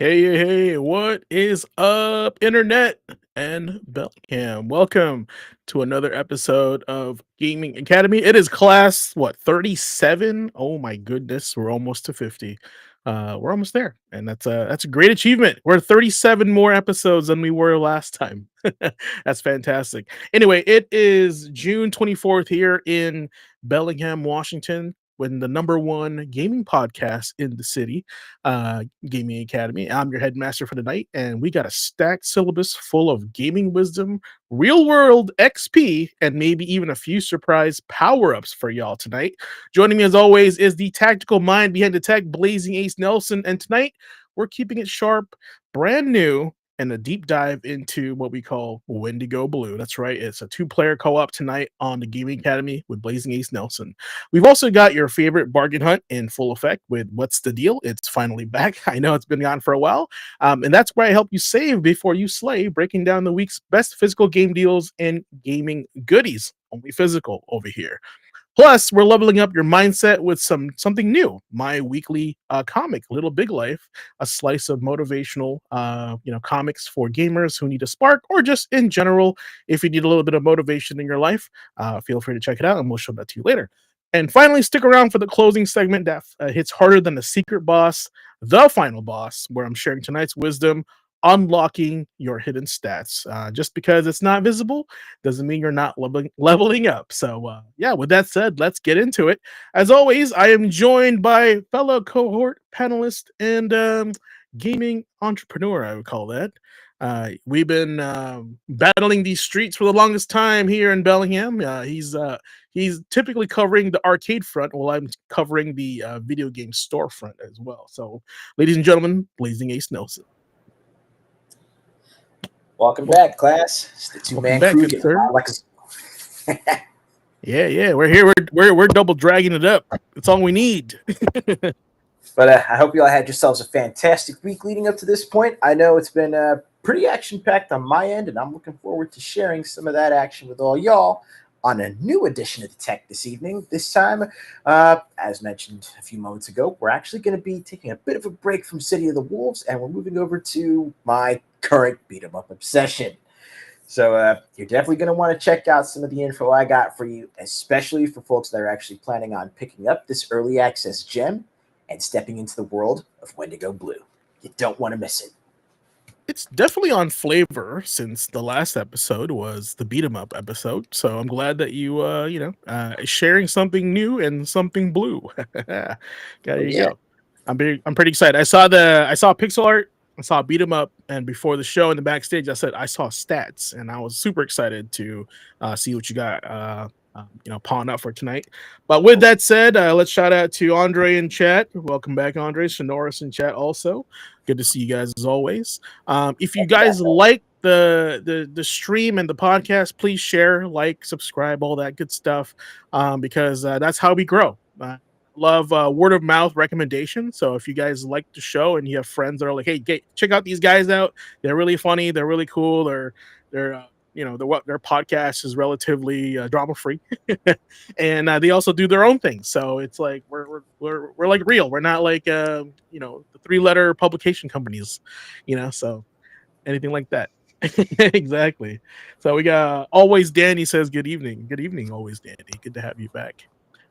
Hey, what is up, Internet and Bellingham? Welcome to another episode of Gaming Academy. It is class, 37? Oh my goodness, we're almost to 50. We're almost there, and that's a great achievement. We're 37 more episodes than we were last time. That's fantastic. Anyway, it is June 24th here in Bellingham, Washington, when the number one gaming podcast in the city, Gaming Academy. I'm your headmaster for the night, and we got a stacked syllabus full of gaming wisdom, real world XP, and maybe even a few surprise power ups for y'all tonight. Joining me as always is the tactical mind behind the tech, Blazing Ace Nelson, and tonight we're keeping it sharp, brand new, and a deep dive into what we call Wendigo Blue. That's right, it's a two-player co-op tonight on the Gaming Academy with Blazing Ace Nelson. We've also got your favorite bargain hunt in full effect with What's the Deal? It's finally back. I know it's been gone for a while. And that's where I help you save before you slay, breaking down the week's best physical game deals and gaming goodies. Only physical over here. Plus, we're leveling up your mindset with something new. My weekly comic, Little Big Life, a slice of motivational, comics for gamers who need a spark, or just in general, if you need a little bit of motivation in your life, feel free to check it out, and we'll show that to you later. And finally, stick around for the closing segment that hits harder than the secret boss, the final boss, where I'm sharing tonight's wisdom, unlocking your hidden stats. Just because it's not visible doesn't mean you're not leveling up. So, yeah, with that said, let's get into it. As always, I am joined by fellow cohort panelist and gaming entrepreneur, I would call that. We've been battling these streets for the longest time here in Bellingham. He's typically covering the arcade front, while I'm covering the video game storefront as well. So, ladies and gentlemen, Blazing Ace Nelson. Welcome back, class. It's the two-man crew. Yeah, we're here. We're double dragging it up. That's all we need. But I hope you all had yourselves a fantastic week leading up to this point. I know it's been pretty action-packed on my end, and I'm looking forward to sharing some of that action with all y'all on a new edition of the Tech this evening. This time, as mentioned a few moments ago, we're actually going to be taking a bit of a break from City of the Wolves, and we're moving over to my current beat-em-up obsession. So you're definitely going to want to check out some of the info I got for you, especially for folks that are actually planning on picking up this early access gem and stepping into the world of Wendigo Blue. You don't want to miss it. It's definitely on flavor since the last episode was the beat 'em up episode. So I'm glad that you sharing something new and something blue. There you go. I'm pretty excited. I saw pixel art, I saw beat 'em up, and before the show in the backstage, I said I saw stats, and I was super excited to see what you got. Pawn up for tonight. But with that said, let's shout out to Andre in chat. Welcome back, Andre. Sonoris in chat also. Good to see you guys as always. If you guys like the stream and the podcast, please share, like, subscribe, all that good stuff, because that's how we grow. Love word of mouth recommendation. So if you guys like the show and you have friends that are like, hey, check out these guys out. They're really funny. They're really cool. They're their podcast is relatively drama free, and they also do their own thing. So it's like we're like real. We're not like the 3-letter publication companies, So anything like that. Exactly. So we got always Danny says good evening. Good evening, always Danny. Good to have you back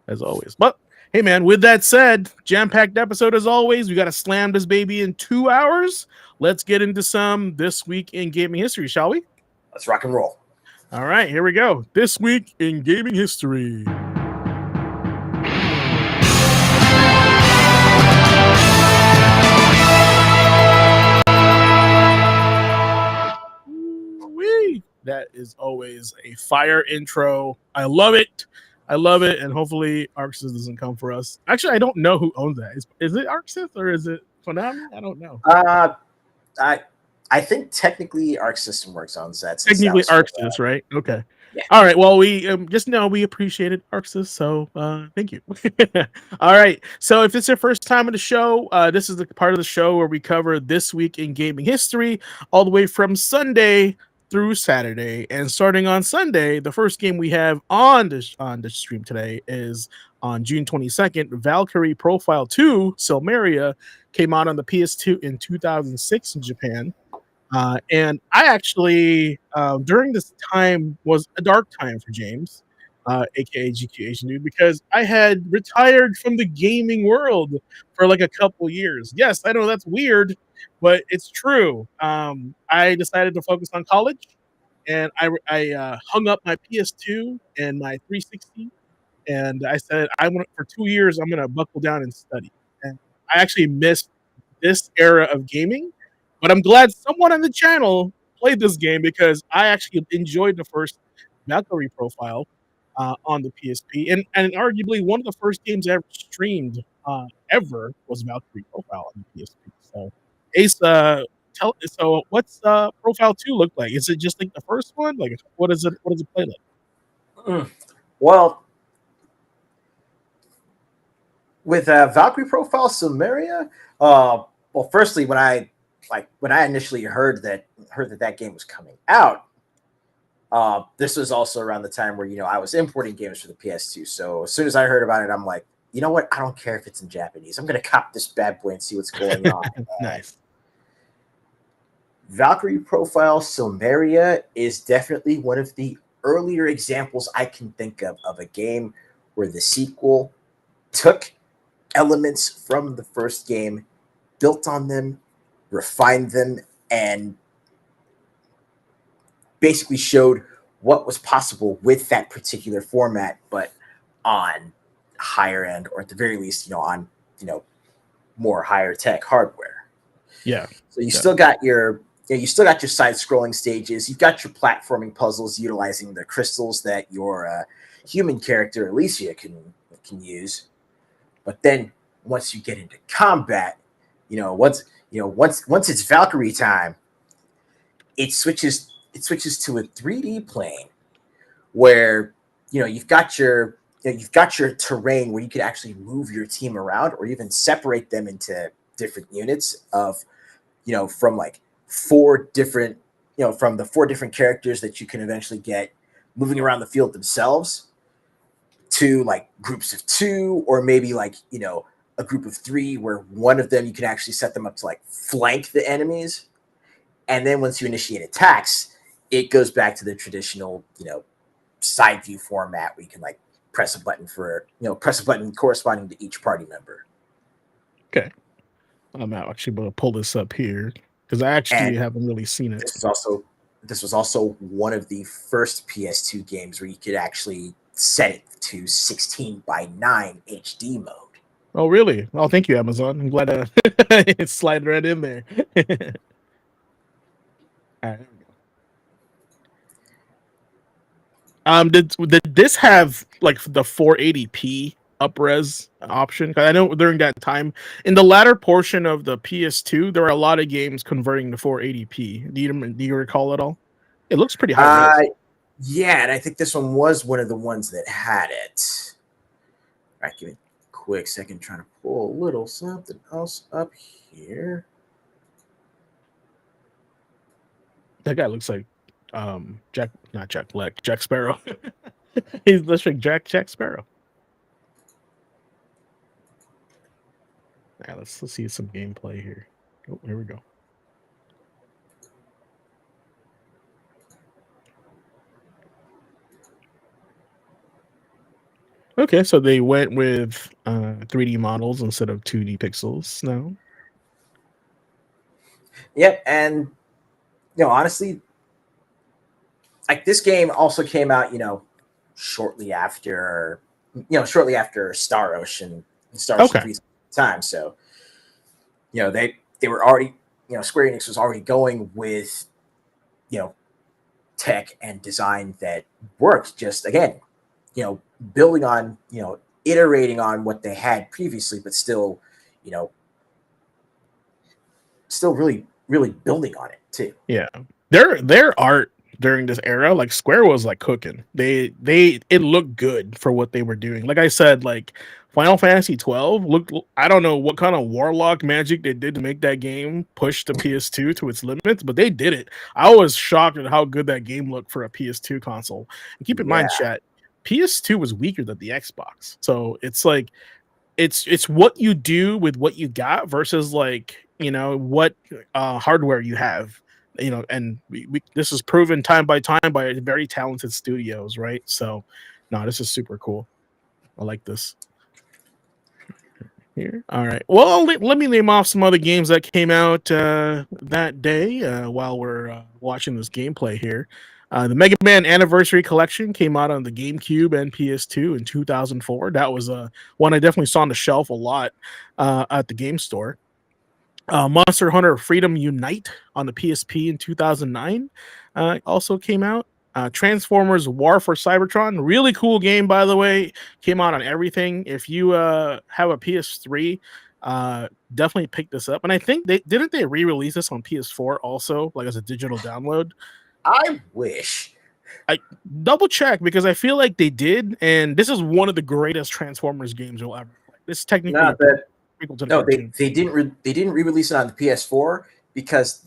as always. But hey man, with that said, jam-packed episode as always. We got to slam this baby in 2 hours. Let's get into some This Week in Gaming History, shall we? Let's rock and roll. All right, here we go. This Week in Gaming History. Woo-wee. That is always a fire intro. I love it. And hopefully Arxis doesn't come for us. Actually, I don't know who owns that. Is it Arxis or is it Konami? I don't know. I think technically Arc System Works owns that. Technically Arxis, right? Okay. Yeah. All right. Well, we just know we appreciated Arxis, so thank you. All right. So if it's your first time on the show, this is the part of the show where we cover This Week in Gaming History, all the way from Sunday through Saturday, and starting on Sunday, the first game we have on the stream today is on June 22nd. Valkyrie Profile 2 Silmeria came out on the PS2 in 2006 in Japan. And I actually, during this time, was a dark time for James, aka GQAzndood, because I had retired from the gaming world for like a couple years. Yes, I know that's weird, but it's true. I decided to focus on college, and I hung up my PS2 and my 360, and I said I want for 2 years I'm gonna buckle down and study. And I actually missed this era of gaming, but I'm glad someone on the channel played this game because I actually enjoyed the first Valkyrie Profile on the PSP, and arguably one of the first games I ever streamed ever was Valkyrie Profile on the PSP. So, Ace, so what's Profile 2 look like? Is it just like the first one? Like, what is it? What does it play like? Well, with Valkyrie Profile Silmeria, well, firstly, when I initially heard that game was coming out, this was also around the time where I was importing games for the PS2. So as soon as I heard about it, I'm like, you know what? I don't care if it's in Japanese. I'm gonna cop this bad boy and see what's going on. Nice. Valkyrie Profile Silmeria is definitely one of the earlier examples I can think of a game where the sequel took elements from the first game, built on them, refined them, and basically showed what was possible with that particular format, but on higher end, or at the very least, on more higher tech hardware. Yeah. So you still got your side scrolling stages. You've got your platforming puzzles utilizing the crystals that your human character Alicia can use. But then once you get into combat, once it's Valkyrie time, it switches to a 3D plane where you've got your terrain where you could actually move your team around, or even separate them into different units of from like four different from the four different characters that you can eventually get moving around the field themselves, to like groups of two, or maybe like a group of three, where one of them you can actually set them up to like flank the enemies. And then once you initiate attacks, it goes back to the traditional side view format where you can like press a button corresponding to each party member. Okay, I'm actually going to pull this up here because I actually haven't really seen it. This was also one of the first PS2 games where you could actually set it to 16:9 HD mode. Oh, really? Oh, thank you, Amazon. I'm glad it's sliding right in there. All right, there we go. Did this have like the 480p upres option? Because I know during that time, in the latter portion of the PS2, there were a lot of games converting to 480p. Do you recall it all? It looks pretty high res. Yeah, and I think this one was one of the ones that had it. All right, give me a quick second, trying to pull a little something else up here. That guy looks like Jack Sparrow. He's looks like Jack Sparrow. All right, let's see some gameplay here. Oh, here we go. Okay, so they went with 3D models instead of 2D pixels now. Yep, and honestly, like this game also came out, shortly after Star Ocean and Star Ocean 3's time. So, they were already, Square Enix was already going with, tech and design that worked. Just again, building on, iterating on what they had previously, but still, still really, really building on it too. Yeah, their art during this era, like Square was like cooking. It looked good for what they were doing. Like I said, like Final Fantasy 12 looked. I don't know what kind of warlock magic they did to make that game push the PS2 to its limits, but they did it. I was shocked at how good that game looked for a PS2 console. And keep in Yeah. mind, chat, PS2 was weaker than the Xbox, so it's like it's what you do with what you got versus like what hardware you have, and we this is proven time by time by very talented studios, right? So no, this is super cool. I like this here. All right, well, let me name off some other games that came out that day while we're watching this gameplay here. The Mega Man Anniversary Collection came out on the GameCube and PS2 in 2004. That was one I definitely saw on the shelf a lot at the game store. Monster Hunter Freedom Unite on the PSP in 2009 also came out. Transformers War for Cybertron, really cool game, by the way. Came out on everything. If you have a PS3, definitely pick this up. And I think they re-release this on PS4 also, like as a digital download. I wish. I double check because I feel like they did, and this is one of the greatest Transformers games you'll ever play. This is technically Not that. prequel to the No, cartoon. they didn't re-release it on the PS4 because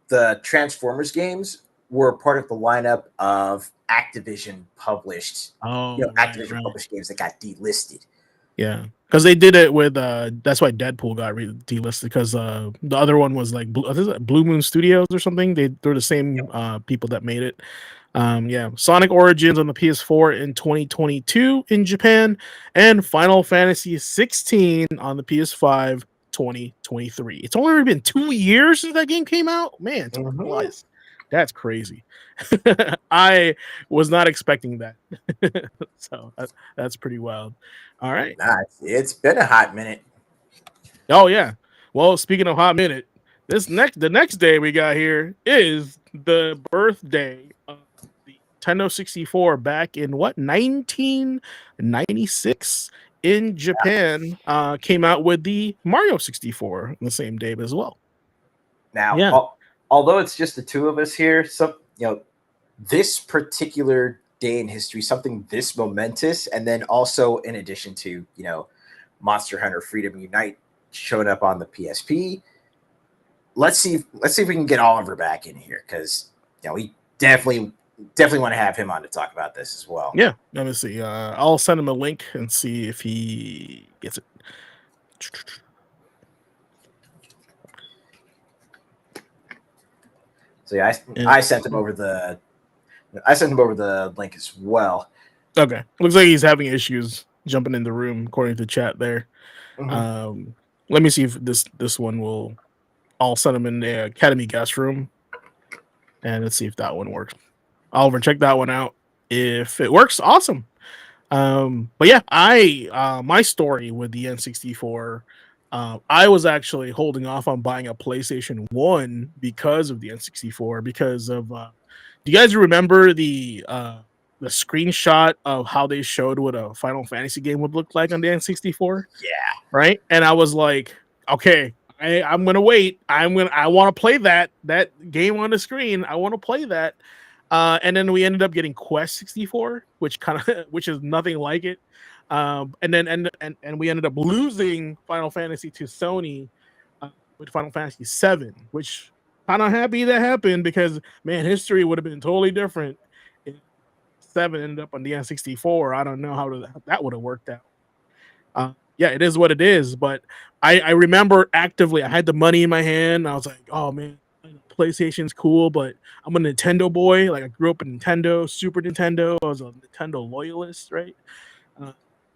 the Transformers games were part of the lineup of Activision published, Activision published games that got delisted. Yeah, because they did it with that's why Deadpool got delisted, because the other one was like Blue Moon Studios or something. They're the same people that made it. Yeah, Sonic Origins on the PS4 in 2022 in Japan, and Final Fantasy 16 on the PS5 2023. It's only been 2 years since that game came out. Man, that's crazy. I was not expecting that. So that's pretty wild. All right. It's been a hot minute. Oh yeah. Well, speaking of hot minute, the next day we got here is the birthday of the Nintendo 64 back in 1996 in Japan. Came out with the Mario 64 on the same day as well. Now, although it's just the two of us here, this particular day in history, something this momentous, and then also in addition to Monster Hunter Freedom Unite showing up on the PSP. Let's see if we can get Oliver back in here, because we definitely want to have him on to talk about this as well. Yeah, let me see. I'll send him a link and see if he gets it. So yeah, I sent him over the link as well. Okay, looks like he's having issues jumping in the room according to chat there. Mm-hmm. Let me see if this one will. I'll send him in the Academy guest room, and let's see if that one works. Oliver, check that one out. If it works, awesome. But yeah, my story with the N64. I was actually holding off on buying a PlayStation 1 because of the N64. Because of, do you guys remember the screenshot of how they showed what a Final Fantasy game would look like on the N64? Yeah. Right. And I was like, okay, I'm gonna wait. I want to play that game on the screen. I want to play that. And then we ended up getting Quest 64, which is nothing like it. And we ended up losing Final Fantasy to Sony with Final Fantasy 7, which kind of happy that happened, because man, history would have been totally different if 7 ended up on the N64. I don't know how that would have worked out. Yeah, it is what it is. But I remember actively, I had the money in my hand. I was like, oh man, PlayStation's cool, but I'm a Nintendo boy. Like, I grew up in Nintendo, Super Nintendo. I was a Nintendo loyalist, right?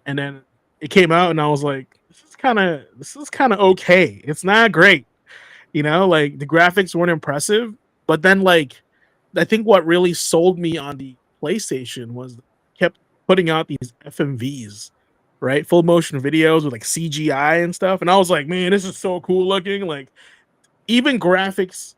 And then it came out, and I was like, this is kind of okay. It's not great, like the graphics weren't impressive. But then, like, I think what really sold me on the PlayStation was kept putting out these FMVs, right? Full motion videos with like CGI and stuff. And I was like, man, this is so cool looking. Like, even graphics,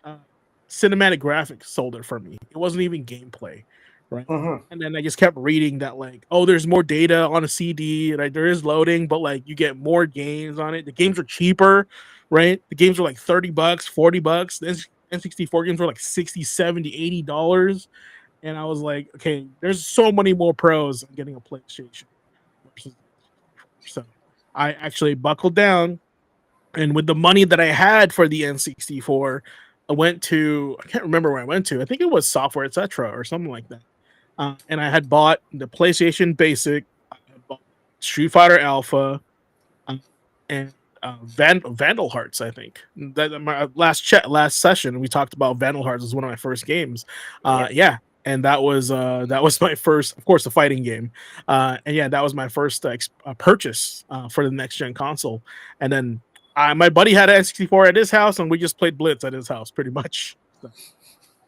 cinematic graphics sold it for me. It wasn't even gameplay, right? Mm-hmm. And then I just kept reading that, like, oh, there's more data on a CD, like there is loading, but like you get more games on it. The games are cheaper, right? The games are like $30, $40. The N64 games were like $60, $70, $80. and I was like, okay, there's so many more pros in getting a PlayStation versus so I actually buckled down, and with the money that I had for the N64, I went to I can't remember where I went to. I think it was Software Etc. or something like that. And I had bought the PlayStation Basic, I had bought Street Fighter Alpha, um, and Vandal Hearts. I think that my last session we talked about Vandal Hearts was one of my first games. Yep. Yeah, and that was my first, of course, the fighting game. And yeah, that was my first purchase for the next gen console. And then my buddy had an N64 at his house, and we just played Blitz at his house, pretty much. So,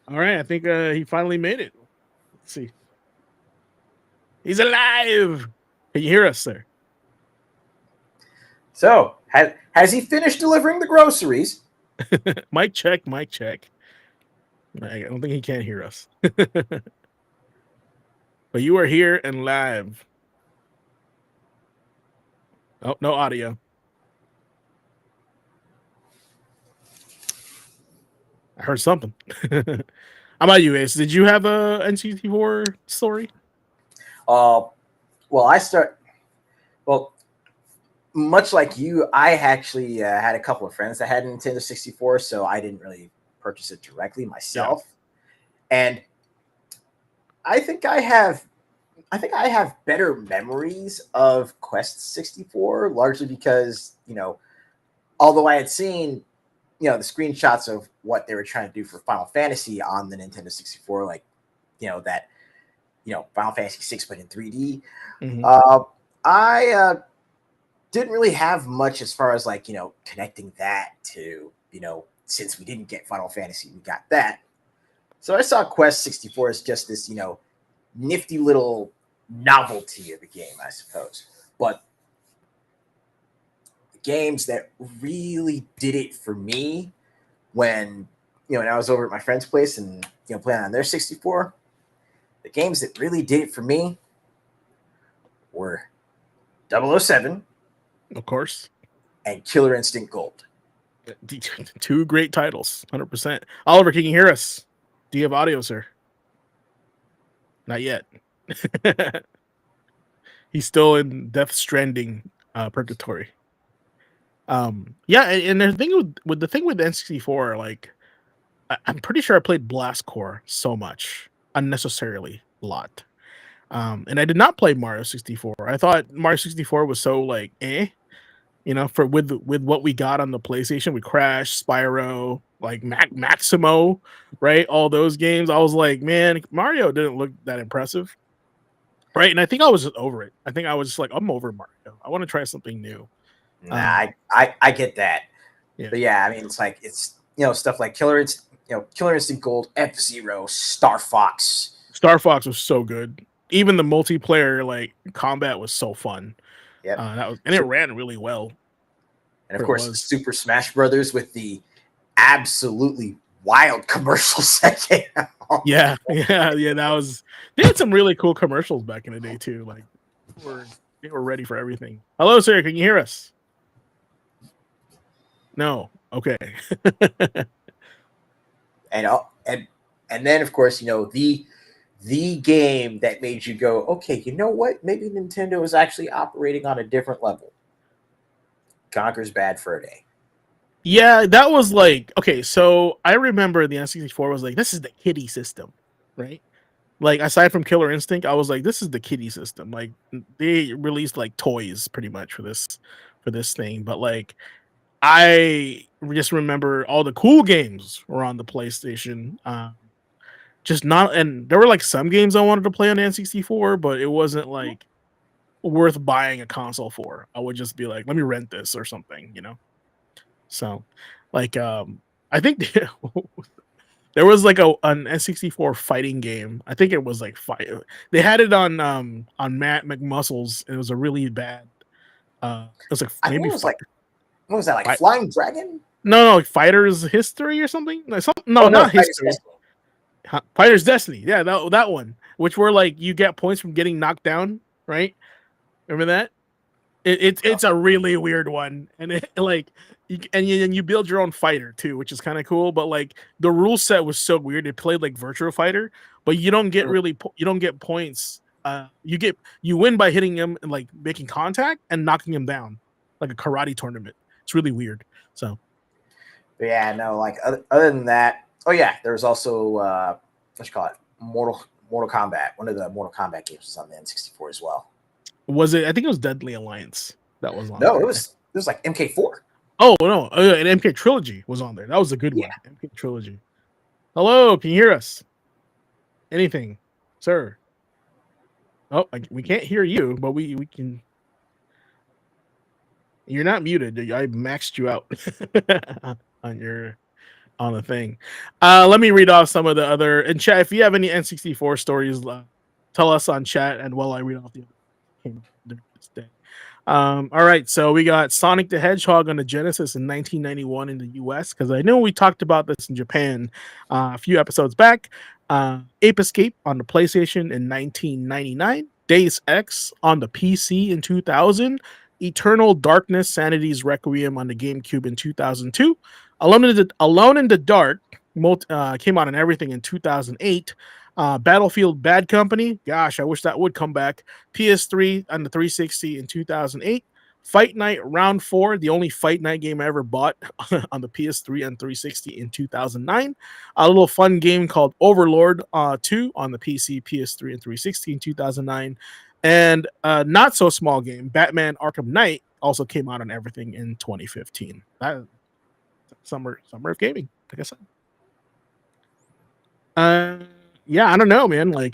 all right, I think he finally made it. Let's see. He's alive. Can you hear us, sir? So, has he finished delivering the groceries? Mic check, mic check. I don't think he can't hear us. But you are here and live. Oh, no audio. I heard something. How about you, Ace? Did you have a N64 story? Well, well, much like you, I actually had a couple of friends that had a Nintendo 64, so I didn't really purchase it directly myself. Yeah. And I think I have better memories of Quest 64, largely because, although I had seen, the screenshots of what they were trying to do for Final Fantasy on the Nintendo 64, like, that, Final Fantasy 6 but in 3D. Mm-hmm. I didn't really have much as far as like, connecting that to, since we didn't get Final Fantasy, we got that. So I saw Quest 64 as just this, nifty little novelty of the game, I suppose. But the games that really did it for me when, when I was over at my friend's place and, playing on their 64, the games that really did it for me were 007. Of course. And Killer Instinct Gold. Two great titles, 100%. Oliver, can you hear us? Do you have audio, sir? Not yet. He's still in Death Stranding purgatory. Yeah, and the thing with the thing with N64, like I'm pretty sure I played Blast Corps so much unnecessarily a lot. And I did not play Mario 64. I thought Mario 64 was so like for with what we got on the PlayStation with Crash, Spyro, like Maximo, right? All those games. I was like, man, Mario didn't look that impressive. Right. And I think I was just over it. I think I was just like, I'm over Mario. I want to try something new. Nah, I get that. Yeah. But yeah, I mean, it's stuff like Killer Instinct Gold, F-Zero, Star Fox. Star Fox was so good. Even the multiplayer like combat was so fun. Yeah, it ran really well. And of course, Super Smash Brothers with the absolutely wild commercials that came out. Yeah. They had some really cool commercials back in the day too. Like they were ready for everything. Hello, sir. Can you hear us? No. Okay. and then of course, the game that made you go, okay, you know what? Maybe Nintendo is actually operating on a different level. Conker's Bad Fur Day. Yeah, that was like, okay, so I remember the N64 was like, this is the kiddie system, right? Like, aside from Killer Instinct, I was like, this is the kiddie system. Like, they released like toys pretty much for this thing, but like, I just remember all the cool games were on the PlayStation. Just not, and there were like some games I wanted to play on the N64, but it wasn't like worth buying a console for. I would just be like, let me rent this or something, So, like, I think there was like an N64 fighting game. I think it was like They had it on Matt McMuscles. And it was a really bad. It was like maybe what was that, like Flying Dragon? No, like Fighter's History or something. Not History. Fighter's Destiny. Yeah, that one. Which were like you get points from getting knocked down, right? Remember that? It's a really weird one, and it like you build your own fighter too, which is kind of cool. But like the rule set was so weird. It played like Virtua Fighter, but you don't get you don't get points. You win by hitting him and like making contact and knocking him down, like a karate tournament. It's really weird. So, but yeah, no, like other than that, oh yeah, there was also what you call it, Mortal Kombat. One of the Mortal Kombat games was on the N64 as well. Was it? I think it was Deadly Alliance that was on. No, there. it was like MK4. Oh no, an MK Trilogy was on there. That was a good one. MK Trilogy. Hello, can you hear us? Anything, sir? Oh, we can't hear you, but we can. You're not muted. I maxed you out on the thing. Let me read off some of the other in chat. If you have any N64 stories, tell us on chat, and while I read off the this day. All right, so we got Sonic the Hedgehog on the Genesis in 1991 in the US, because I know we talked about this in Japan a few episodes back. Ape Escape on the PlayStation in 1999, Deus Ex on the PC in 2000, Eternal Darkness Sanity's Requiem on the GameCube in 2002, Alone in the Dark came out on everything in 2008. Battlefield Bad Company, gosh, I wish that would come back. PS3 on the 360 in 2008. Fight Night Round 4, the only Fight Night game I ever bought on the PS3 and 360 in 2009. A little fun game called Overlord 2 on the PC, PS3, and 360 in 2009. And a not so small game, Batman Arkham Knight, also came out on everything in 2015. Summer of gaming, like I said. Yeah, I don't know, man. Like,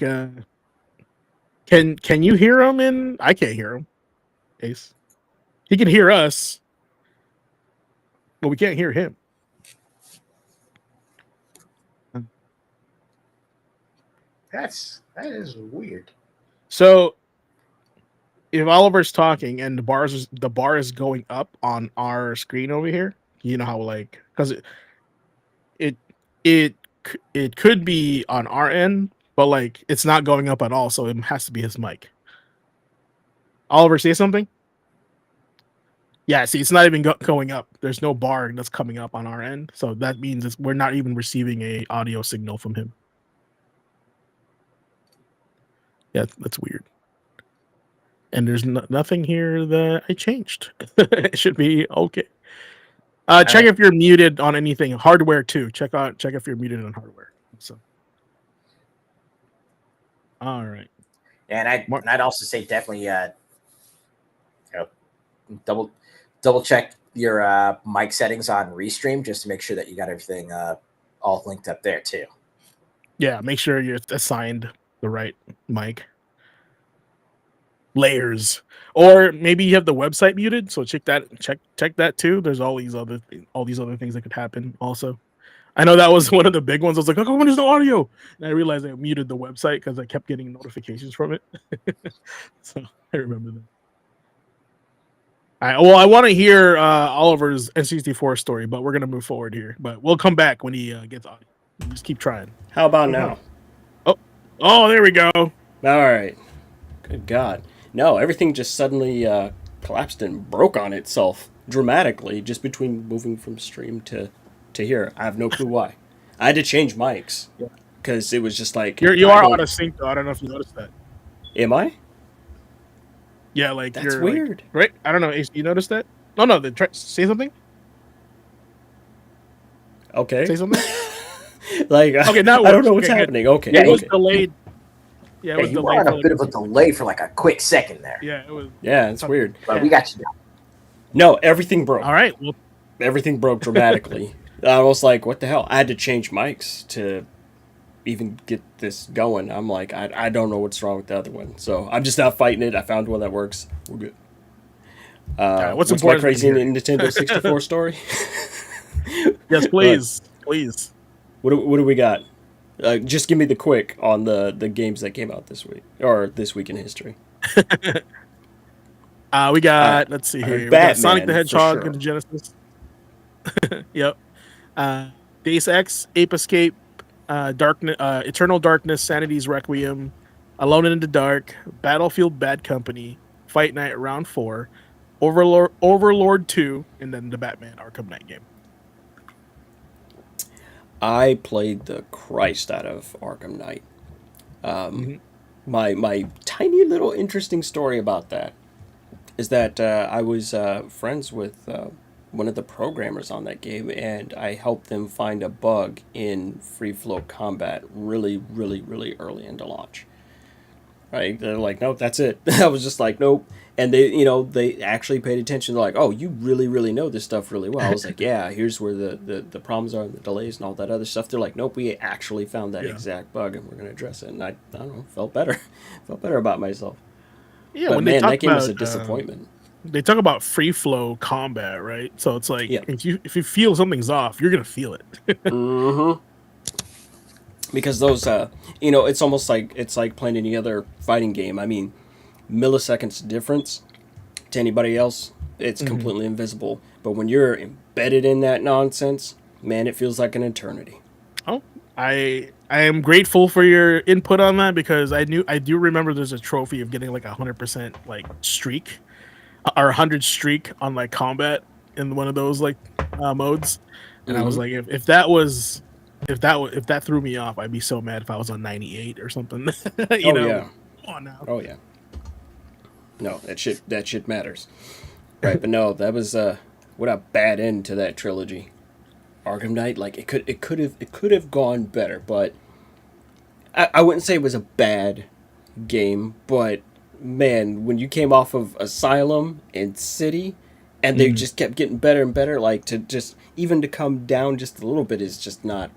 can you hear him? And I can't hear him. Ace, he can hear us, but we can't hear him. That is weird. So, if Oliver's talking and the bar is going up on our screen over here, you know how like because it could be on our end, but like it's not going up at all, so it has to be his mic. Oliver, say something. Yeah, see, it's not even going up. There's no bar that's coming up on our end, so that means we're not even receiving a audio signal from him. Yeah, that's weird. And there's nothing here that I changed. It should be okay. Check if you're muted on anything. Hardware too. Check if you're muted on hardware. So, all right. And I'd also say definitely double check your mic settings on Restream just to make sure that you got everything all linked up there too. Yeah, make sure you're assigned the right mic layers, or maybe you have the website muted. So check that too. There's all these other things that could happen. Also, I know that was one of the big ones. I was like, "Oh, there's no audio," and I realized I muted the website because I kept getting notifications from it. So I remember that. I want to hear Oliver's N64 story, but we're gonna move forward here. But we'll come back when he gets audio. Just keep trying. How about now? Oh, there we go. All right. Good God. No, everything just suddenly collapsed and broke on itself dramatically just between moving from stream to here. I have no clue why. I had to change mics because it was just like you are out of sync though. I don't know if you noticed that. Am I? Yeah, like that's you're weird, right? I don't know. You noticed that? No. Say something. Okay. Say something. Like okay, now I don't know what's happening. Okay. Yeah, it was delayed. Yeah, you were on a bit of a delay for like a quick second there. Yeah, it was. Yeah, it's weird. But we got you now. No, everything broke. All right. Well, everything broke dramatically. I was like, what the hell? I had to change mics to even get this going. I'm like, I don't know what's wrong with the other one. So I'm just not fighting it. I found one that works. We're good. What's my crazy Nintendo 64 story? Yes, please. Please. What do we got? Just give me the quick on the games that came out this week or this week in history. We got let's see here. We got Sonic the Hedgehog in the Genesis. Yep. Deus Ex, Ape Escape, Eternal Darkness, Sanity's Requiem, Alone in the Dark, Battlefield Bad Company, Fight Night Round 4, Overlord 2, and then the Batman Arkham Knight game. I played the Christ out of Arkham Knight. Mhm. My tiny little interesting story about that is that I was friends with one of the programmers on that game, and I helped them find a bug in free flow combat really, really, really early into launch. Right? They're like, nope, that's it. I was just like, nope. And they actually paid attention. They're like, oh, you really, really know this stuff really well. I was like, yeah, here's where the problems are, and the delays, and all that other stuff. They're like, nope, we actually found that Yeah. exact bug, and we're going to address it. And I don't know, felt better. Felt better about myself. Yeah, But when they man, talk that game was a about disappointment. free flow combat, right? So it's like Yeah. if you feel something's off, you're gonna feel it. Mm-hmm. Because those, it's like playing any other fighting game. I mean, milliseconds difference to anybody else, it's Mhm. completely invisible. But when you're embedded in that nonsense, man, it feels like an eternity. Oh, I am grateful for your input on that because I do remember there's a trophy of getting like 100% like streak or 100 streak on like combat in one of those like modes, and I was Mm-hmm. like, if that was if that threw me off, I'd be so mad if I was on 98 or something. You Oh know, yeah. come on now. Oh yeah. No, that shit matters. Right, but no, that was what a bad end to that trilogy. Arkham Knight, like it could have gone better, but I wouldn't say it was a bad game, but man, when you came off of Asylum and City, and they Mhm. just kept getting better and better, like to just even to come down just a little bit is just not.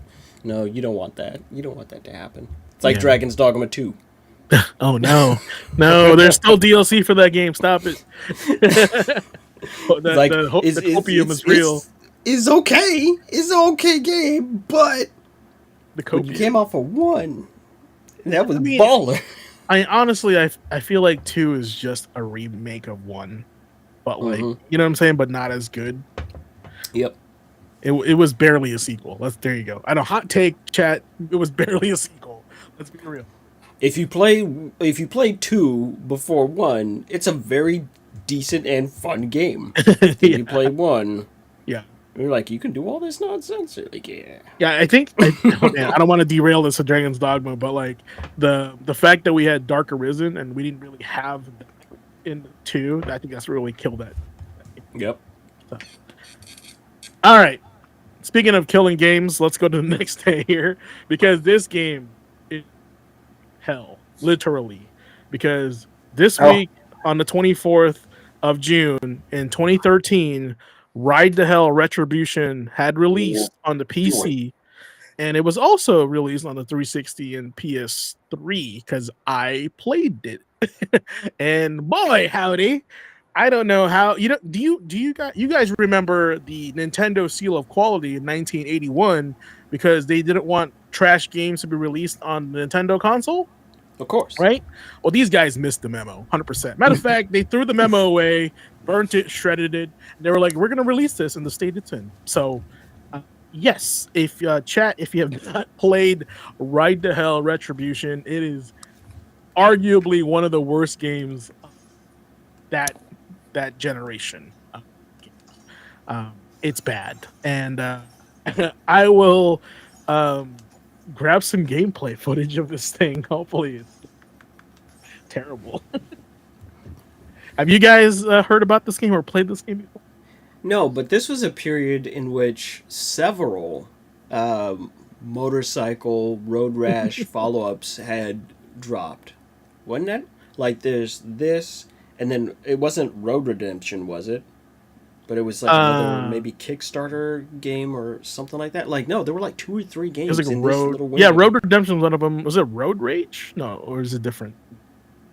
No, you don't want that. You don't want that to happen. It's like Yeah. Dragon's Dogma 2. Oh no, no, there's still DLC for that game. Stop it. It's like The copium is real. it's okay. It's an okay game, but The when you came copium. off of 1, that was I mean, baller. I honestly, I feel like 2 is just a remake of 1, but like, Mm-hmm. you know what I'm saying, but not as good. Yep. It was barely a sequel. There you go. I know, hot take, chat. It was barely a sequel. Let's be real. If you play 2 before 1, it's a very decent and fun game. Then you Yeah, play 1, yeah, you're like, you can do all this nonsense. You're like, yeah. yeah. Oh man, I don't want to derail this with Dragon's Dogma, but like the fact that we had Dark Arisen and we didn't really have that in 2, I think that's really killed that. Yep. So, all right. Speaking of killing games, let's go to the next day here because this game is hell, literally. Because this Oh, week on the 24th of June in 2013, Ride to Hell Retribution had released on the boy. PC, and it was also released on the 360 and PS3 because I played it. And boy, howdy. I don't know how you guys remember the Nintendo Seal of Quality in 1981 because they didn't want trash games to be released on the Nintendo console, Of course. right? Well, these guys missed the memo, 100%. Matter of fact, they threw the memo away, burnt it, shredded it. And they were like, "We're going to release this in the state it's in." So, yes, if chat, if you have not played Ride to Hell Retribution, it is arguably one of the worst games of that generation. It's bad, and I will grab some gameplay footage of this thing. Hopefully, it's terrible. Have you guys heard about this game or played this game before? No, but this was a period in which several motorcycle road rash follow-ups had dropped, wasn't it? Like there's this, and then it wasn't Road Redemption, was it? But it was like another Uh, maybe Kickstarter game or something like that. Like no, there were like 2 or 3 it was like games in this Road. little Yeah, window. Road Redemption was one of them. Was it Road Rage? No, or is it different?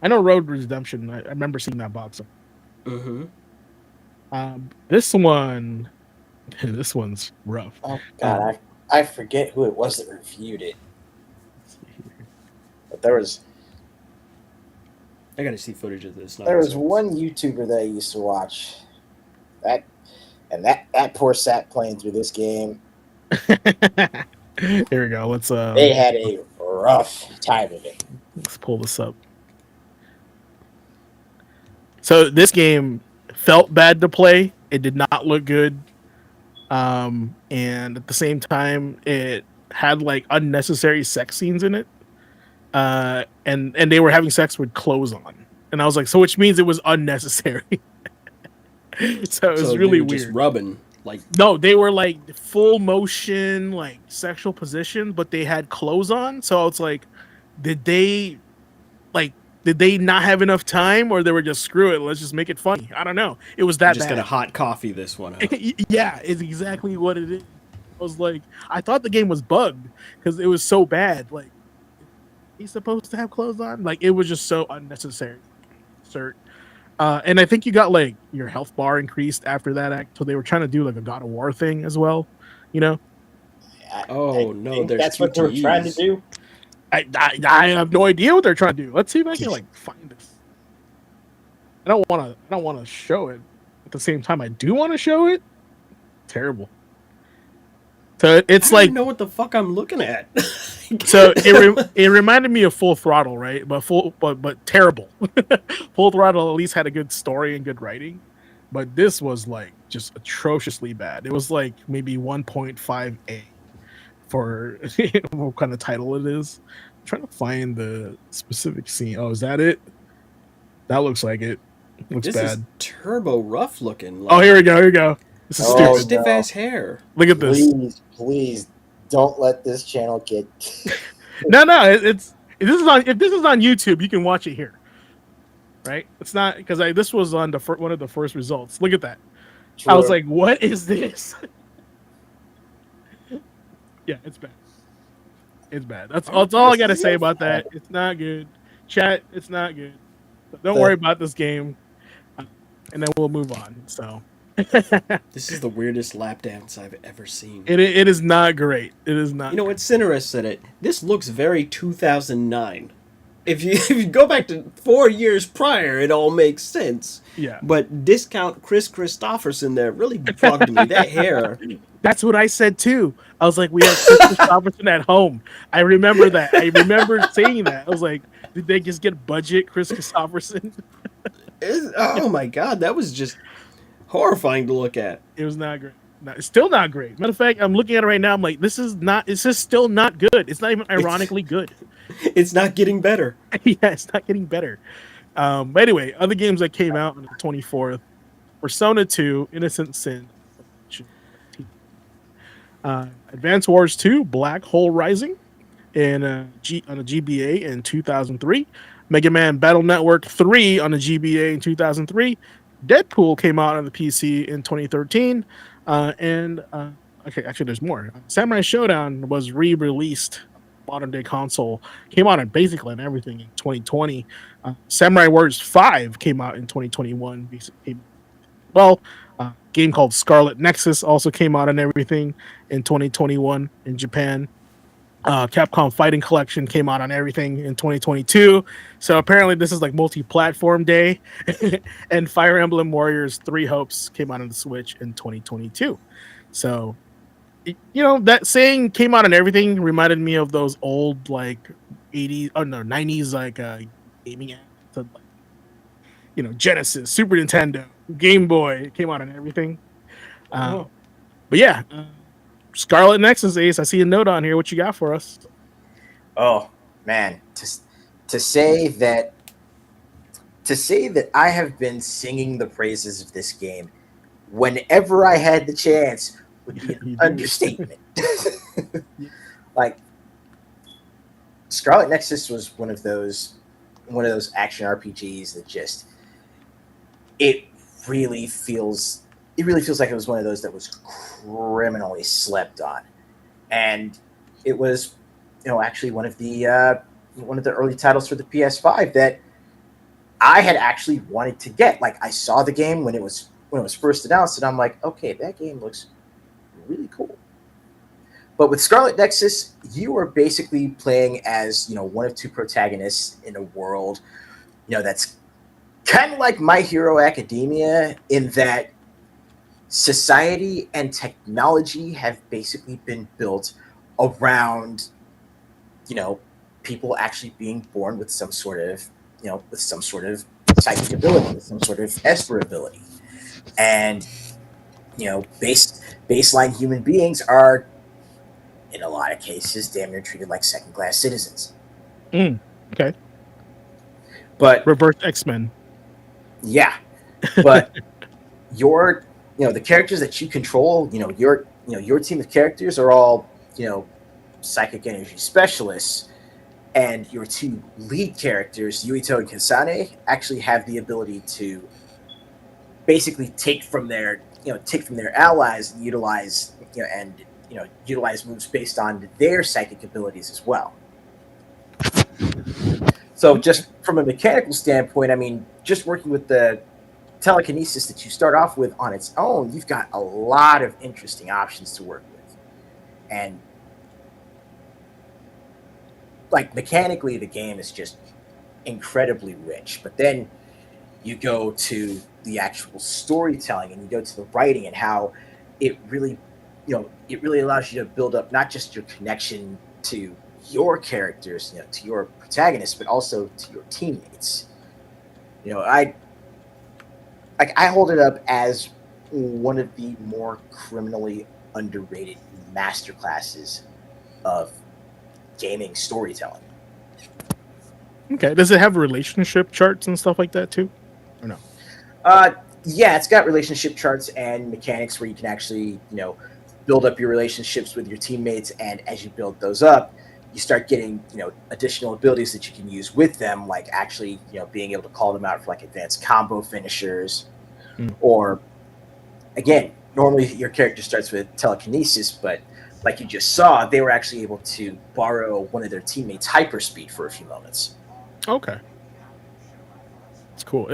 I know Road Redemption. I remember seeing that box. Mm-hmm. This one, this one's rough. Oh God, I forget who it was that reviewed it, but I gotta see footage of this. there was nonsense. one YouTuber that I used to watch. That and that poor sap playing through this game. Here we go. They had a rough time of it. let's pull this up. So this game felt bad to play. It did not look good. And at the same time, it had like unnecessary sex scenes in it. and they were having sex with clothes on, and I was like, so which means it was unnecessary. So it was So they really were just weird. rubbing, like, No, they were like full motion, like sexual position, but they had clothes on. So it's like, did they like did they not have enough time, or they were just screw it, let's just make it funny? I don't know. It was we're that just gonna bad. hot coffee this one, huh? Yeah, it's exactly what it is. I was like, I thought the game was bugged because it was so bad. Like, he's supposed to have clothes on. Like, it was just so unnecessary. Insert. And I think you got like your health bar increased after that act, so they were trying to do like a God of War thing as well. You know, I Oh no, think there's that's what they were trying to QTEs. do. I have no idea what they're trying to do. Let's see if I can like find this. I don't want to show it. At the same time, I do want to show it. Terrible. So I it's don't even like, know what the fuck I'm looking at. so it reminded me of Full Throttle, right? But terrible. Full Throttle at least had a good story and good writing, but this was like just atrociously bad. It was like maybe 1.5A for what kind of title it is. I'm trying to find the specific scene. Oh, is that it? That looks like it. Looks This is bad. turbo rough looking. Oh, Like, here we go. Here we go. This is look at that Oh stupid. stiff no! ass hair. Look at this. Please don't let this channel get. No. It's if this is on YouTube, you can watch it here. Right? It's not because this was on the one of the first results. Look at that. I was True. like, what is this? Yeah, it's bad. It's bad. That's all I gotta say about that. It's not good. Chat, it's not good. So don't worry about this game, and then we'll move on. So This is the weirdest lap dance I've ever seen. it is not great. It is not. You know what? Cinerus said it. This looks very 2009. If you if you go back to 4 years prior, it all makes sense. Yeah. But discount Chris Christopherson there really bugged me. That hair. That's what I said too. I was like, we have Chris Christopherson at home. I remember that. I remember saying that. I was like, did they just get budget Chris Christopherson? Oh my god, that was just horrifying to look at. It was not great. No, it's still not great. Matter of fact, I'm looking at it right now. I'm like, this is not. It's just still not good. It's not even ironically good. It's not getting better. Yeah, it's not getting better. But anyway, other games that came out on the 24th: Persona 2, Innocent Sin, Advance Wars 2, Black Hole Rising, on a GBA in 2003. Mega Man Battle Network 3 on a GBA in 2003. Deadpool came out on the PC in 2013. Okay, actually, there's more. Samurai Showdown was re-released modern day console. Came out on basically on everything in 2020. Samurai Warriors 5 came out in 2021. Well, game called Scarlet Nexus also came out on everything in 2021 in Japan. Capcom Fighting Collection came out on everything in 2022. So apparently this is like multi-platform day. And Fire Emblem Warriors 3 Hopes came out on the Switch in 2022. So, you know, that saying came out on everything reminded me of those old like 80s, oh no, 90s like gaming apps. Like, you know, Genesis, Super Nintendo, Game Boy, it came out on everything. But yeah, Scarlet Nexus, Ace, I see a note on here. What you got for us? Oh man, to say that I have been singing the praises of this game whenever I had the chance would be an understatement. Like, Scarlet Nexus was one of those action RPGs that just it really feels like it was one of those that was criminally slept on, and it was, actually one of the early titles for the PS5 that I had actually wanted to get. Like, I saw the game when it was first announced, and I'm like, okay, that game looks really cool. But with Scarlet Nexus, you are basically playing as, one of two protagonists in a world, that's kind of like My Hero Academia, in that society and technology have basically been built around, people actually being born with some sort of psychic ability, with some sort of Esper ability. And, baseline human beings are, in a lot of cases, damn near treated like second-class citizens. Okay. But Reverse X-Men. yeah, but your the characters that you control, your team of characters are all psychic energy specialists, and your two lead characters, Yuito and Kasane, actually have the ability to basically take from their allies and utilize moves based on their psychic abilities as well. So Okay. just from a mechanical standpoint, I mean, just working with the telekinesis that you start off with on its own, you've got a lot of interesting options to work with. And like mechanically, the game is just incredibly rich. But then you go to the actual storytelling and you go to the writing and how it really, it really allows you to build up not just your connection to your characters, to your protagonists, but also to your teammates. You know, I hold it up as one of the more criminally underrated masterclasses of gaming storytelling. Okay. Does it have relationship charts and stuff like that too? Or no? Yeah, it's got relationship charts and mechanics where you can actually, build up your relationships with your teammates, and as you build those up, you start getting, additional abilities that you can use with them, like actually, being able to call them out for like advanced combo finishers, Mm. or again, normally your character starts with telekinesis, but like you just saw, they were actually able to borrow one of their teammates' hyperspeed for a few moments. Okay. It's cool.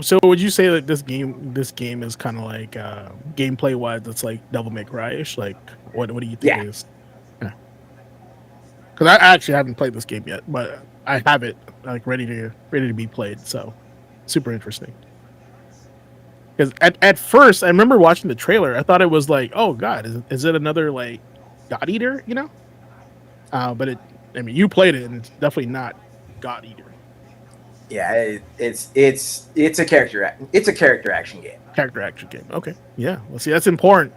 So would you say that this game is kind of like gameplay wise it's like Devil May Cry-ish? Like what do you think Yeah, it is? Because I actually haven't played this game yet, but I have it like ready to be played. So super interesting. Because at first I remember watching the trailer, I thought it was like, oh god, is it another like God Eater? But I mean, you played it and it's definitely not God Eater. yeah, it's a character action game. Character action game. Okay, yeah. Well, see, that's important.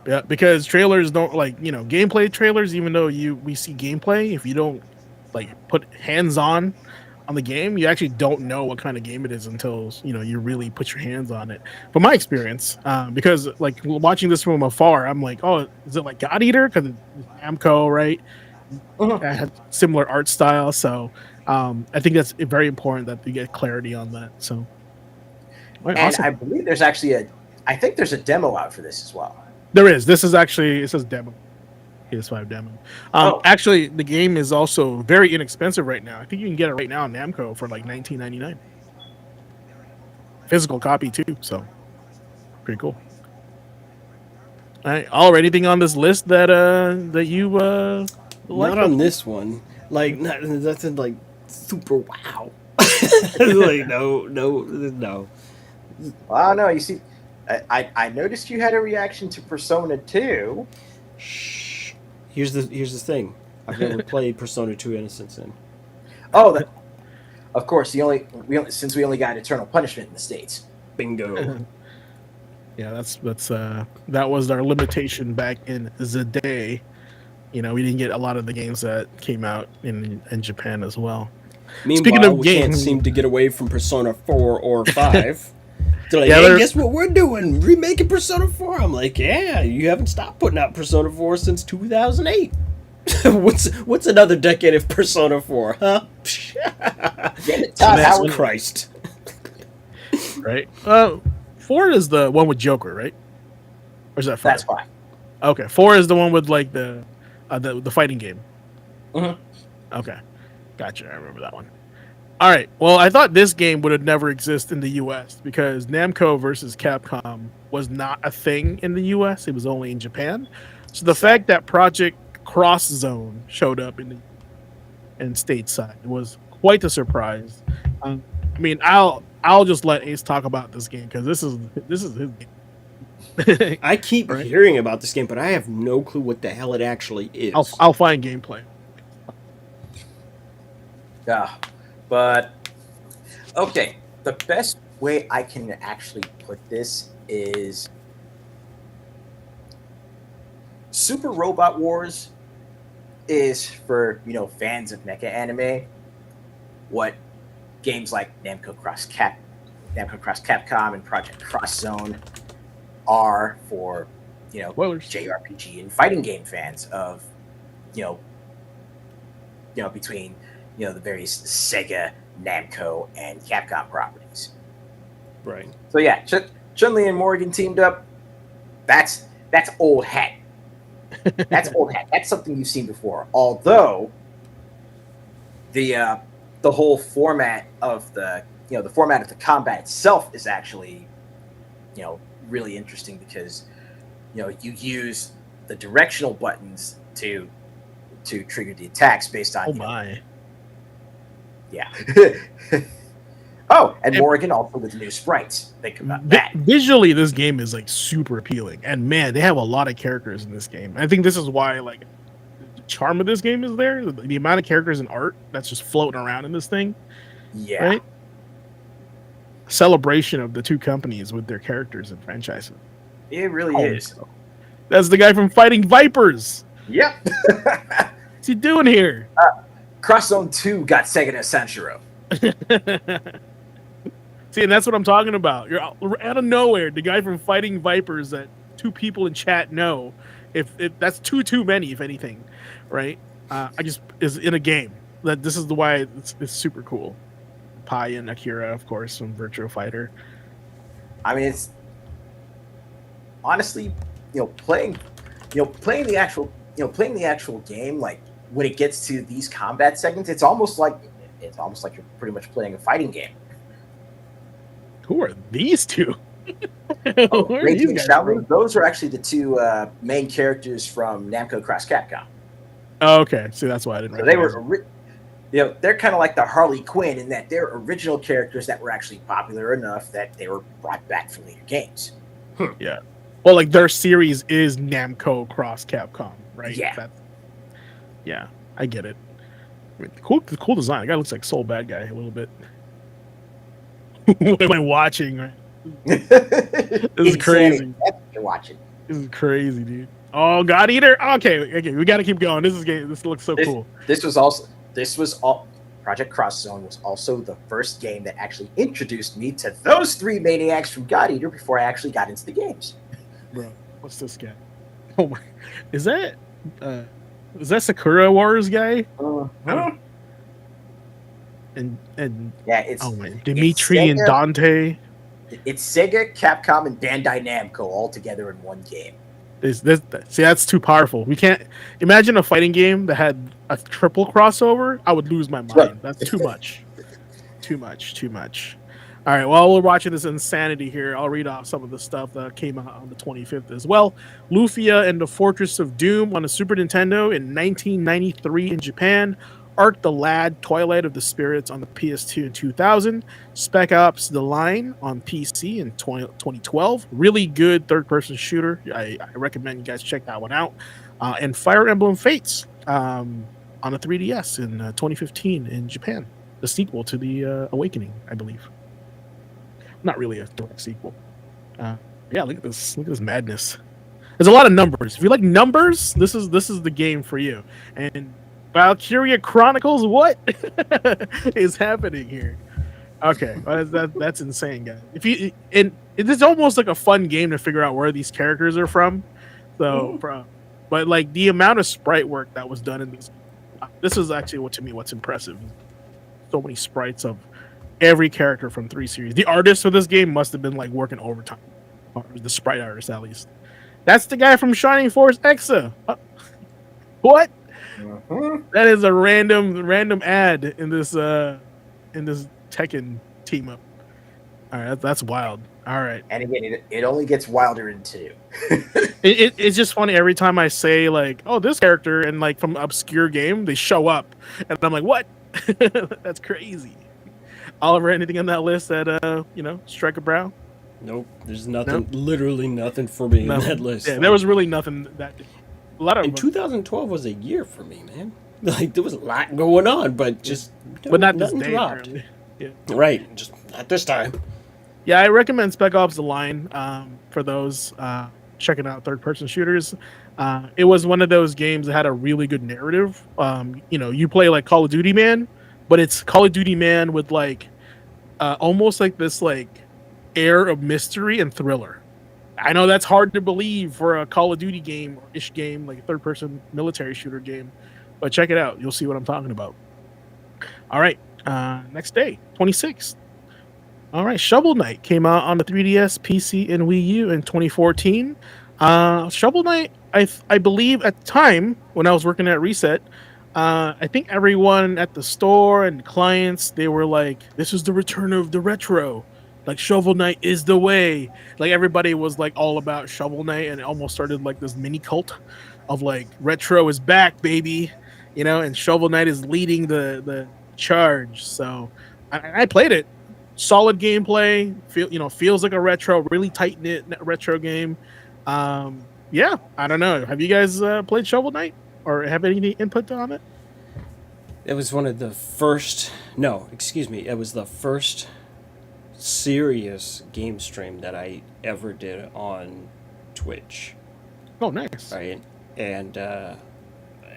Yeah, because trailers don't like gameplay trailers. Even though we see gameplay, if you don't like put hands on the game, you actually don't know what kind of game it is until you really put your hands on it. From my experience, because like watching this from afar, I'm like, oh, is it like God Eater? Because it's Namco, right? Mhm. I had similar art style, so I think that's very important that you get clarity on that. So, all right, And awesome. I believe I think there's a demo out for this as well. There is. This is actually it says demo. PS5 demo. Oh, Actually, the game is also very inexpensive right now. I think you can get it right now on Namco for like 19.99. Physical copy too, so pretty cool. All right, Oliver, anything on this list that you Not like? on this one. Like nothing like super wow. Like no. well, I don't know. You see, I noticed you had a reaction to Persona 2. Shh. Here's the thing. I've never played Persona 2 Innocence in. Oh, of course. Since we only got Eternal Punishment in the States. Bingo. Yeah, that was our limitation back in the day. We didn't get a lot of the games that came out in Japan as well. Speaking Meanwhile, of we can't games, seem to get away from Persona 4 or 5. They're like, yeah, hey, there's guess what we're doing? Remaking Persona 4. I'm like, yeah, you haven't stopped putting out Persona 4 since 2008. What's another decade of Persona 4, huh? Damn it, Todd Jesus Howard. Christ. right. Four is the one with Joker, right? Or is that five? That's why. Okay, four is the one with like the fighting game. Mhm. Okay, gotcha. I remember that one. All right. Well, I thought this game would have never exist in the U.S. because Namco versus Capcom was not a thing in the U.S. It was only in Japan. So the Sad. fact that Project Cross Zone showed up in stateside was quite a surprise. I mean, I'll just let Ace talk about this game because this is his game. I keep Right? hearing about this game, but I have no clue what the hell it actually is. I'll find gameplay. Yeah, but okay. The best way I can actually put this is Super Robot Wars is for fans of mecha anime, what games like Namco Cross Capcom and Project Cross Zone are for, Spoilers. JRPG and fighting game fans of, between, the various Sega, Namco, and Capcom properties. Right. So yeah, Chun-Li and Morrigan teamed up. That's old hat. That's old hat. That's something you've seen before. Although the whole format of the combat itself is actually, really interesting because, you use the directional buttons to trigger the attacks based on. Oh my. Yeah. Oh, and Morrigan also with new sprites. Think about that. Visually, this game is like super appealing, and man, they have a lot of characters in this game. I think this is why like the charm of this game is there. The amount of characters and art that's just floating around in this thing. Yeah. Right. Celebration of the two companies with their characters and franchises. It really is. That's the guy from Fighting Vipers. Yep. What's he doing here? Cross Zone 2 got Sega to Sanshiro. See, and that's what I'm talking about. You're out of nowhere. The guy from Fighting Vipers that two people in chat know. If that's too many, if anything, right? I just is in a game. That this is the why it's super cool. Pai and Akira, of course, from Virtua Fighter. I mean, it's honestly, playing the actual game. Like when it gets to these combat segments, it's almost like you're pretty much playing a fighting game. Who are these two? Raging and Shaolin, those are actually the two main characters from Namco Cross Capcom. Oh, okay. See, that's why I didn't. So they were, they're kind of like the Harley Quinn in that they're original characters that were actually popular enough that they were brought back for later games. Yeah. Well, like their series is Namco Cross Capcom, right? Yeah. Yeah, I get it. I mean, cool design. The guy looks like Soul Bad Guy a little bit. What am I watching? Right? This is crazy. That's what you're watching. This is crazy, dude. Oh, God Eater. Okay, we got to keep going. This looks so cool. Project Cross Zone was also the first game that actually introduced me to those three maniacs from God Eater before I actually got into the games. Bro, what's this guy? Oh my, is that Sakura Wars guy? And yeah, it's Dimitri and Dante. It's Sega, Capcom, and Bandai Namco all together in one game. See, that's too powerful. We can't imagine a fighting game that had a triple crossover. I would lose my mind. That's too much. Too much. All right, while we're watching this insanity here, I'll read off some of the stuff that came out on the 25th as well. Lufia and the Fortress of Doom on the Super Nintendo in 1993 in Japan. Ark the Lad, Twilight of the Spirits on the PS2 in 2000. Spec Ops The Line on PC in 2012. Really good third-person shooter. I recommend you guys check that one out. And Fire Emblem Fates on the 3DS in 2015 in Japan. The sequel to the Awakening, I believe. Not really a direct sequel. Yeah, look at this madness. There's a lot of numbers. If you like numbers, this is the game for you. And Valkyria Chronicles, what is happening here? Okay, that's insane, guys. It's almost like a fun game to figure out where these characters are from. So, but like the amount of sprite work that was done in this is actually what's impressive. So many sprites of every character from 3 series. The artist for this game must have been like working overtime, or the sprite artist at least. That's the guy from Shining Force Exa. What? That is a random ad in this Tekken team up. All right, that's wild. All right, and again, it only gets wilder in 2. It's just funny every time I say like, oh, this character and like from obscure game, they show up, and I'm like, what? That's crazy. Oliver, anything on that list that strike a brow? Nope, there's nothing. No? Literally nothing for me on that list. Yeah, there was really nothing that. A lot of. And 2012 was a year for me, man. Like there was a lot going on, but just but not this day. Yeah. Right, just not this time. Yeah, I recommend Spec Ops: The Line for those checking out third-person shooters. It was one of those games that had a really good narrative. You play like Call of Duty, man. but it's Call of Duty, man, with like almost like this like air of mystery and thriller. I know that's hard to believe for a Call of Duty game or ish game, like a third person military shooter game, but check it out. You'll see what I'm talking about. All right. Next day, 26th. All right, Shovel Knight came out on the 3DS, PC, and Wii U in 2014. Shovel Knight, I believe at the time when I was working at Reset, I think everyone at the store and clients, they were like, "This is the return of the retro. Like Shovel Knight is the way." Like everybody was like all about Shovel Knight, and it almost started like this mini cult of like retro is back, baby, and Shovel Knight is leading the charge. So I played it. Solid gameplay, feels like a retro, really tight knit retro game. Yeah, I don't know. Have you guys played Shovel Knight or have any input on it? It was one of the first. No, excuse me. It was the first serious game stream that I ever did on Twitch. Oh, nice. Right, and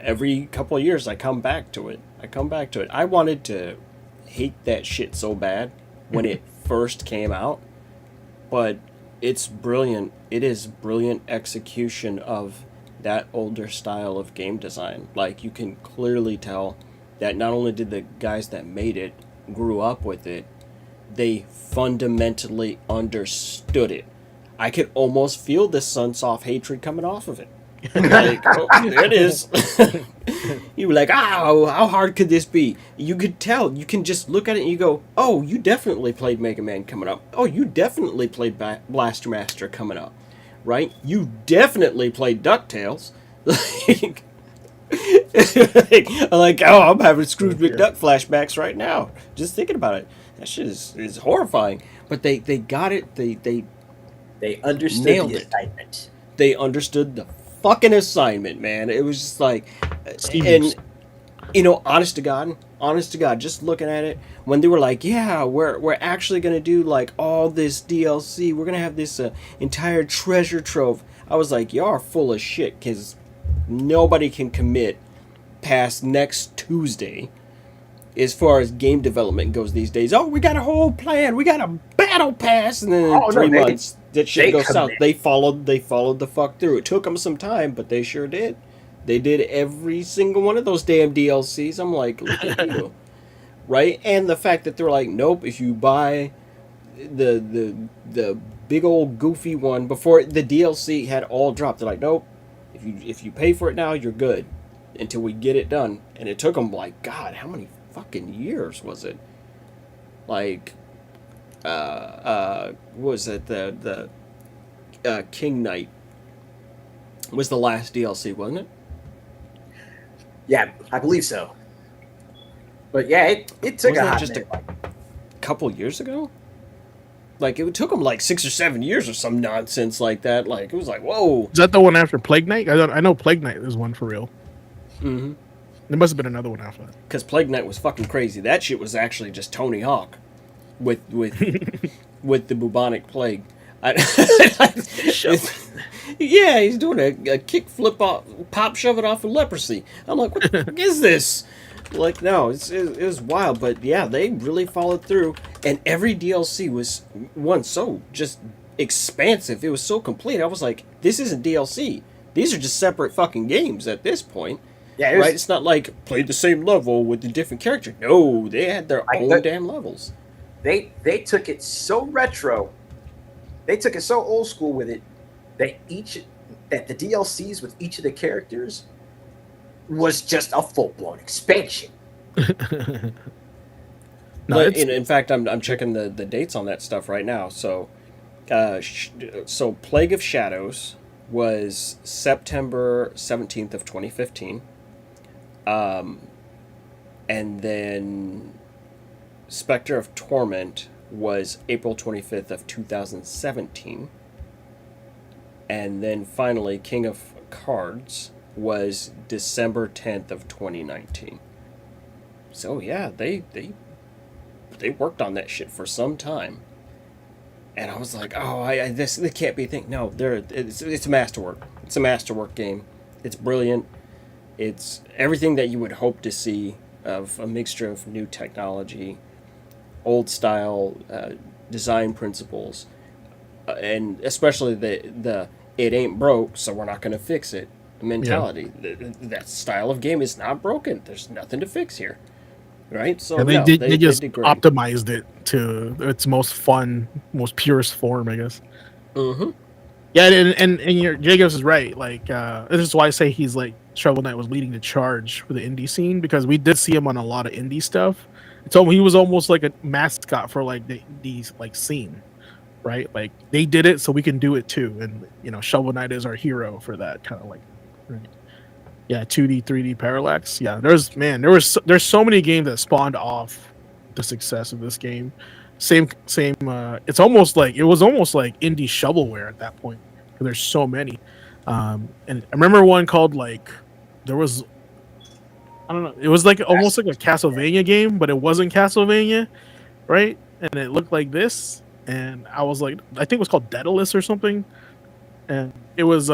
every couple of years I come back to it. I wanted to hate that shit so bad when it first came out, but it's brilliant. It is brilliant execution of that older style of game design. Like, you can clearly tell that not only did the guys that made it grew up with it, they fundamentally understood it. I could almost feel the Sunsoft hatred coming off of it. Like, oh, there it is. You were like, how hard could this be? You could tell. You can just look at it and you go, oh, you definitely played Mega Man coming up. Oh, you definitely played Blaster Master coming up. Right? You definitely played DuckTales. Like, oh, I'm having Scrooge McDuck flashbacks right now. Just thinking about it. That shit is horrifying. But they got it. They understood nailed the it. assignment. They understood the fucking assignment, man. It was just like, and honest to God, just looking at it, when they were like, yeah, we're actually gonna do like all this DLC, we're gonna have this entire treasure trove. I was like, y'all are full of shit, because nobody can commit past next Tuesday as far as game development goes these days. Oh, we got a whole plan, we got a battle pass, and then in 3 months that shit goes south. They followed the fuck through. It took them some time, but they sure did. They did every single one of those damn DLCs. I'm like, look at you. Right? And the fact that they're like, nope, if you buy the big old goofy one before the DLC had all dropped, they're like, nope, if you pay for it now, you're good until we get it done. And it took them like, God, how many fucking years was it? Like, what was it? The King Knight was the last DLC, wasn't it? Yeah, I believe so. But yeah, it took a hot just minute. a couple years ago. Like, it took them like 6 or 7 years or some nonsense like that. Like, it was like, whoa. Is that the one after Plague Knight? I know Plague Knight is one for real. Mm-hmm. There must have been another one after that. Because Plague Knight was fucking crazy. That shit was actually just Tony Hawk with with the bubonic plague. Yeah, he's doing a kick flip off, pop shove it off of leprosy. I'm like, what the fuck is this? Like, no, it was wild, but yeah, they really followed through, and every DLC was one so just expansive. It was so complete. I was like, this isn't DLC. These are just separate fucking games at this point. Yeah, right? It's not like played the same level with a different character. No, they had their own damn levels. They took it so retro. They took it so old school with it that the DLCs with each of the characters was just a full-blown expansion. In fact, I'm checking the dates on that stuff right now. So, so Plague of Shadows was September 17th of 2015. And then Spectre of Torment was April 25th of 2017. And then finally, King of Cards was December 10th of 2019. So yeah, they worked on that shit for some time. And I was like, oh, this can't be a thing. No, it's a masterwork. It's a masterwork game. It's brilliant. It's everything that you would hope to see of a mixture of new technology, old style design principles, and especially the it ain't broke, so we're not going to fix it Yeah. mentality. That style of game is not broken. There's nothing to fix here, right? So And they no, did they they just did great. optimized it to its most fun, most purest form, I guess. Mm-hmm. Yeah, and your Jacobs is right. Like this is why I say he's like Shovel Knight was leading the charge for the indie scene, because we did see him on a lot of indie stuff. So he was almost like a mascot for like the indie like scene, right? Like they did it, so we can do it too. And Shovel Knight is our hero for that kind of like, right? Yeah, 2D, 3D parallax. Yeah, there's so many games that spawned off the success of this game. Same. It was almost like indie shovelware at that point, because there's so many. And I remember one called like there was I don't know. It was like almost like a Castlevania game, but it wasn't Castlevania, right? And it looked like this, and I was like, I think it was called Daedalus or something, and it was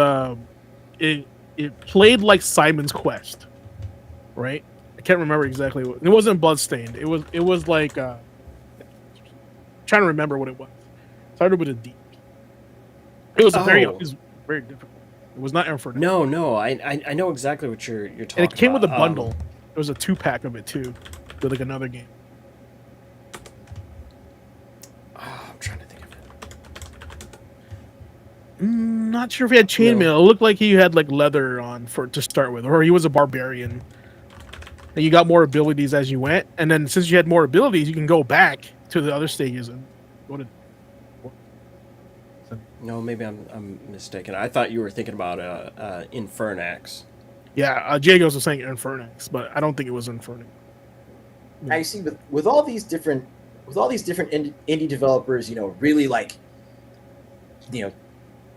it it played like Simon's Quest, right? I can't remember exactly what it wasn't. Bloodstained. It was like trying to remember what it was. Started with a D. It was Oh very difficult. It was not Inferno. no, I know exactly what you're And it talking came with a about. bundle. It was a 2-pack of it too, with like another game. I'm trying to think of it. Not sure if he had chainmail. No. It looked like he had like leather on for to start with, or he was a barbarian. And you got more abilities as you went, and then since you had more abilities, you can go back to the other stages and go to. No, maybe I'm mistaken. I thought you were thinking about Infernax. Yeah, Jagos was saying Infernix, but I don't think it was Infernix. I see with all these different indie developers, really like,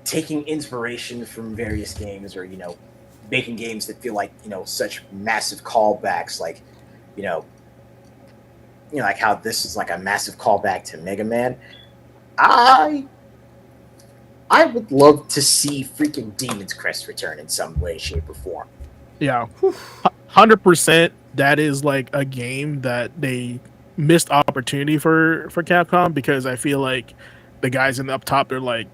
taking inspiration from various games, or making games that feel like such massive callbacks, like like how this is like a massive callback to Mega Man. I would love to see freaking Demon's Crest return in some way, shape, or form. Yeah, 100%. That is like a game that they missed opportunity for Capcom, because I feel like the guys in the up top, they're like,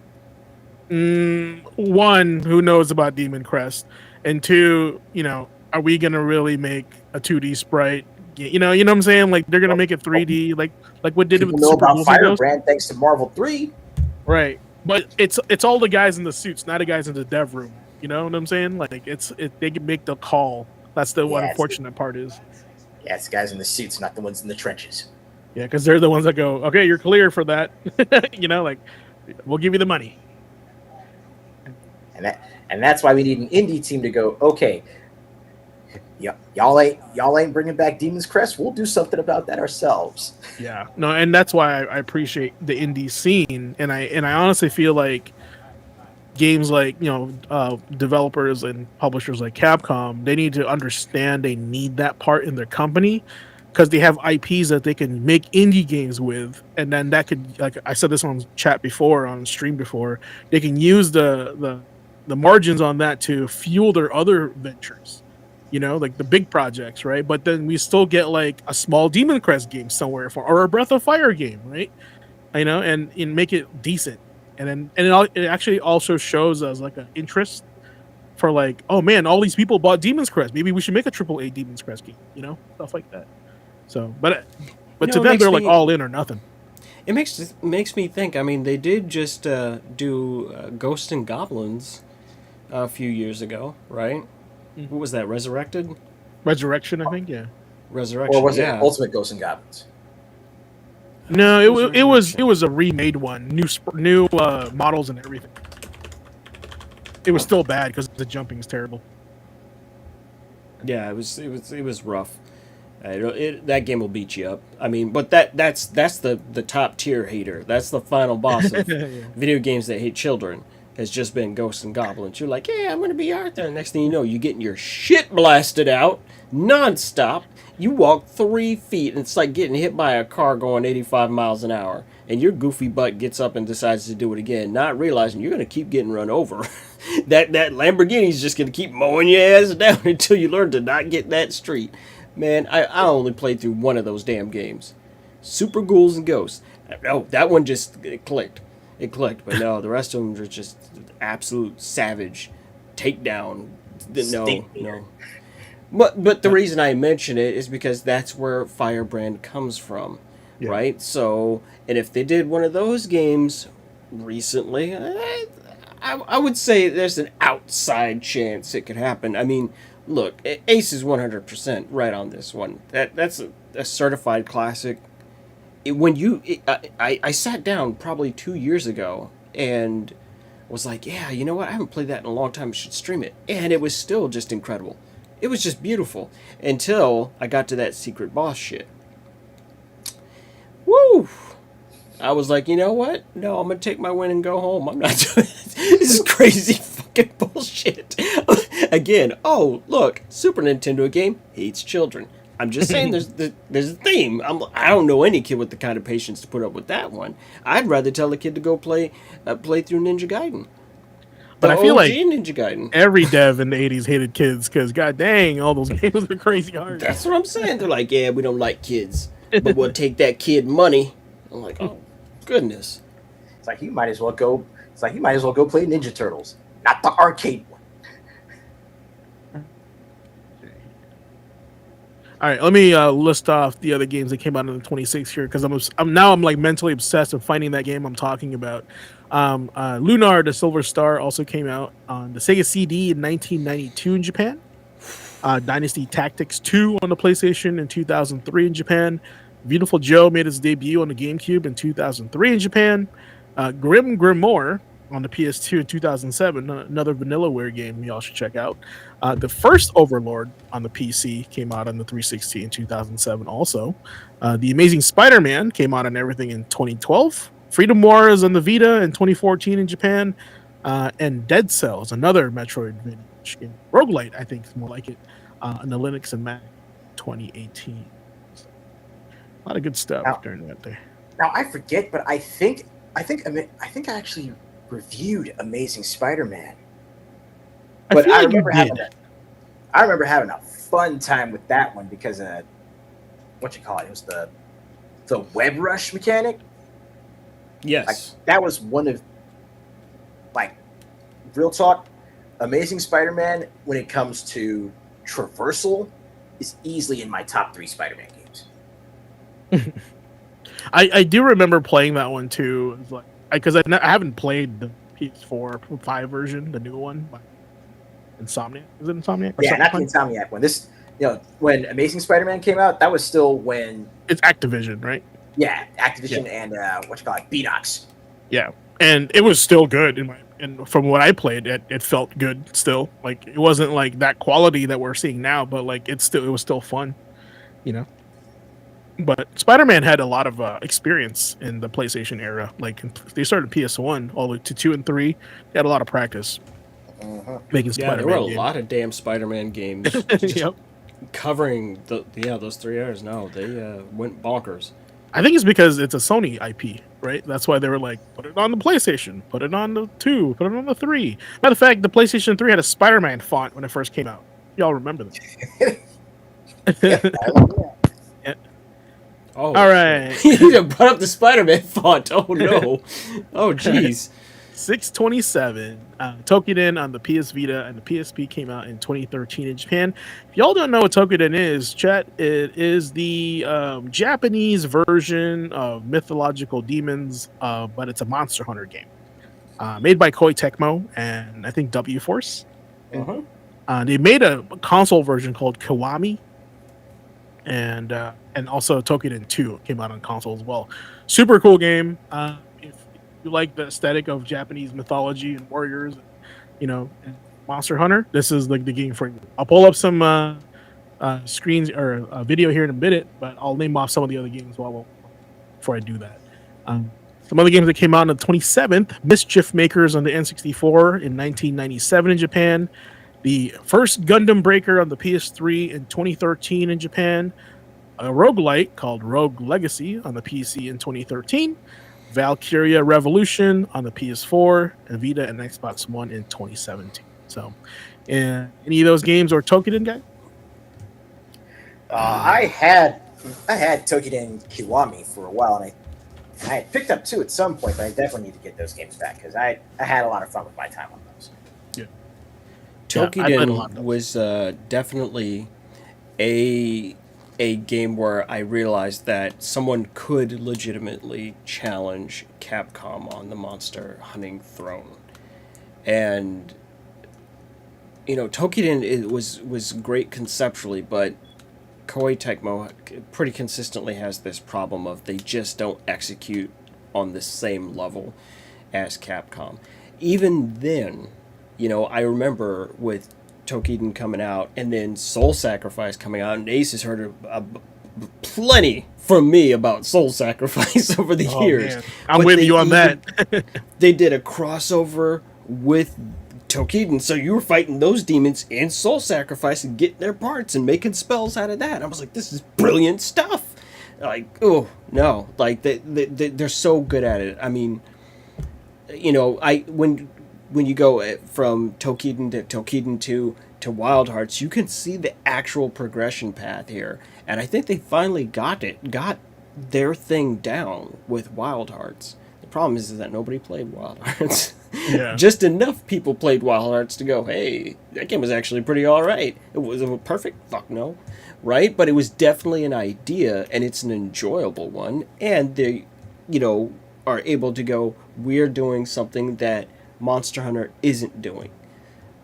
one, who knows about Demon Crest, and two, are we gonna really make a 2D sprite? You know what I'm saying? Like they're gonna make it 3D, like what did it People with know Super about Ghost and Ghost, Firebrand thanks to Marvel 3. right? But it's all the guys in the suits, not the guys in the dev room. You know what I'm saying? Like they can make the call. That's the one unfortunate part is. Yeah, it's guys in the suits, not the ones in the trenches. Yeah, because they're the ones that go, okay, you're clear for that. Like we'll give you the money. And that's why we need an indie team to go, okay, y'all ain't bringing back Demon's Crest. We'll do something about that ourselves. Yeah, no, and that's why I appreciate the indie scene, and I honestly feel like games like developers and publishers like Capcom, they need to understand they need that part in their company, because they have IPs that they can make indie games with, and then that could, like I said this on chat before, on stream before, they can use the margins on that to fuel their other ventures, like the big projects, right? But then we still get like a small Demon Crest game somewhere or a Breath of Fire game, right? And make it decent. And it actually also shows us like an interest for like, oh man, all these people bought Demon's Crest. Maybe we should make a AAA Demon's Crest game, stuff like that. So, but to them, they're like all in or nothing. It makes me think. I mean, they did just do Ghosts and Goblins a few years ago, right? Mm-hmm. What was that? Resurrection, I think. Yeah. Resurrection. Or was it Ultimate Ghosts and Goblins? No, it was a remade one, new models and everything. It was still bad because the jumping is terrible. Yeah, it was rough. That game will beat you up. I mean, but that's the top tier hater. That's the final boss of video games that hate children. Has just been Ghosts and Goblins. You're like, yeah, I'm gonna be Arthur. Next thing you know, you're getting your shit blasted out nonstop. You walk 3 feet, and it's like getting hit by a car going 85 miles an hour. And your goofy butt gets up and decides to do it again, not realizing you're gonna keep getting run over. that Lamborghini's just gonna keep mowing your ass down until you learn to not get that street. Man, I only played through one of those damn games. Super Ghouls and Ghosts. No, that one just it clicked. It clicked, but no, the rest of them are just absolute savage takedown. No, Stinkmeaner. no. But the reason I mention it is because that's where Firebrand comes from, Yeah. right? So, and if they did one of those games recently, I would say there's an outside chance it could happen. I mean, look, Ace is 100% right on this one. That's a certified classic. I sat down probably 2 years ago and was like, yeah, you know what? I haven't played that in a long time. I should stream it. And it was still just incredible. It was just beautiful until I got to that secret boss shit. Woo! I was like, you know what? No, I'm gonna take my win and go home. I'm not doing this. This is crazy fucking bullshit. Again, oh look, Super Nintendo game hates children. I'm just saying there's a theme. I don't know any kid with the kind of patience to put up with that one. I'd rather tell a kid to go play through Ninja Gaiden. But I feel like Ninja Gaiden. every dev in the 80s hated kids because, god dang, all those games were crazy hard. That's what I'm saying. They're like, yeah, we don't like kids, but we'll take that kid money. I'm like, oh, goodness. It's like you might as well go. It's like you might as well go play Ninja Turtles, not the arcade one. All right, let me list off the other games that came out on the 26th here because I'm like mentally obsessed with finding that game I'm talking about. Lunar, the Silver Star, also came out on the Sega CD in 1992 in Japan. Dynasty Tactics 2 on the PlayStation in 2003 in Japan. Beautiful Joe made its debut on the GameCube in 2003 in Japan. Grim Grimoire on the PS2 in 2007, another Vanillaware game y'all should check out. The first Overlord on the PC came out on the 360 in 2007 also. The Amazing Spider-Man came out on everything in 2012. Freedom Wars on the Vita in 2014 in Japan. And Dead Cells, another Metroidvania game. Roguelite, I think is more like it, on the Linux and Mac 2018. So, a lot of good stuff during that day. Now I forget, but I think I actually reviewed Amazing Spider-Man. But I remember having a fun time with that one because what you call it? It was the web rush mechanic. Yes. Like, that was one of, like, real talk, Amazing Spider-Man when it comes to traversal is easily in my top 3 Spider-Man games. I do remember playing that one too. It's like because I haven't played the PS4 5 version, the new one. By Insomniac. Is it Insomniac? Yeah, not the Insomniac one. This, when Amazing Spider-Man came out, that was still when it's Activision, right? Yeah, Activision and what you call it, Beanox. Yeah, and it was still good and from what I played, it felt good still. Like it wasn't like that quality that we're seeing now, but like it was still fun, you know. But Spider-Man had a lot of experience in the PlayStation era. Like they started PS1 all the way to 2 and 3. They had a lot of practice making Spider-Man. There were a lot of damn Spider-Man games Yep. covering those 3 years. No, they went bonkers. I think it's because it's a Sony IP, right? That's why they were like, put it on the PlayStation, put it on the 2, put it on the 3. Matter of fact, the PlayStation 3 had a Spider-Man font when it first came out. Y'all remember that? Yeah. Oh, all right. You brought up the Spider-Man font. Oh no. Oh jeez. 627. Tokiden on the PS Vita and the PSP came out in 2013 in Japan. If y'all don't know what Tokiden is, chat, it is the Japanese version of Mythological Demons, but it's a Monster Hunter game. Made by Koei Tecmo and I think W Force. They made a console version called Kiwami. And also Tokiden 2 came out on console as well. Super cool game. If you like the aesthetic of Japanese mythology and warriors, and Monster Hunter, this is like the game for you. I'll pull up some screens or a video here in a minute, but I'll name off some of the other games before I do that. Some other games that came out on the 27th, Mischief Makers on the N64 in 1997 in Japan. The first Gundam Breaker on the PS3 in 2013 in Japan. A roguelite called Rogue Legacy on the PC in 2013. Valkyria Revolution on the PS4 and Vita and Xbox One in 2017. So, any of those games or Tokiden, guy? I had Tokiden Kiwami for a while, and I had picked up 2 at some point, but I definitely need to get those games back because I had a lot of fun with my time on those. Yeah, I played a lot Tokiden of those. was definitely a game where I realized that someone could legitimately challenge Capcom on the monster hunting throne. And Tokiden was great conceptually, but Koei Tecmo pretty consistently has this problem of they just don't execute on the same level as Capcom. Even then, I remember with Tokiden coming out and then Soul Sacrifice coming out, and Ace has heard plenty from me about Soul Sacrifice over the Oh years. man, I'm But with you on that. they did a crossover with Tokiden, so you were fighting those demons in Soul Sacrifice and getting their parts and making spells out of that. I was like, this is brilliant stuff. Like, oh no, like they're so good at it. I mean, when you go from Tokiden to Tokiden 2 to Wild Hearts, you can see the actual progression path here, and I think they finally got their thing down with Wild Hearts. The problem is that nobody played Wild Hearts. Yeah. Just enough people played Wild Hearts to go, hey, that game was actually pretty alright. Was it perfect? Fuck no. Right? But it was definitely an idea, and it's an enjoyable one, and they, are able to go, we're doing something that Monster Hunter isn't doing.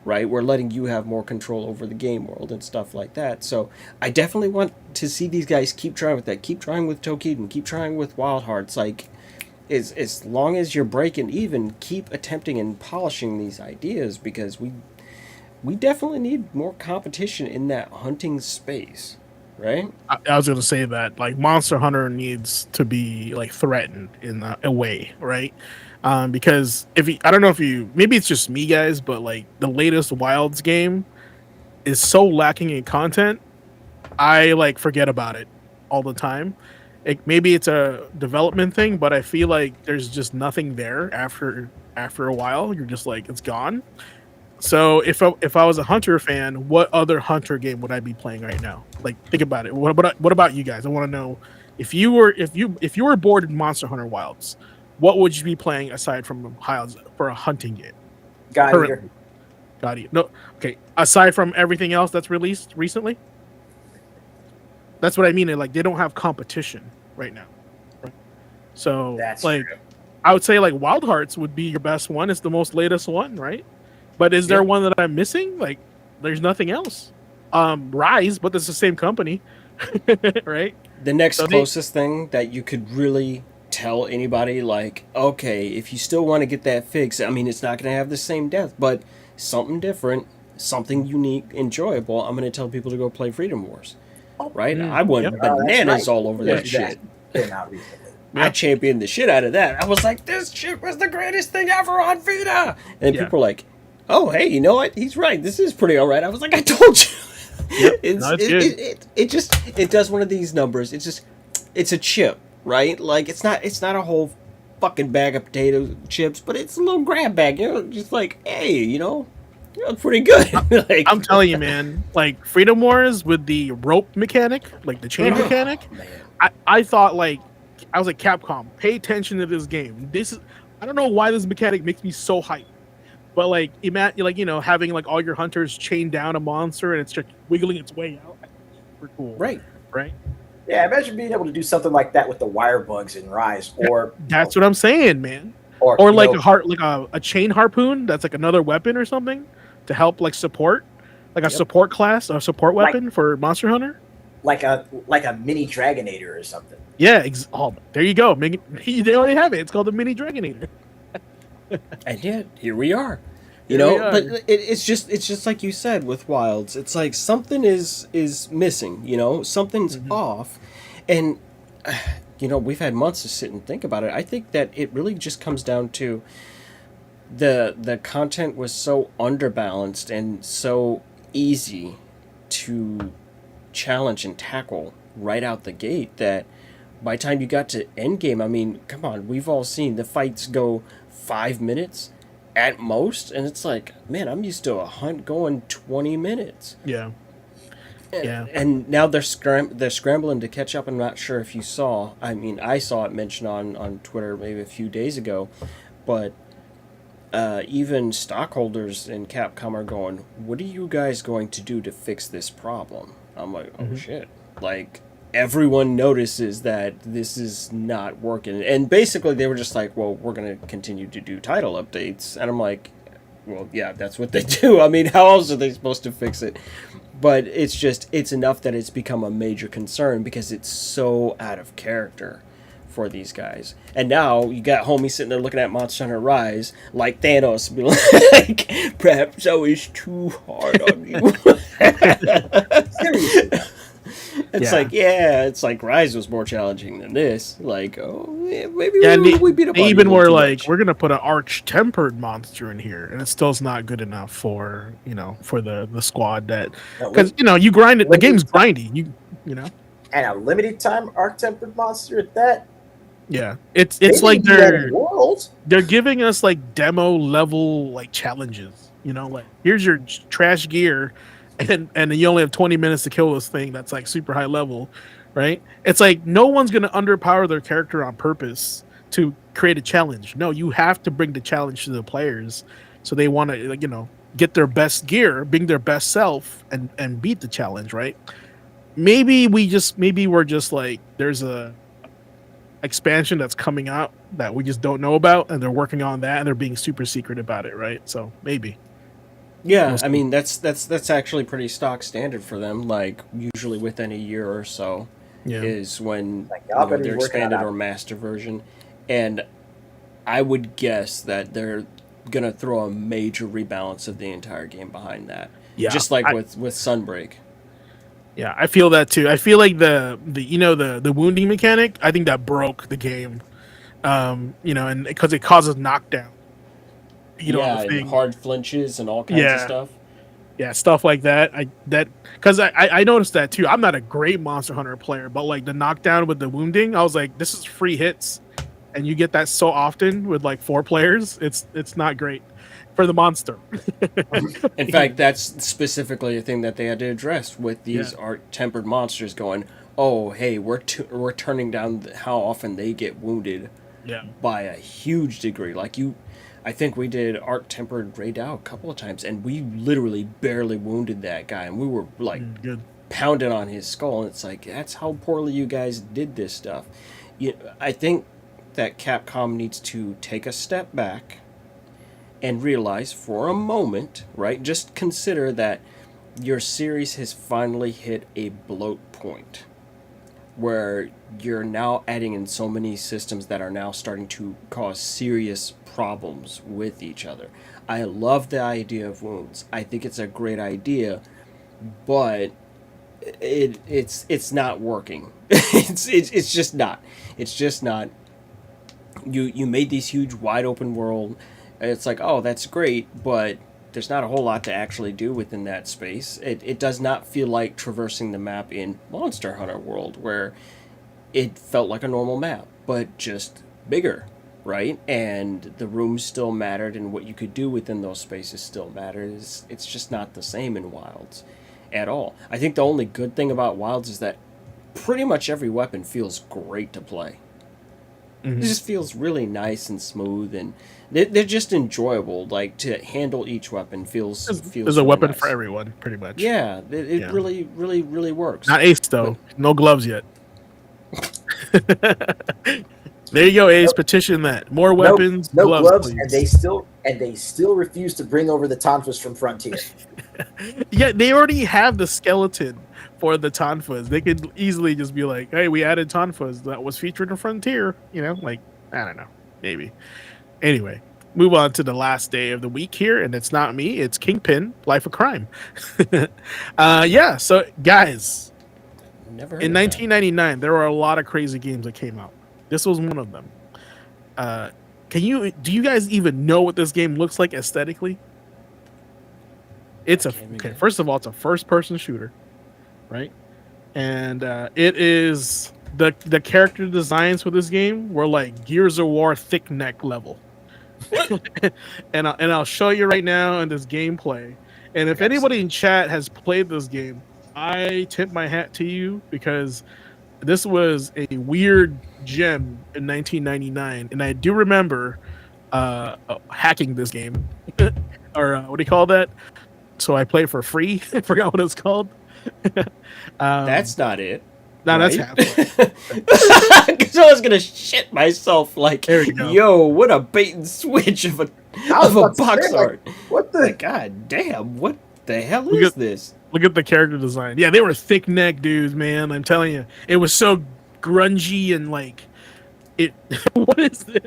Right? We're letting you have more control over the game world and stuff like that. So I definitely want to see these guys keep trying with that. Keep trying with Tokiden. Keep trying with Wild Hearts. Like, as long as you're breaking even, keep attempting and polishing these ideas, because we definitely need more competition in that hunting space, right? I was gonna say that like Monster Hunter needs to be like threatened in a way, right? Because I don't know if maybe it's just me guys, but like the latest Wilds game is so lacking in content. I like forget about it all the time. Maybe it's a development thing, but I feel like there's just nothing there after a while. You're just like it's gone. So if I was a Hunter fan, what other Hunter game would I be playing right now? Like think about it. What about you guys? I want to know if you were bored in Monster Hunter Wilds, what would you be playing aside from Wilds for a hunting game? God Currently. Eater. God Eater. No, okay. Aside from everything else that's released recently, that's what I mean. Like they don't have competition right now. Right? So That's like true. I would say like Wild Hearts would be your best one. It's the most latest one, right? But is there one that I'm missing? Like, there's nothing else. Rise, but it's the same company, right? The next So closest thing that you could really tell anybody, like, okay, if you still want to get that fix, I mean, it's not going to have the same depth, but something different, something unique, enjoyable, I'm going to tell people to go play Freedom Wars. Right? I went Yep. bananas That's right. all over that shit. Came out recently. I championed the shit out of that. I was like, this shit was the greatest thing ever on Vita. And Yeah. people were like, oh, hey, you know what? He's right. This is pretty all right. I was like, I told you. Yep. No, it's good. It does one of these numbers. It's a chip, right? Like it's not a whole fucking bag of potato chips, but it's a little grab bag. Just like, hey, you're pretty good. Like, I'm telling you, man. Like Freedom Wars with the rope mechanic, like the chain mechanic. I thought like I was like Capcom, pay attention to this game. I don't know why this mechanic makes me so hyped. But like imagine like having like all your hunters chain down a monster and it's just wiggling its way out. Super cool. Right. Yeah, imagine being able to do something like that with the wire bugs in Rise, or That's what I'm saying, man. Or like a chain harpoon that's like another weapon or something to help like support, like a support class, a support weapon for Monster Hunter. like a mini Dragonator or something. Yeah, there you go. They already have it. It's called the Mini Dragonator. And yet, here we are. But it's just like you said with Wilds. It's like something is missing. Something's off, and we've had months to sit and think about it. I think that it really just comes down to the content was so underbalanced and so easy to challenge and tackle right out the gate that by the time you got to endgame, I mean, come on, we've all seen the fights go 5 minutes at most, and it's like, man, I'm used to a hunt going 20 minutes. Yeah. Yeah. And now they're scrambling to catch up. I'm not sure if you saw. I mean, I saw it mentioned on Twitter maybe a few days ago, but even stockholders in Capcom are going, "What are you guys going to do to fix this problem?" I'm like, "Oh Mhm. shit!" Like everyone notices that this is not working, and basically they were just like, "Well, we're gonna continue to do title updates," and I'm like, "Well, yeah, that's what they do. I mean, how else are they supposed to fix it?" But it's enough that it's become a major concern because it's so out of character for these guys. And now you got homie sitting there looking at Monster Hunter Rise like Thanos, be like, perhaps I was too hard on you. Seriously. It's Yeah. like, yeah, it's like Rise was more challenging than this. Like, oh, yeah, maybe Yeah, and we beat up they on you a even little were too like, much. we're gonna put an arch-tempered monster in here, and it still's not good enough for for the squad that No, because you grind it. The game's limited grindy. You know. and a limited time arc tempered monster at that. Yeah, it's They like didn't do that in World. they're giving us like demo level like challenges. Like here's your trash gear, and you only have 20 minutes to kill this thing that's like super high level, right? It's like no one's gonna underpower their character on purpose to create a challenge. No, you have to bring the challenge to the players, so they want to get their best gear, bring their best self, and beat the challenge, right? Maybe we're just like there's a expansion that's coming out that we just don't know about, and they're working on that, and they're being super secret about it, right? So maybe Yeah, we'll I see. mean that's actually pretty stock standard for them. Like usually within a year or so Yeah, is when Like y'all better their be working on expanded that. or master version, and I would guess that they're gonna throw a major rebalance of the entire game behind that, yeah, just like I, with Sunbreak. yeah. I feel that too. I feel like the wounding mechanic. I think that broke the game. And because it causes knockdown. On the Yeah, and thing. hard flinches and all kinds of Yeah, stuff. yeah, stuff like that. I noticed that too. I'm not a great Monster Hunter player, but like the knockdown with the wounding, I was like, this is free hits, and you get that so often with like 4 players. It's not great for the monster. In fact, that's specifically a thing that they had to address with Yeah, these art tempered monsters. Going, oh hey, we're turning down how often they get wounded yeah, by a huge degree. Like I think we did art tempered Ray Dow a couple of times, and we literally barely wounded that guy, and we were like good. pounding on his skull. And it's like that's how poorly you guys did this stuff. I think that Capcom needs to take a step back and realize for a moment, right? Just consider that your series has finally hit a bloat point where you're now adding in so many systems that are now starting to cause serious problems with each other. I love the idea of wounds. I think it's a great idea, but it's not working. It's just not. It's just not. You made these huge wide open world. It's like, oh, that's great, but there's not a whole lot to actually do within that space. It does not feel like traversing the map in Monster Hunter World, where it felt like a normal map, but just bigger, right? And the rooms still mattered, and what you could do within those spaces still matters. It's just not the same in Wilds at all. I think the only good thing about Wilds is that pretty much every weapon feels great to play. It Mhm. just feels really nice and smooth, and they're just enjoyable. Like to handle each weapon There's feels a really weapon for nice. everyone, pretty much. Yeah, it Yeah, really, really, really works. not Ace But though. No gloves yet. There you go, Ace. Nope. Petition that. More No, weapons, no gloves, gloves, and please. they still refuse to bring over the Tonfas from Frontier. Yeah, they already have the skeleton for the Tonfas. They could easily just be like, "Hey, we added Tonfas that was featured in Frontier." Like I don't know, maybe. Anyway, move on to the last day of the week here, and it's not me. It's Kingpin, Life of Crime. Yeah. So, guys, never heard in of that. 1999, there were a lot of crazy games that came out. This was one of them. Uh, do you guys even know what this game looks like aesthetically? I can't Okay. begin. First of all, it's a first-person shooter, right? And it is the character designs for this game were like Gears of War thick neck level. And I'll show you right now in this gameplay. And if Gotta anybody see. in chat has played this game, I tip my hat to you because this was a weird gem in 1999, and I do remember hacking this game, or what do you call that? So I play for free. I forgot what it's called. um, That's not it, no, that's right? half. Because I was gonna shit myself. Like, There you go. yo, what a bait and switch of I was a about to box say, like, art. what the? Like, god damn, what the hell Look is at this? look at the character design. Yeah, they were thick neck dudes, man. I'm telling you, it was so grungy and like it. What is this?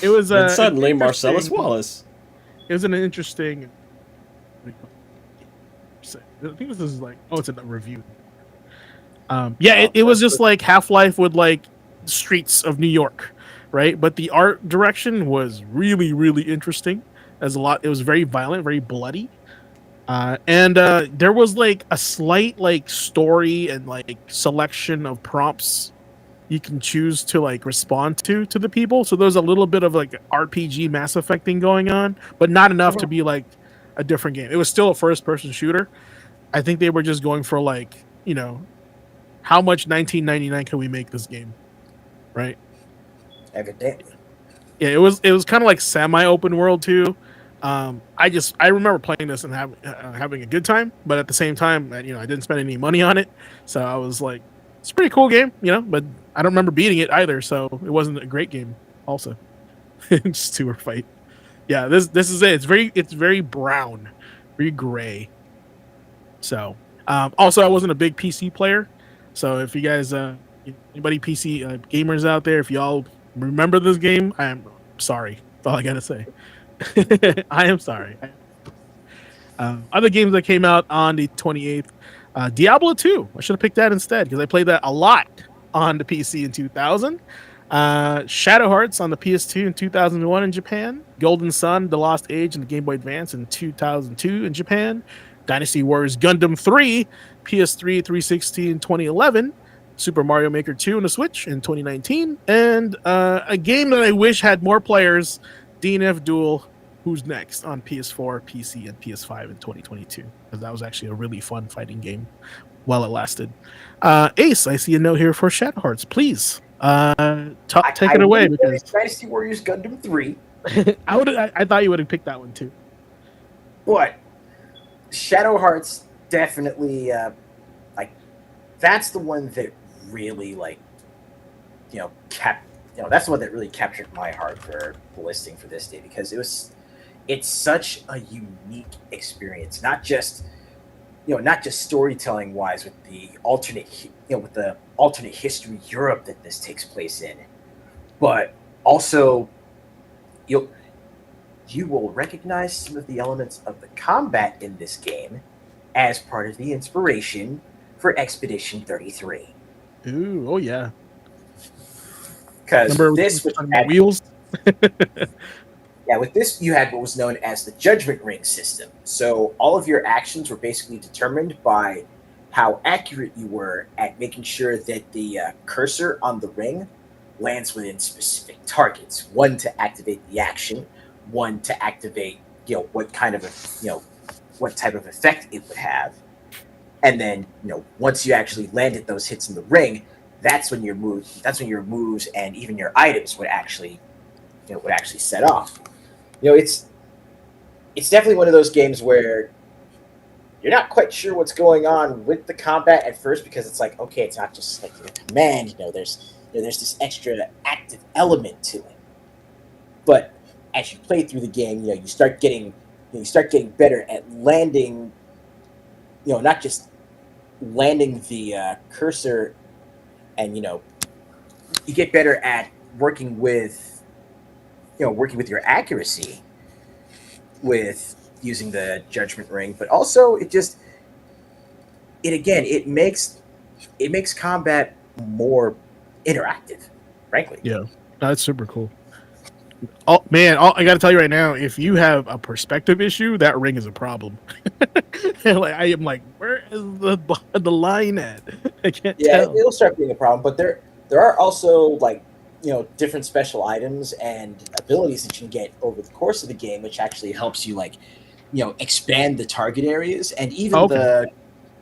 It was Then an suddenly, Marcellus interesting. Wallace. It was an interesting. I think this is like, oh, it's a review. Yeah, it was just like Half-Life with like streets of New York, right? But the art direction was really, really interesting. As a lot, it was very violent, very bloody, and there was like a slight like story and like selection of prompts you can choose to like respond to the people. So there's a little bit of like RPG Mass Effect thing going on, but not enough to be like a different game. It was still a first person shooter. I think they were just going for like, how much 1999 can we make this game, right? Evidently. Yeah, it was kind of like semi open world too. I remember playing this and having a good time, but at the same time, I didn't spend any money on it, so I was like, it's a pretty cool game, but I don't remember beating it either, so it wasn't a great game. Also, just two fight. Yeah, this is it. It's very brown, very gray. So, also, I wasn't a big PC player. So, if you guys, anybody PC gamers out there, if y'all remember this game, I am sorry. That's all I gotta say. I am sorry. Other games that came out on the 28th, Diablo 2. I should have picked that instead because I played that a lot on the PC in 2000. Shadow Hearts on the PS2 in 2001 in Japan. Golden Sun, The Lost Age, and the Game Boy Advance in 2002 in Japan. Dynasty Warriors Gundam 3, PS3, 360 in 2011. Super Mario Maker 2 on the Switch in 2019. And a game that I wish had more players, DNF Duel Who's Next on PS4, PC, and PS5 in 2022. Because that was actually a really fun fighting game while it lasted. Ace, I see a note here for Shadow Hearts. Please take it away. Because Dynasty Warriors Gundam 3. I thought you would have picked that one too. But Shadow Hearts definitely, that's the one that really, that's the one that really captured my heart for the listing for this day because it's such a unique experience. Not just storytelling wise with the alternate history Europe that this takes place in, but also you will recognize some of the elements of the combat in this game as part of the inspiration for Expedition 33. Ooh, oh yeah. Because this was wheels. Yeah, with this you had what was known as the Judgment Ring system. So all of your actions were basically determined by how accurate you were at making sure that the cursor on the ring lands within specific targets. One to activate the action, one to activate what kind of what type of effect it would have, and then once you actually landed those hits in the ring, that's when your moves and even your items would actually set off. It's definitely one of those games where you're not quite sure what's going on with the combat at first because it's like, okay, it's not just like a command. There's this extra active element to it. But as you play through the game, you start getting better at landing. Not just landing the cursor, and you get better at working with your accuracy with using the Judgment Ring, but also it makes combat more interactive, frankly. Yeah, that's super cool. Oh man, I gotta tell you right now, if you have a perspective issue, that ring is a problem. I am like, where is the line at? I can't tell. It'll start being a problem, but there are also different special items and abilities that you can get over the course of the game, which actually helps you expand the target areas and even Okay.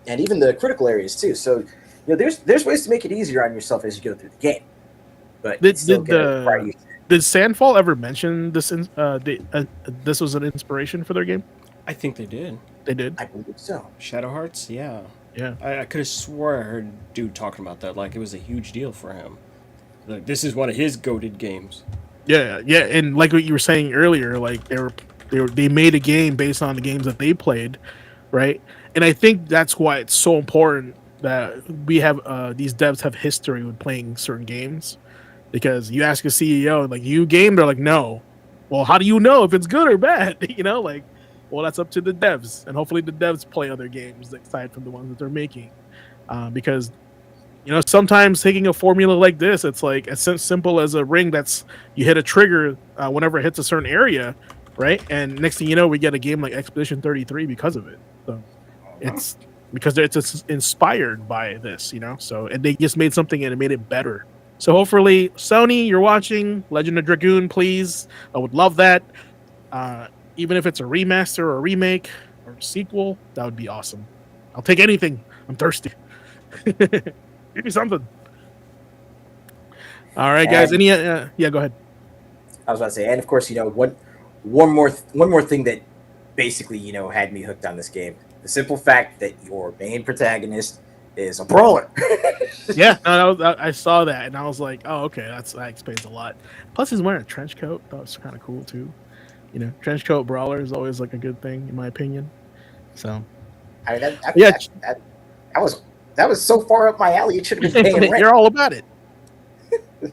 the critical areas too. So there's ways to make it easier on yourself as you go through the game, but it's Did still did going to require the you. did Sandfall ever mention this? This was an inspiration for their game. I think they did. They did. I believe so. Shadow Hearts, yeah. Yeah. I could have swore I heard a dude talking about that, like it was a huge deal for him. Like this is one of his goated games. Yeah. Yeah. And like what you were saying earlier, like they made a game based on the games that they played, right? And I think that's why it's so important that we have these devs have history with playing certain games, because you ask a CEO like, you game, they're like, no. Well, how do you know if it's good or bad? Like, well, that's up to the devs, and hopefully the devs play other games aside from the ones that they're making, because sometimes taking a formula like this, it's like as simple as a ring that's you hit a trigger whenever it hits a certain area, right? And next thing you know, we get a game like Expedition 33 because of it. So it's because it's inspired by this, So and they just made something and it made it better. So hopefully, Sony, you're watching Legend of Dragoon, please. I would love that. Even if it's a remaster or a remake or a sequel, that would be awesome. I'll take anything. I'm thirsty. Give me something. All right, guys. And Any? Yeah, go ahead. I was about to say, and of course, one more thing that basically had me hooked on this game: the simple fact that your main protagonist is a brawler. Yeah, no, I saw that and I was like, oh, okay, that explains a lot. Plus, he's wearing a trench coat. That was kind of cool too. Trench coat brawler is always like a good thing in my opinion. So, I mean, yeah, that was so far up my alley. It should have been paying rent. you're all about it. But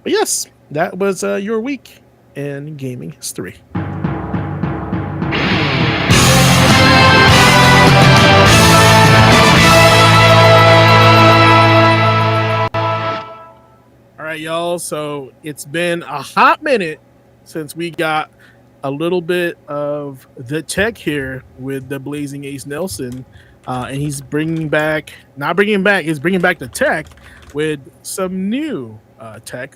yes, that was your week in gaming history. All right, y'all. So it's been a hot minute since we got a little bit of the tech here with the Blazing Ace Nelson. And he's he's bringing back the tech with some new tech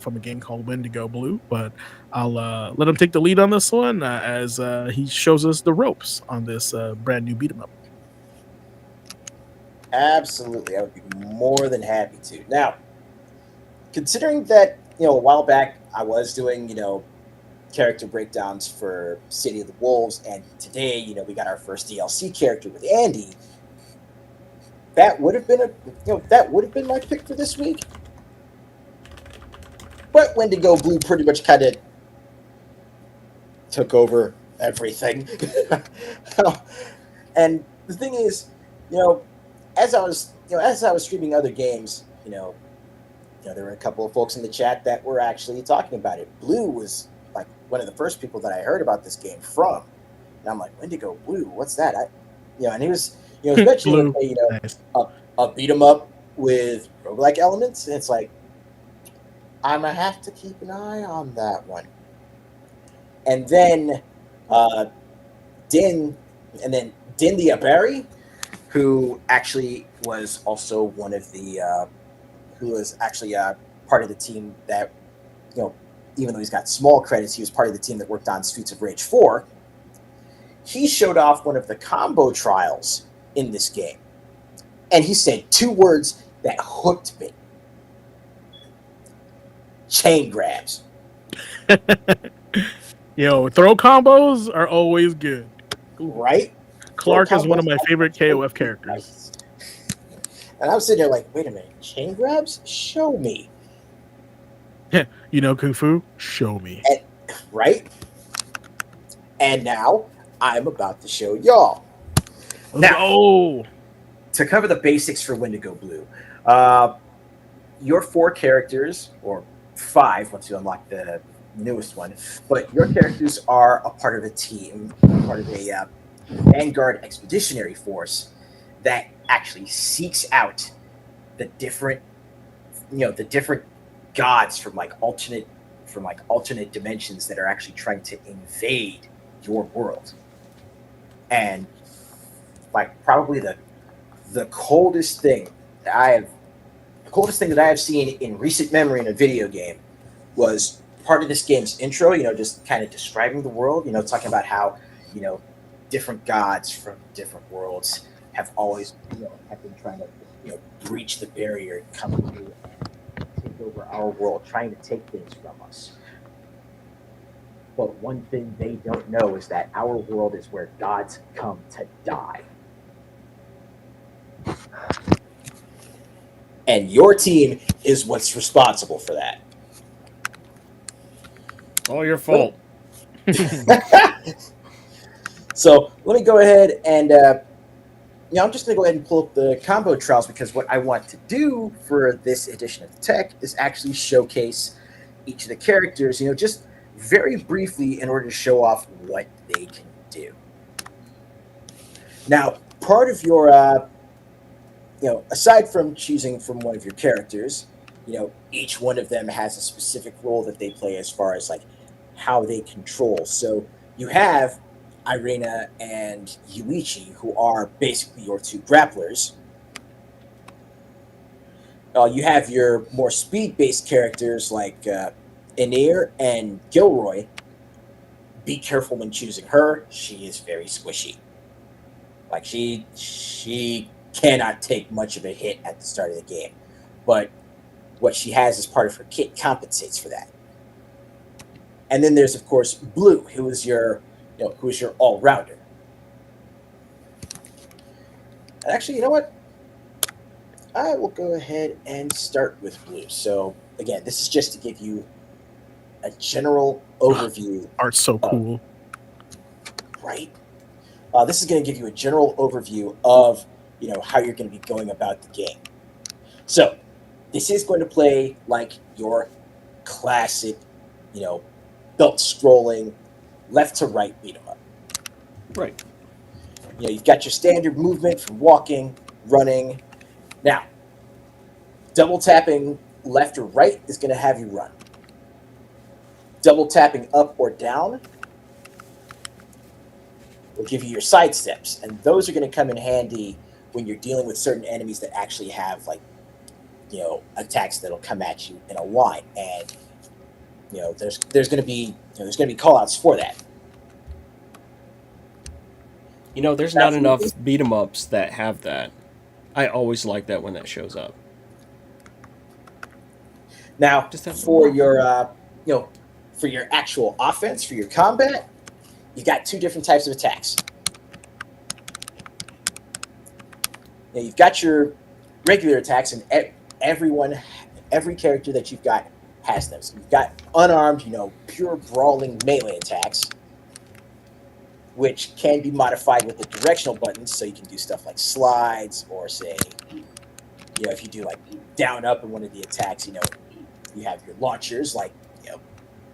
from a game called Wendigo Blue. But I'll let him take the lead on this one as he shows us the ropes on this brand new beat 'em up. Absolutely, I would be more than happy to. Now, considering that a while back I was doing character breakdowns for City of the Wolves, and today we got our first DLC character with Andy. That would have been my pick for this week. But Wendigo Blue pretty much kind of took over everything. And the thing is, as I was streaming other games, there were a couple of folks in the chat that were actually talking about it. Blue was like one of the first people that I heard about this game from, and I'm like, Wendigo Blue, what's that? And he was mentioning Nice. a beat 'em up with roguelike elements, and it's like, I'm gonna have to keep an eye on that one. And then Din the Abari, who actually was also one of the who was actually part of the team that even though he's got small credits, he was part of the team that worked on Streets of Rage 4. He showed off one of the combo trials in this game, and he said two words that hooked me: chain grabs. Throw combos are always good. Right? Clark is one of my favorite KOF characters. And I was sitting there like, wait a minute, chain grabs? Show me. Kung Fu? Show me. Right? And now I'm about to show y'all. Now, to cover the basics for Wendigo Blue, your 4 characters, or 5 once you unlock the newest one, but your characters are a part of a team, part of a Vanguard expeditionary force that actually seeks out the different gods from alternate dimensions that are actually trying to invade your world. And probably the coldest thing that I have seen in recent memory in a video game was part of this game's intro, just kind of describing the world, talking about how, different gods from different worlds have always have been trying to breach the barrier, come through and take over our world, trying to take things from us. But one thing they don't know is that our world is where gods come to die. And your team is what's responsible for that. All your fault. So let me go ahead and I'm just going to go ahead and pull up the combo trials, because what I want to do for this edition of the tech is actually showcase each of the characters, just very briefly, in order to show off what they can do. Now, part of your, aside from choosing from one of your characters, each one of them has a specific role that they play as far as like how they control. So you have Irina and Yuichi, who are basically your two grapplers. You have your more speed-based characters like Aenir and Gilroy. Be careful when choosing her. She is very squishy. Like she cannot take much of a hit at the start of the game, but what she has as part of her kit compensates for that. And then there's, of course, Blue, who is your all-rounder. And actually, you know what? I will go ahead and start with Blue. So again, this is just to give you a general overview. Art's so cool, right? This is going to give you a general overview of how you're going to be going about the game. So this is going to play like your classic, belt scrolling, left to right beat 'em up. Right. You've got your standard movement from walking, running. Now, double tapping left or right is going to have you run. Double tapping up or down will give you your side steps, and those are going to come in handy when you're dealing with certain enemies that actually have attacks that'll come at you in a line, and there's going to be call outs for that. There's not enough beat 'em ups that have that. I always like that when that shows up. Now, for your for your actual offense, for your combat, you've got two different types of attacks. Now, you've got your regular attacks, and every character that you've got has them. So you've got unarmed, pure brawling melee attacks, which can be modified with the directional buttons, so you can do stuff like slides, or say, if you do like down up in one of the attacks, you have your launchers, like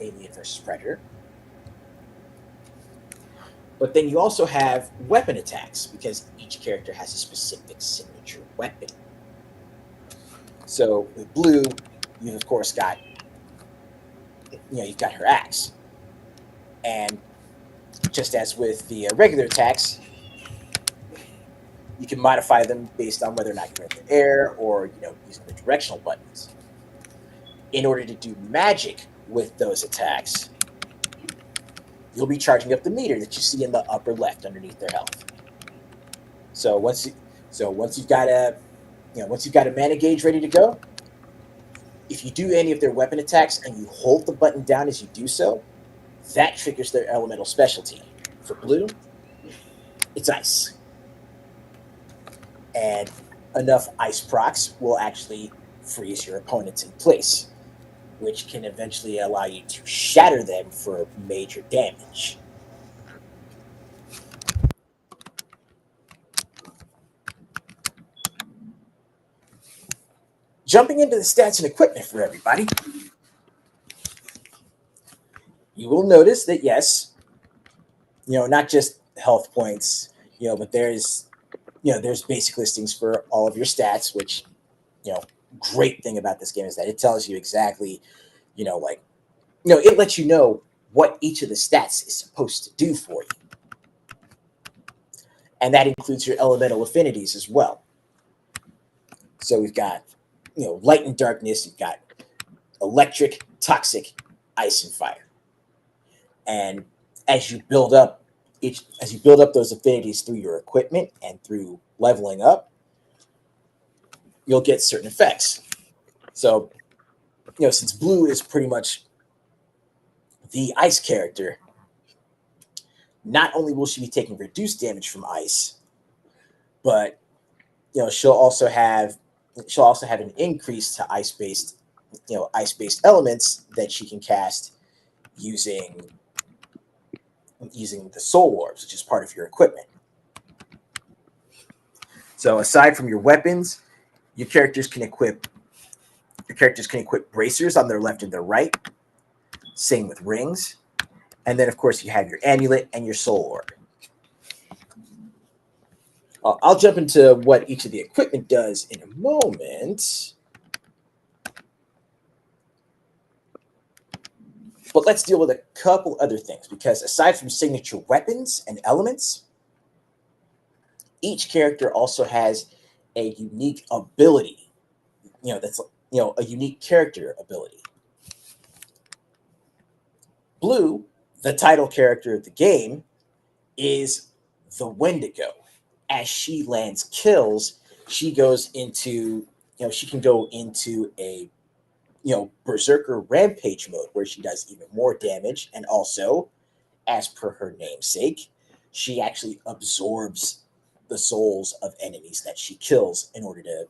Alien versus Predator. But then you also have weapon attacks, because each character has a specific signature weapon. So with Blue, you've of course got, you've got her axe, and just as with the regular attacks, you can modify them based on whether or not you're in the air or using the directional buttons. In order to do magic with those attacks, you'll be charging up the meter that you see in the upper left underneath their health. So once you've got a mana gauge ready to go, if you do any of their weapon attacks and you hold the button down as you do so, that triggers their elemental specialty. For Blue, it's ice. And enough ice procs will actually freeze your opponents in place, which can eventually allow you to shatter them for major damage. Jumping into the stats and equipment for everybody, you will notice that, yes, not just health points, but there's basic listings for all of your stats, which, great thing about this game is that it tells you exactly, it lets you know what each of the stats is supposed to do for you. And that includes your elemental affinities as well. So we've got, light and darkness, you've got electric, toxic, ice, and fire. And as you build up as you build up those affinities through your equipment and through leveling up, you'll get certain effects. So, since Blue is pretty much the ice character, not only will she be taking reduced damage from ice, but she'll also have an increase to ice based elements that she can cast using the soul orbs, which is part of your equipment. So aside from your weapons, your characters can equip bracers on their left and their right. Same with rings. And then, of course, you have your amulet and your soul orb. I'll jump into what each of the equipment does in a moment. But let's deal with a couple other things, because aside from signature weapons and elements, each character also has a unique ability. That's a unique character ability. Blue, the title character of the game, is the Wendigo. As she lands kills, she goes into she can go into a berserker rampage mode where she does even more damage, and also, as per her namesake, she actually absorbs the souls of enemies that she kills in order to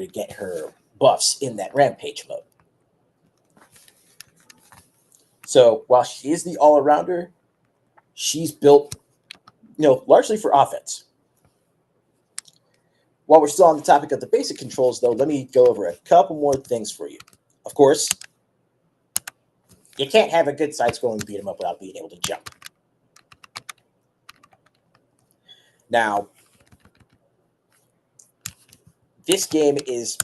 get her buffs in that rampage mode. So while she is the all-arounder, she's built largely for offense. While we're still on the topic of the basic controls, though, let me go over a couple more things for you. Of course, you can't have a good side-scrolling beat 'em up without being able to jump. Now, this game is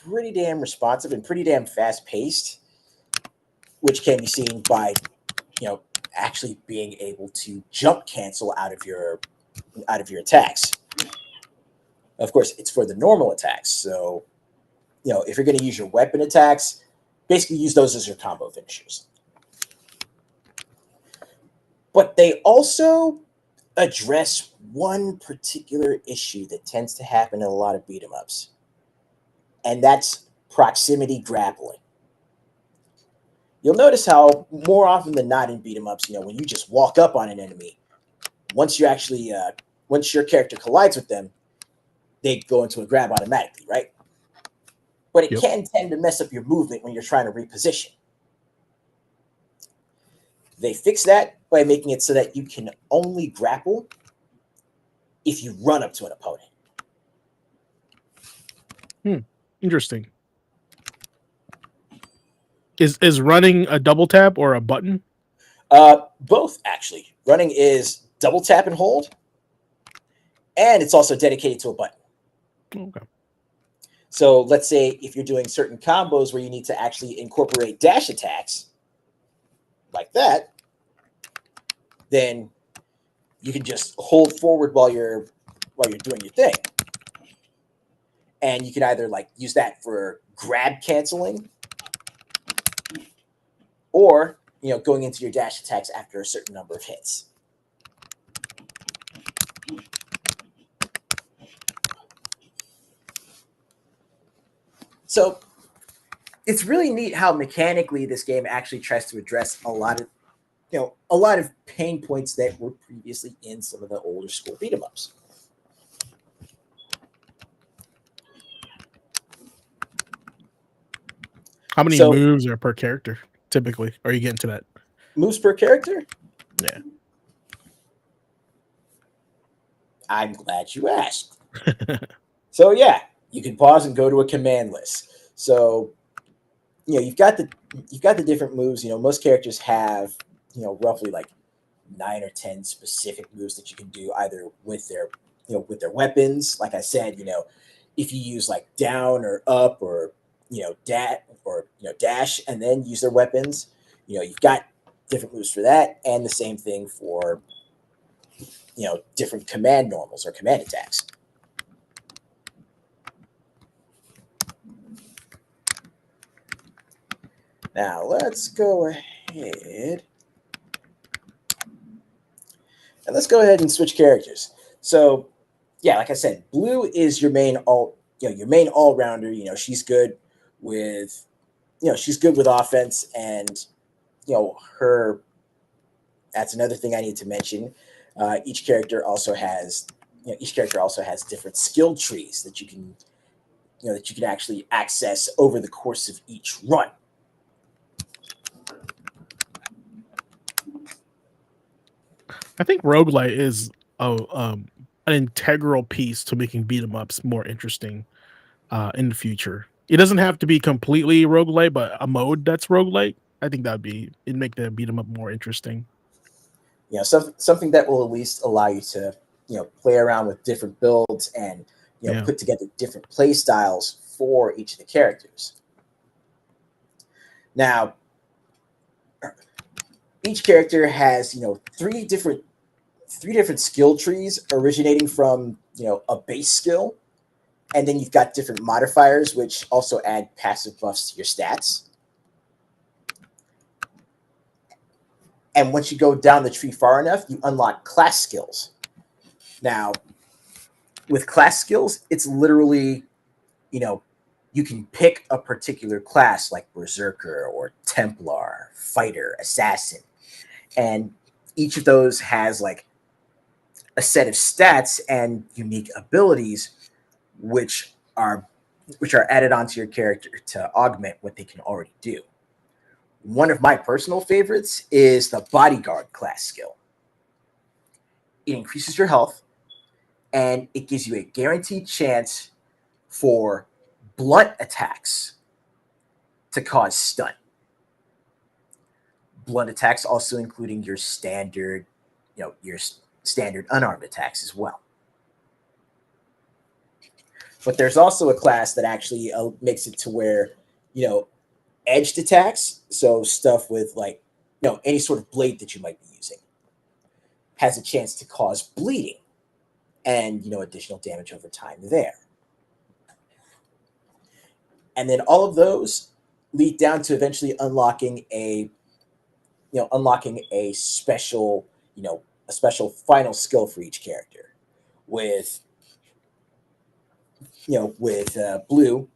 pretty damn responsive and pretty damn fast-paced, which can be seen by, actually being able to jump cancel out of your attacks. Of course, it's for the normal attacks. So, if you're going to use your weapon attacks, basically use those as your combo finishers. But they also address one particular issue that tends to happen in a lot of beat 'em ups, and that's proximity grappling. You'll notice how more often than not in beat 'em ups, when you just walk up on an enemy, once your character collides with them, they go into a grab automatically, right? But it Yep. can tend to mess up your movement when you're trying to reposition. They fix that by making it so that you can only grapple if you run up to an opponent. Interesting. Is running a double tap or a button? Both, actually. Running is double tap and hold, and it's also dedicated to a button. Okay. So let's say if you're doing certain combos where you need to actually incorporate dash attacks, like that, then you can just hold forward while you're doing your thing. And you can either use that for grab canceling, or going into your dash attacks after a certain number of hits. So it's really neat how mechanically this game actually tries to address a lot of pain points that were previously in some of the older school beat 'em ups. How many So moves are per character typically? Are you getting to that? moves per character? Yeah. I'm glad you asked. So yeah, you can pause and go to a command list. So you've got the different moves. Most characters have roughly 9 or 10 specific moves that you can do either with their weapons. Like I said, if you use down or up or dash and then use their weapons, you've got different moves for that, and the same thing for different command normals or command attacks. Now let's go ahead And let's go ahead and switch characters. So, yeah, like I said, Blue is your main your main all rounder. She's good with, she's good with offense, and her. That's another thing I need to mention. Each character also has, each character also has different skill trees that you can, that you can actually access over the course of each run. I think roguelite is an integral piece to making beat 'em ups more interesting in the future. It doesn't have to be completely roguelite, but a mode that's roguelite, I think it'd make the beat 'em up more interesting. Something that will at least allow you to, play around with different builds and, Yeah. put together different play styles for each of the characters. Now, each character has, three different skill trees originating from, a base skill, and then you've got different modifiers which also add passive buffs to your stats. And once you go down the tree far enough, you unlock class skills. Now, with class skills, it's literally, you know, you can pick a particular class like Berserker or Templar, Fighter, Assassin, and each of those has like a set of stats and unique abilities which are added onto your character to augment what they can already do. One of my personal favorites is the Bodyguard class skill. It increases your health and it gives you a guaranteed chance for blunt attacks to cause stun. Blunt attacks also including your standard, your standard unarmed attacks as well. But there's also a class that actually makes it to where, you know, edged attacks, so stuff with like, any sort of blade that you might be using, has a chance to cause bleeding and, additional damage over time there. And then all of those lead down to eventually unlocking a special, a special final skill for each character. With, Blue,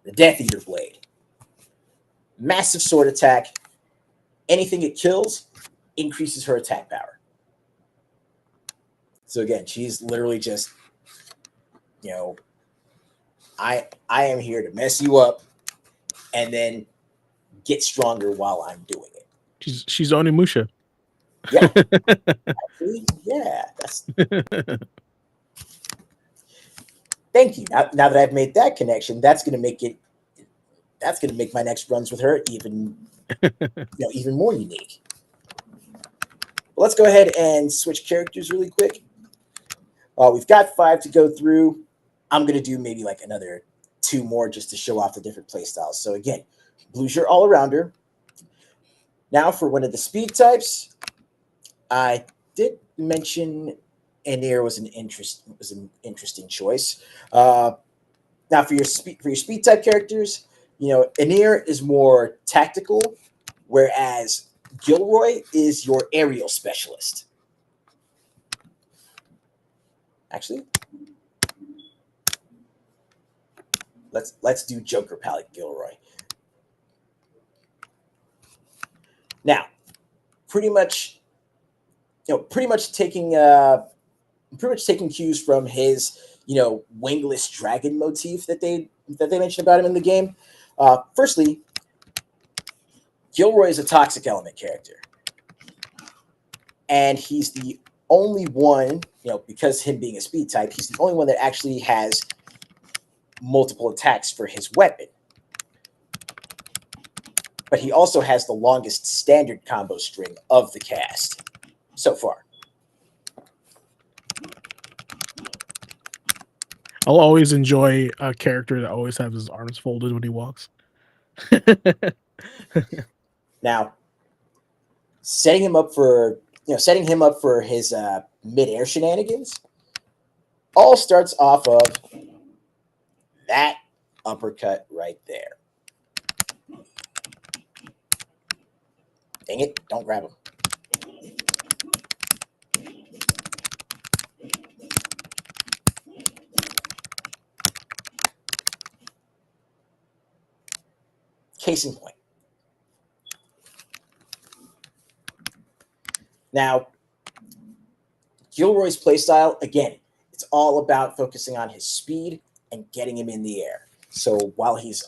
the Death Eater blade, massive sword attack. Anything it kills increases her attack power. So again, she's literally just, you know, I am here to mess you up and then get stronger while I'm doing it. She's Onimusha. Yeah. Actually, yeah. Thank you. Now that I've made that connection, that's gonna make my next runs with her even more unique. Well, let's go ahead and switch characters really quick. We've got 5 to go through. I'm gonna do maybe like another 2 more just to show off the different play styles. So again, Blue's your all-arounder. Now for one of the speed types, I did mention Anir was an interesting choice. Now for your speed type characters, Anir is more tactical, whereas Gilroy is your aerial specialist. Actually, let's do Joker palette Gilroy. Now, pretty much taking cues from his, wingless dragon motif that they mentioned about him in the game. Firstly, Gilroy is a toxic element character, and he's the only one, because him being a speed type, he's the only one that actually has multiple attacks for his weapon. But he also has the longest standard combo string of the cast so far. I'll always enjoy a character that always has his arms folded when he walks. Now, setting him up for his mid-air shenanigans all starts off of that uppercut right there. Dang it, don't grab him. Case in point. Now, Gilroy's playstyle, again, it's all about focusing on his speed and getting him in the air. So while he's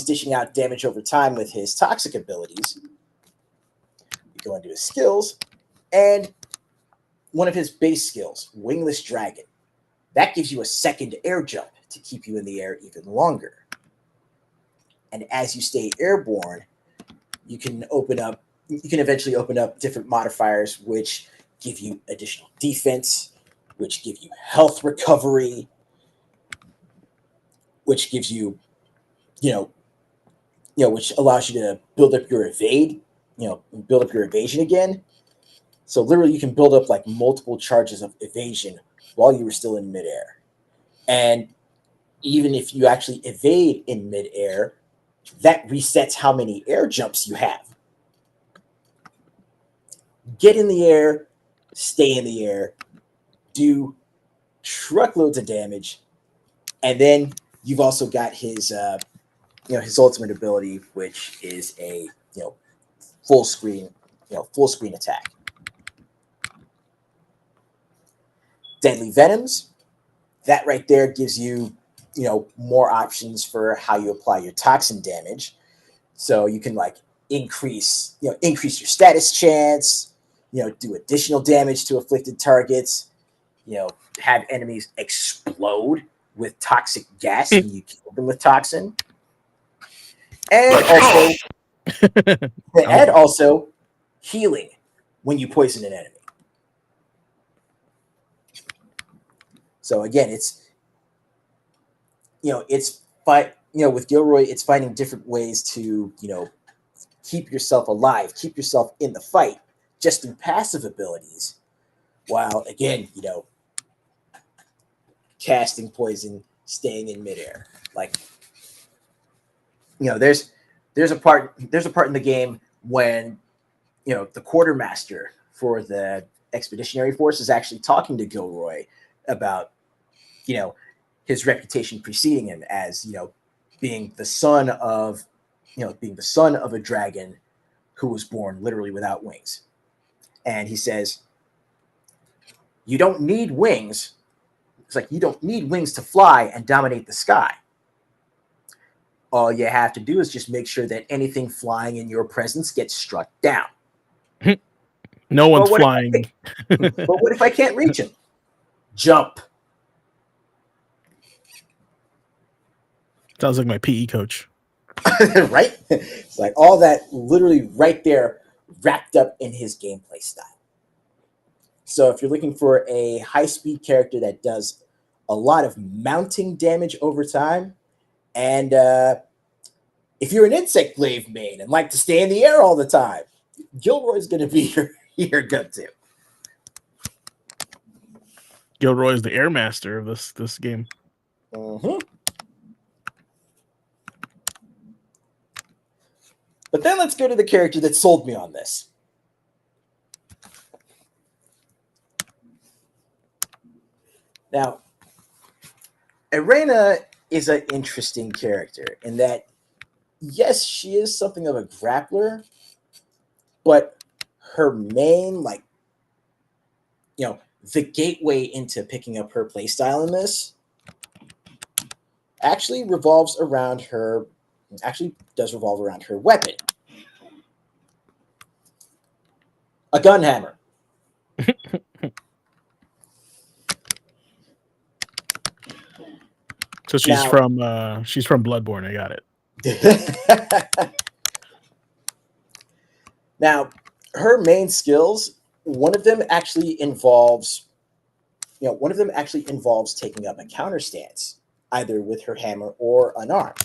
dishing out damage over time with his toxic abilities, you go into his skills, and one of his base skills, Wingless Dragon, that gives you a second air jump to keep you in the air even longer. And as you stay airborne, you can eventually open up different modifiers which give you additional defense, which give you health recovery, which gives you, which allows you to build up your evasion again. So literally you can build up like multiple charges of evasion while you were still in midair. And even if you actually evade in midair, that resets how many air jumps you have. Get in the air, stay in the air, do truckloads of damage, and then you've also got his ultimate ability, which is a full screen attack. Deadly Venoms, that right there gives you more options for how you apply your toxin damage. So you can like increase your status chance, do additional damage to afflicted targets, have enemies explode with toxic gas when you kill them with toxin. And also healing when you poison an enemy. So again, with Gilroy, it's finding different ways to, keep yourself alive, keep yourself in the fight just through passive abilities, while again, casting poison, staying in midair. Like, there's a part in the game when, the quartermaster for the expeditionary force is actually talking to Gilroy about, his reputation preceding him as, being the son of a dragon who was born literally without wings. And he says, you don't need wings. It's like, you don't need wings to fly and dominate the sky. All you have to do is just make sure that anything flying in your presence gets struck down. No one's flying. But what if I can't reach him? Jump. Sounds like my PE coach. Right? It's like all that literally right there wrapped up in his gameplay style. So if you're looking for a high-speed character that does a lot of mounting damage over time, and if you're an insect glaive main and like to stay in the air all the time, Gilroy's going to be your go-to. Gilroy is the air master of this game. Mm-hmm. But then let's go to the character that sold me on this. Now, Irena is an interesting character in that, yes, she is something of a grappler, but her main, the gateway into picking up her playstyle in this actually does revolve around her weapon. A gun hammer. So she's from Bloodborne. I got it. Now, her main skills, one of them actually involves taking up a counter stance, either with her hammer or unarmed.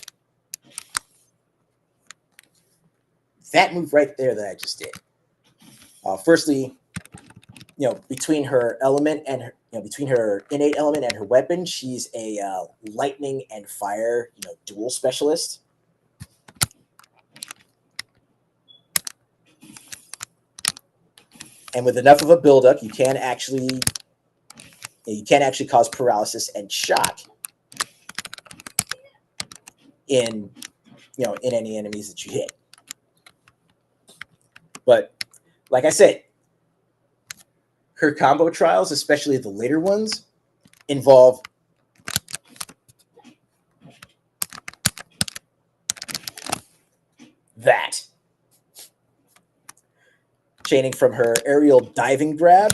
That move right there that I just did. Firstly, between her element and her, between her innate element and her weapon, she's a lightning and fire, dual specialist. And with enough of a buildup, you can actually cause paralysis and shock in in any enemies that you hit. But like I said, her combo trials, especially the later ones, involve that. Chaining from her aerial diving grab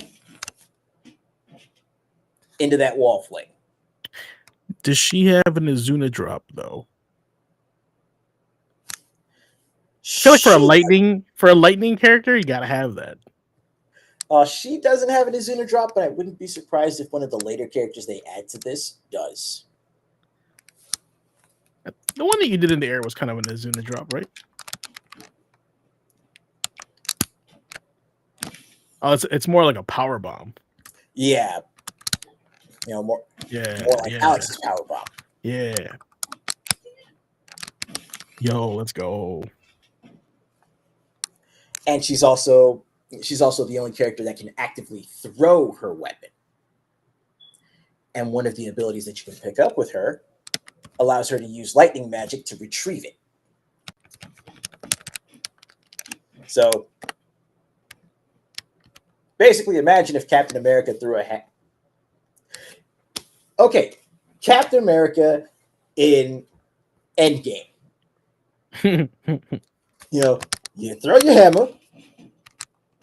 into that wall fling. Does she have an Azuna drop though? I feel like for a lightning character, you gotta have that. She doesn't have an Azuna drop, but I wouldn't be surprised if one of the later characters they add to this does. The one that you did in the air was kind of an Azuna drop, right? Oh, it's more like a power bomb. Yeah. More more like Alex's power bomb. Yeah. Yo, let's go. And she's also the only character that can actively throw her weapon. And one of the abilities that you can pick up with her allows her to use lightning magic to retrieve it. So basically, imagine if Captain America threw a hat. Okay, Captain America in Endgame. You throw your hammer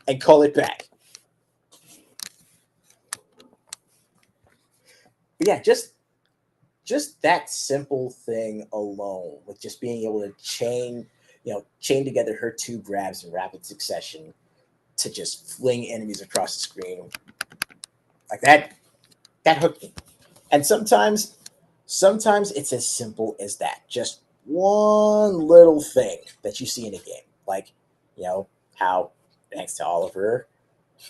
and call it back. But yeah, just that simple thing alone, with just being able to chain together her two grabs in rapid succession to just fling enemies across the screen like that hooked me. And sometimes it's as simple as that. Just one little thing that you see in a game. Like, how thanks to Oliver,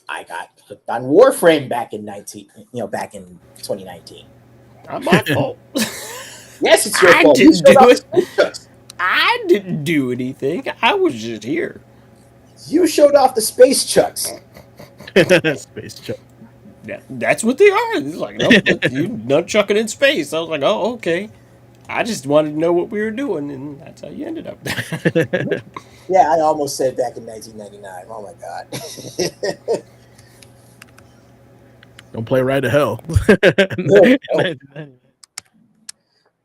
I got hooked on Warframe back in 2019. Not my fault. Yes, it's your fault. You showed off the space chucks. I didn't do anything. I was just here. You showed off the space chucks. Space chuck. Yeah, that's what they are. It's like, no, you nunchucking in space. I was like, oh, okay. I just wanted to know what we were doing, and that's how you ended up there. Yeah, I almost said back in 1999. Oh my god. Don't play Right to Hell. No.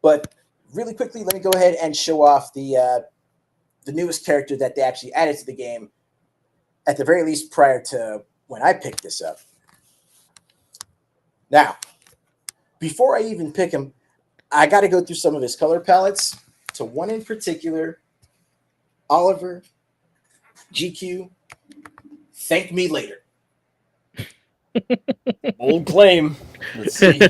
But really quickly, let me go ahead and show off the newest character that they actually added to the game, at the very least prior to when I picked this up. Now, before I even pick him, I got to go through some of his color palettes. To one in particular, Oliver, GQ, thank me later. Bold claim. Let's see.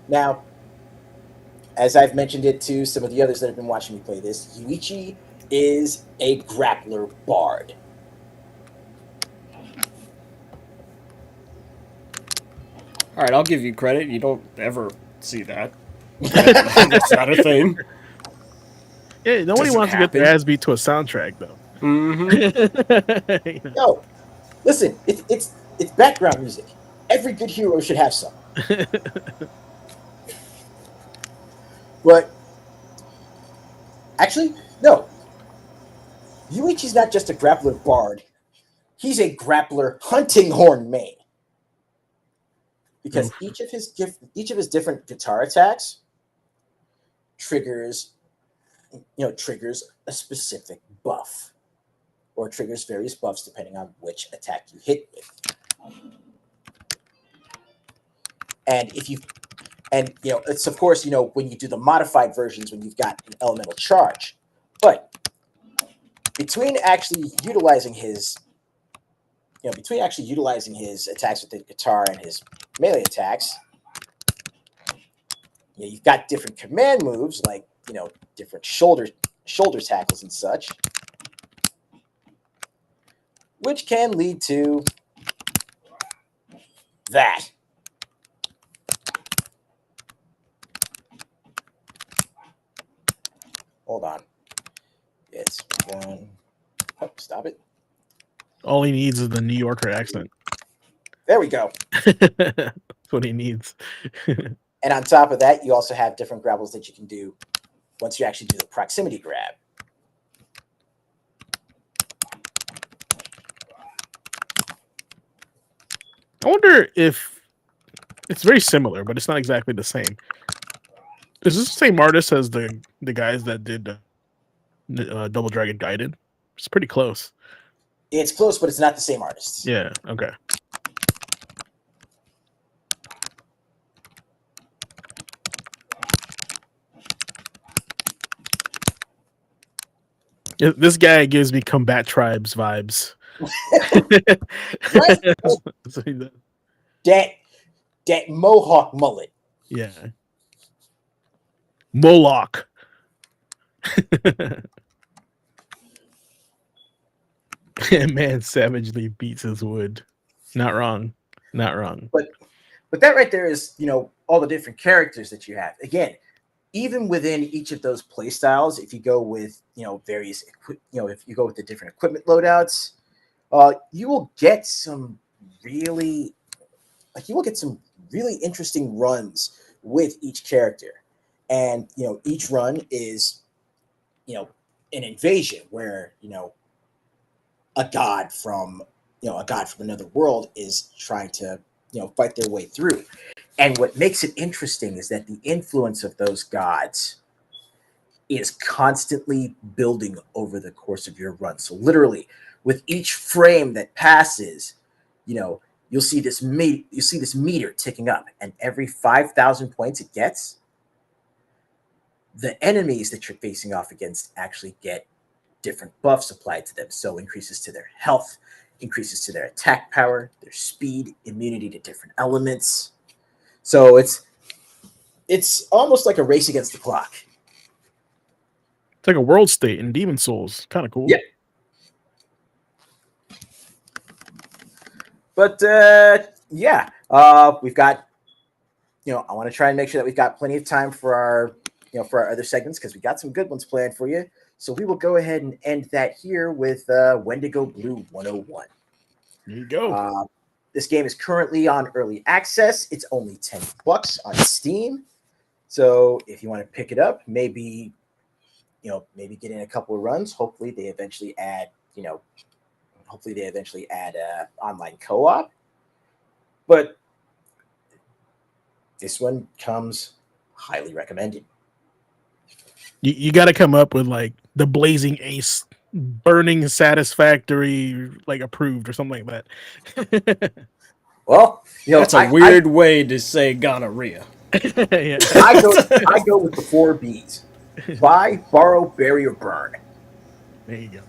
Now, as I've mentioned it to some of the others that have been watching me play this, Yuichi is a grappler bard. All right, I'll give you credit. You don't ever see that. That's not a thing. Yeah, nobody wants to get their ass beat to a soundtrack, though. Mm-hmm. No, listen, it's background music. Every good hero should have some. But actually, no. Yuichi's not just a grappler bard. He's a grappler hunting horn main. Because each of his different guitar attacks triggers a specific buff, or triggers various buffs depending on which attack you hit with. And it's of course, when you do the modified versions, when you've got an elemental charge. But between actually utilizing his attacks with the guitar and his melee attacks, you've got different command moves, like different shoulder tackles and such, which can lead to that. Hold on. It's one. Oh, stop it. All he needs is the New Yorker accent. There we go. That's what he needs. And on top of that, you also have different grabbles that you can do once you actually do the proximity grab. I wonder if it's very similar, but it's not exactly the same. Is this the same artist as the guys that did Double Dragon Guided? It's pretty close. It's close, but it's not the same artists. Yeah. Okay. This guy gives me Combat Tribes vibes. Right? So he does. That mohawk mullet. Yeah. Moloch. Man savagely beats his wood. Not wrong. Not wrong. But that right there is, all the different characters that you have. Again, even within each of those play styles, if you go with, various, if you go with the different equipment loadouts, you will get some really interesting runs with each character. And, each run is, an invasion where, a god from another world is trying to, fight their way through. And what makes it interesting is that the influence of those gods is constantly building over the course of your run. So literally, with each frame that passes, you'll see this meter ticking up, and every 5,000 points it gets, the enemies that you're facing off against actually get different buffs applied to them. So increases to their health, increases to their attack power, their speed, immunity to different elements. So it's almost like a race against the clock. It's like a world state in Demon Souls. Kind of cool. Yeah. But we've got, I want to try and make sure that we've got plenty of time for our other segments, because we got some good ones planned for you. So we will go ahead and end that here with Wendigo Blue 101. There you go. This game is currently on early access. It's only $10 on Steam. So if you want to pick it up, maybe get in a couple of runs. Hopefully they eventually add online co-op. But this one comes highly recommended. You got to come up with like the Blazing Ace, burning satisfactory, like approved or something like that. Well, that's a weird way to say gonorrhea. Yeah. I go with the 4 B's: buy, borrow, bury, or burn. There you go.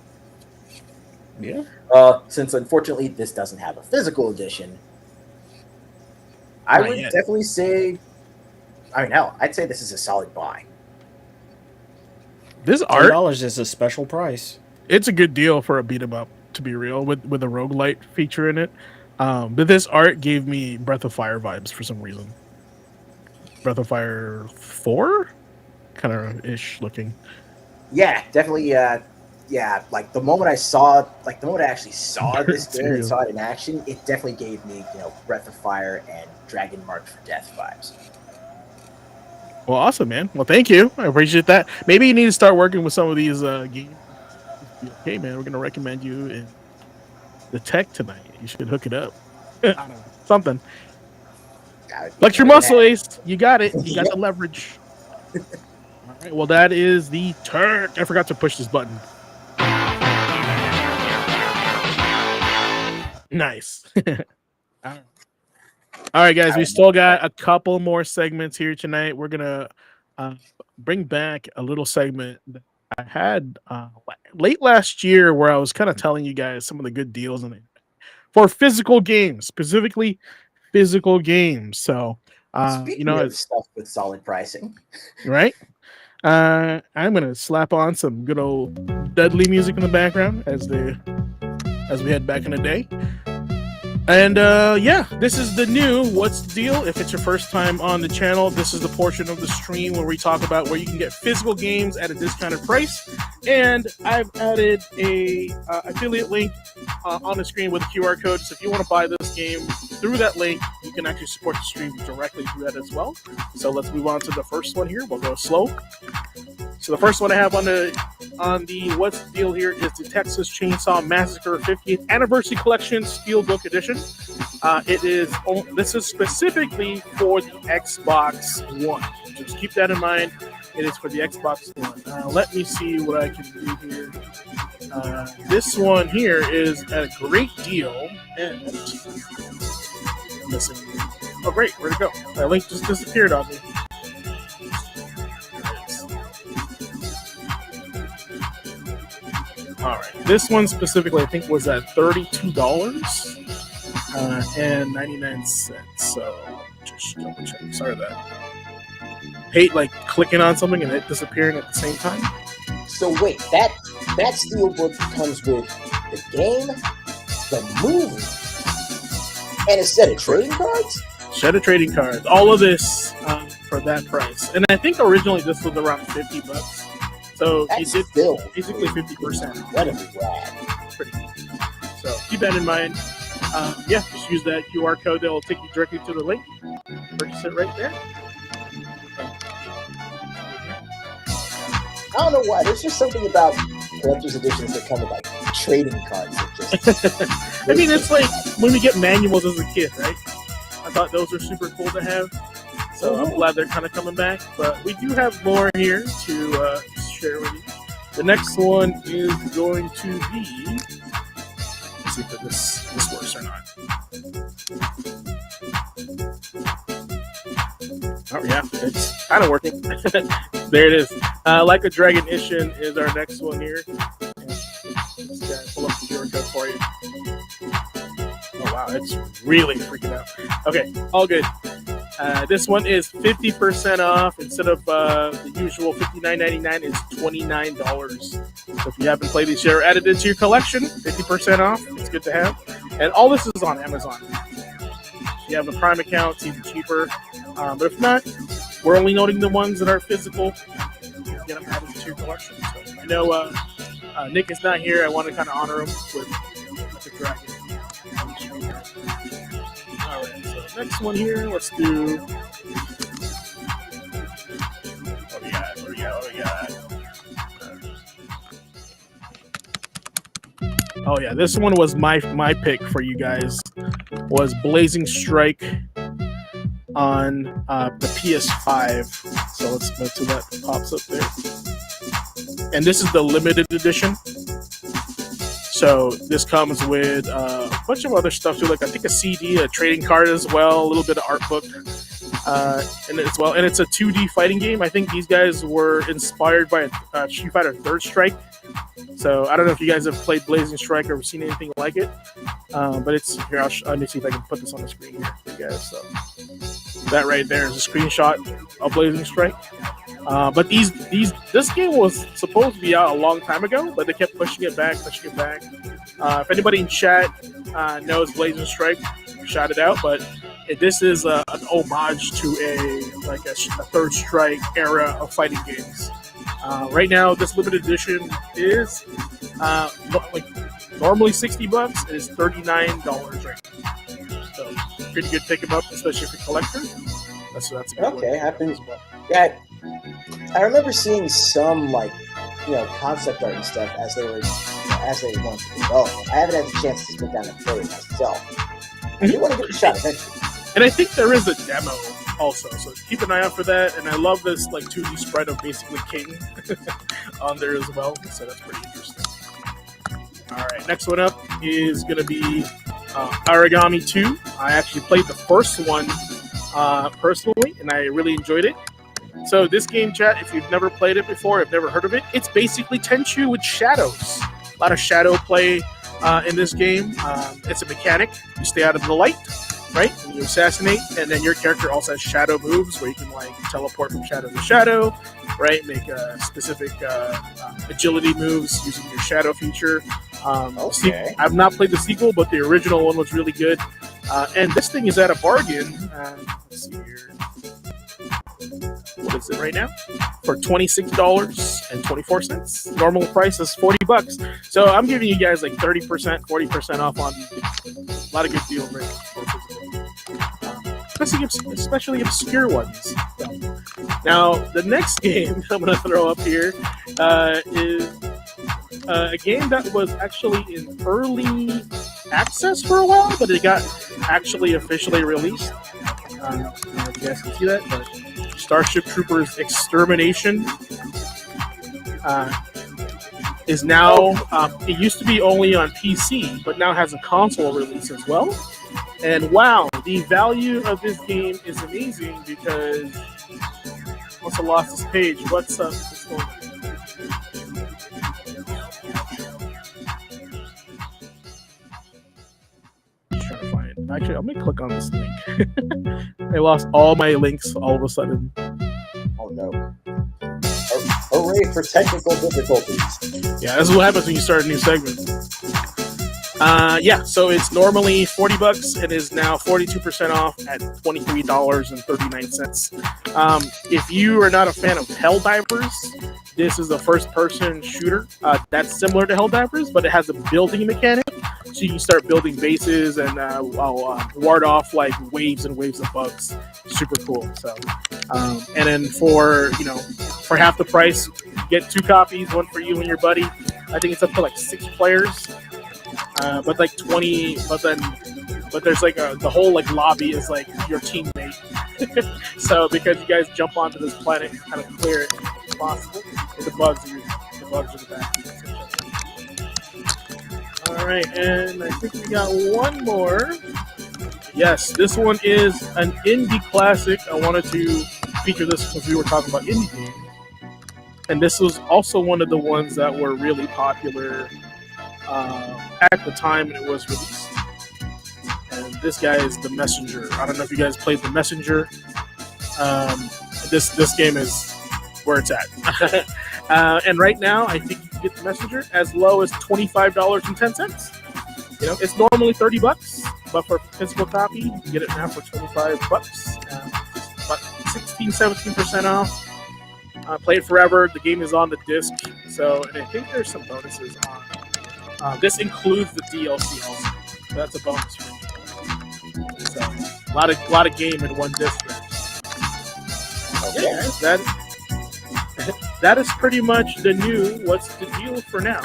Yeah. Since unfortunately this doesn't have a physical edition, I would definitely say, I'd say this is a solid buy. This art $10 is a special price. It's a good deal for a beat 'em up, to be real, with a roguelite feature in it. But this art gave me Breath of Fire vibes for some reason. Breath of Fire 4? Kind of ish looking. Yeah, definitely. Like the moment I actually saw this game and saw it in action, it definitely gave me, Breath of Fire and Dragon Marked for Death vibes. Well, awesome, man. Well, thank you. I appreciate that. Maybe you need to start working with some of these games. Okay, man, we're going to recommend you in the tech tonight. You should hook it up. I don't know. Something. Flex your muscle, Ace. You got it. You got the leverage. All right. Well, that is the turn. I forgot to push this button. Nice. All right, guys. We still got a couple more segments here tonight. We're going to bring back a little segment that I had late last year, where I was kind of telling you guys some of the good deals in it for physical games, specifically physical games. So, speaking of stuff with solid pricing, right? I'm gonna slap on some good old Dudley music in the background as we head back in the day. And this is the new What's the Deal. If it's your first time on the channel, this is the portion of the stream where we talk about where you can get physical games at a discounted price. And I've added a affiliate link on the screen with a QR code. So if you want to buy this game through that link, you can actually support the stream directly through that as well. So let's move on to the first one here. We'll go slow. So the first one I have on the what's the deal here is the Texas Chainsaw Massacre 50th Anniversary Collection Steelbook Edition. This is specifically for the Xbox One. Just keep that in mind. It is for the Xbox One. Let me see what I can do here. This one here is at a great deal. And missing. Oh, great. Where'd it go? That link just disappeared on me. All right. This one specifically, I think, was at $32 and 99 cents. So just double check. Sorry that. Hate like clicking on something and it disappearing at the same time. So wait, that steelbook comes with the game, the movie, and a set of trading cards? Set of trading cards. All of this for that price. And I think originally this was around $50. So That's he did still basically 50%. incredibly rad. Pretty cool. So keep that in mind. Just use that QR code that will take you directly to the link. Purchase it right there. I don't know why. There's just something about collector's editions that come with like trading cards that just. I mean, it's like when we get manuals as a kid, right? I thought those were super cool to have. So I'm glad they're kind of coming back. But we do have more here to share with you. The next one is going to be. Let's see if this works or not. Oh yeah, it's kind of working. There it is. Like a Dragon Ishin is our next one here. Just pull up the QR code for you. Oh wow, it's really freaking out. Okay, all good. This one is 50% off. Instead of the usual $59.99, it's $29. So if you haven't played these, you're added into your collection. 50% off. It's good to have. And all this is on Amazon. If you have a Prime account, it's even cheaper. But if not, we're only noting the ones that are physical. Get them added to your collection. So I know Nick is not here. I want to kind of honor him with the Dragon. All right, so next one here, let's do. What we got? Oh yeah, this one was my pick for you guys. Was Blazing Strike on the PS5. So let's go to that pops up there. And this is the limited edition. So this comes with a bunch of other stuff too, like I think a CD, a trading card as well, a little bit of art book, and it's a 2D fighting game. I think these guys were inspired by Street Fighter Third Strike. So I don't know if you guys have played Blazing Strike or seen anything like it, but it's here. Let me see if I can put this on the screen here for you guys. So that right there is a screenshot of Blazing Strike. But this game was supposed to be out a long time ago, but they kept pushing it back. If anybody in chat knows Blazing Strike, shout it out. But this is an homage to a Third Strike era of fighting games. Right now, this limited edition is normally $60. It is $39 right now. So pretty good pick 'em up, especially if you're a collector. That's okay. Happens. Yeah, I remember seeing some concept art and stuff as they were going to develop. I haven't had the chance to sit down and play it myself. I do want to give it a shot eventually. And I think there is a demo also, so keep an eye out for that. And I love this 2D sprite of basically King on there as well, so that's pretty interesting. All right, next one up is going to be Origami 2. I actually played the first one personally, and I really enjoyed it. So this game, chat, if you've never played it before, have never heard of it, it's basically Tenchu with shadows. A lot of shadow play in this game. It's a mechanic. You stay out of the light, right? And you assassinate, and then your character also has shadow moves where you can teleport from shadow to shadow, right? Make specific agility moves using your shadow feature. Okay. I've not played the sequel, but the original one was really good. And this thing is at a bargain. Let's see here. What is it right now? For $26.24. Normal price is $40. So I'm giving you guys 30%, 40% off on these. A lot of good deals right now. especially obscure ones. So, now, the next game I'm going to throw up here is a game that was actually in early access for a while, but it got actually officially released. I don't know if you guys can see that, but Starship Troopers Extermination is now, it used to be only on PC, but now has a console release as well. And wow, the value of this game is amazing because once I lost this page, what's up? What's going on? I'm trying to find it. Actually, I'm gonna click on this link. I lost all my links all of a sudden. Oh no. Hooray for technical difficulties. Yeah, this is what happens when you start a new segment. Yeah, so it's normally $40 and is now 42% off at $23.39. If you are not a fan of Helldivers, this is a first-person shooter that's similar to Helldivers, but it has a building mechanic, so you can start building bases and ward off like waves and waves of bugs. Super cool. So, and then for half the price, you get 2 copies, one for you and your buddy. I think it's up to like 6 players. But like 20, but there's like the whole like lobby is like your teammate. So because you guys jump onto this planet and kind of clear it if possible, and the bugs are the back. All right, and I think we got one more. Yes, this one is an indie classic. I wanted to feature this because we were talking about indie games, and this was also one of the ones that were really popular at the time it was released. And this guy is The Messenger. I don't know if you guys played The Messenger. This game is where it's at. And right now, I think you can get The Messenger as low as $25.10. It's normally $30, but for physical copy, you can get it now for $25. About 16-17% off. Play it forever. The game is on the disc, so and I think there's some bonuses on. This includes the DLC also, so that's a bonus for you. So a lot of game in one disc. Okay, guys, that is pretty much the new What's the Deal for now.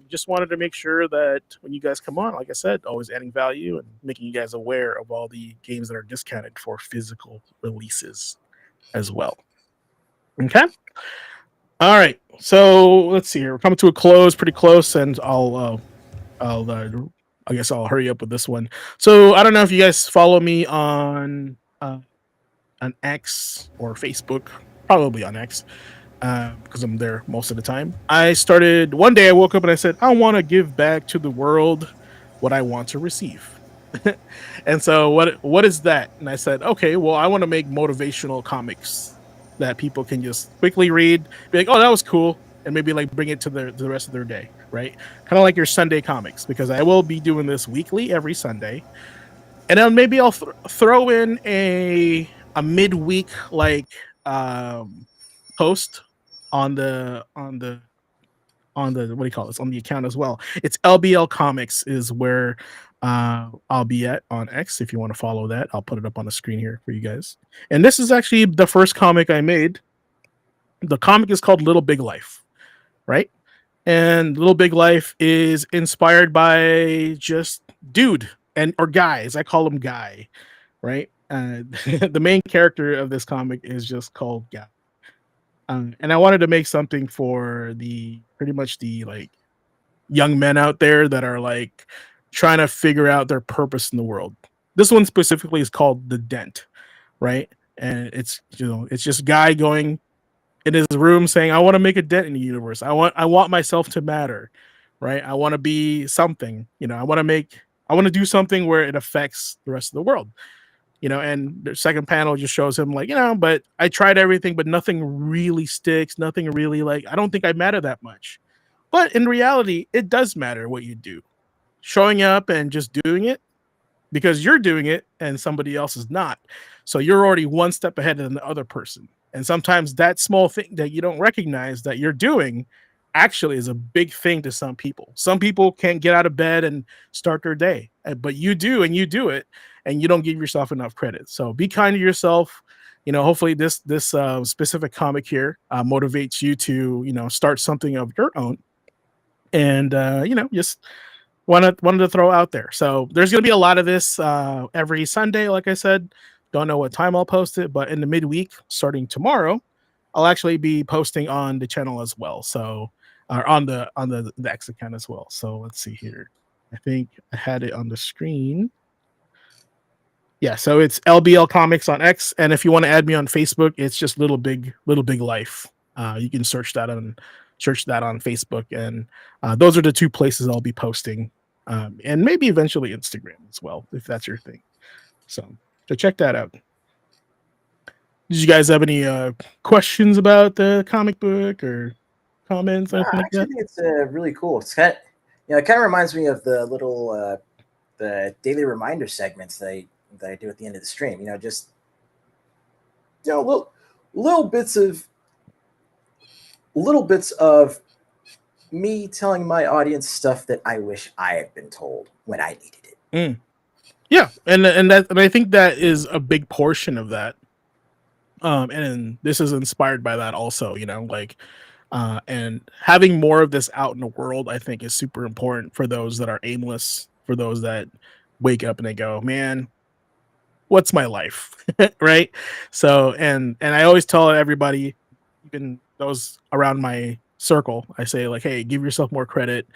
Just wanted to make sure that when you guys come on, like I said, always adding value and making you guys aware of all the games that are discounted for physical releases as well. Okay. All right, so let's see here. We're coming to a close, pretty close, and I guess I'll hurry up with this one. So I don't know if you guys follow me on X or Facebook, probably on X, because I'm there most of the time. One day I woke up and I said, I want to give back to the world what I want to receive. And so what is that? And I said, okay, well, I want to make motivational comics that people can just quickly read, be like, oh, that was cool, and maybe like bring it to the rest of their day, right? Kind of like your Sunday comics, because I will be doing this weekly every Sunday, and then maybe I'll throw in a midweek like post on the what do you call this, on the account as well. It's LBL Comics is where I'll be at on X. If you want to follow that, I'll put it up on the screen here for you guys. And this is actually the first comic I made. The comic is called Little Big Life, right? And Little Big Life is inspired by just dude or guys. I call him Guy, right? The main character of this comic is just called Guy. And I wanted to make something for pretty much the like young men out there that are like trying to figure out their purpose in the world. This one specifically is called The Dent, right? And it's just Guy going in his room saying, I want to make a dent in the universe. I want myself to matter, right? I want to be something, I want to do something where it affects the rest of the world, and the second panel just shows him like, but I tried everything, but nothing really sticks. Nothing really I don't think I matter that much. But in reality, it does matter what you do. Showing up and just doing it because you're doing it and somebody else is not. So you're already one step ahead than the other person. And sometimes that small thing that you don't recognize that you're doing actually is a big thing to some people. Some people can't get out of bed and start their day, but you do, and you do it. and you don't give yourself enough credit. So be kind to yourself. Hopefully this specific comic here motivates you to start something of your own, and just wanted to throw out there. So there's going to be a lot of this every Sunday. Like I said, don't know what time I'll post it, but in the midweek, starting tomorrow, I'll actually be posting on the channel as well. So, or on the X account as well. So let's see here. I think I had it on the screen. Yeah, so it's LBL Comics on X, and if you want to add me on Facebook, it's just Little Big Life. You can search that on Facebook, and those are the two places I'll be posting, and maybe eventually Instagram as well, if that's your thing. So check that out. Did you guys have any questions about the comic book or comments? I Anything like actually that? think it's really cool. It's kind of, it kind of reminds me of the little the daily reminder segments that I do at the end of the stream. Just little bits of me telling my audience stuff that I wish I had been told when I needed it. Yeah, and I think that is a big portion of that. And this is inspired by that also, and having more of this out in the world, I think, is super important for those that are aimless, for those that wake up and they go, man, what's my life? Right. So and I always tell everybody, even those around my circle, I say, like, hey, give yourself more credit.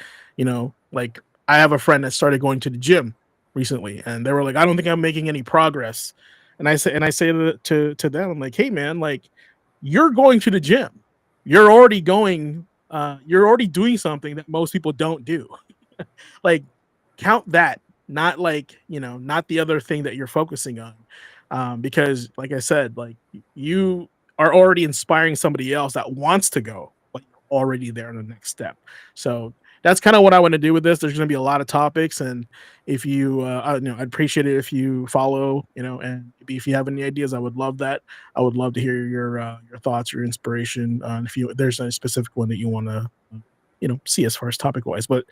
Like, I have a friend that started going to the gym recently, and they were like, I don't think I'm making any progress. And I say to them, I'm like, hey man, like, you're going to the gym, you're already doing something that most people don't do. Like, count that, not not the other thing that you're focusing on, because like I said, like, you are already inspiring somebody else that wants to go, but you're already there in the next step. So that's kind of what I want to do with this. There's going to be a lot of topics, and if you I'd appreciate it if you follow, and if you have any ideas, I would love that. I would love to hear your thoughts, your inspiration, if there's a specific one that you want to see as far as topic wise. But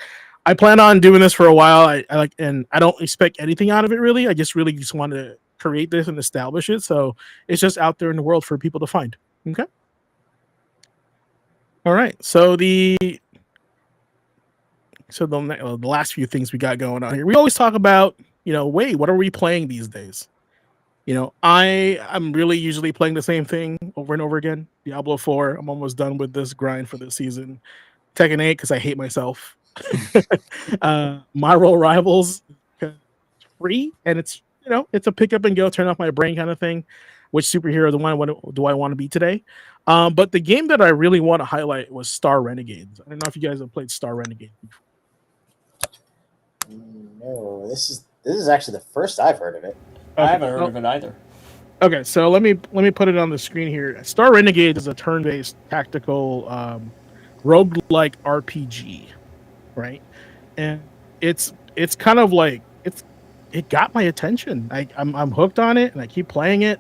I plan on doing this for a while. I like, and I don't expect anything out of it really. I just really just want to create this and establish it, so it's just out there in the world for people to find. Okay. All right. So the last few things we got going on here, we always talk about, wait, what are we playing these days? I'm really usually playing the same thing over and over again. Diablo 4. I'm almost done with this grind for this season. Tekken 8 because I hate myself. My Role Rivals, free, and it's it's a pick up and go, turn off my brain kind of thing. Which superhero do I want to be today? But the game that I really want to highlight was Star Renegades. I don't know if you guys have played Star Renegades before. No, this is actually the first I've heard of it. Okay. I haven't heard of it either. Okay, so let me put it on the screen here. Star Renegades is a turn-based tactical roguelike RPG, right? And it's kind of like it got my attention. I'm hooked on it, and I keep playing it,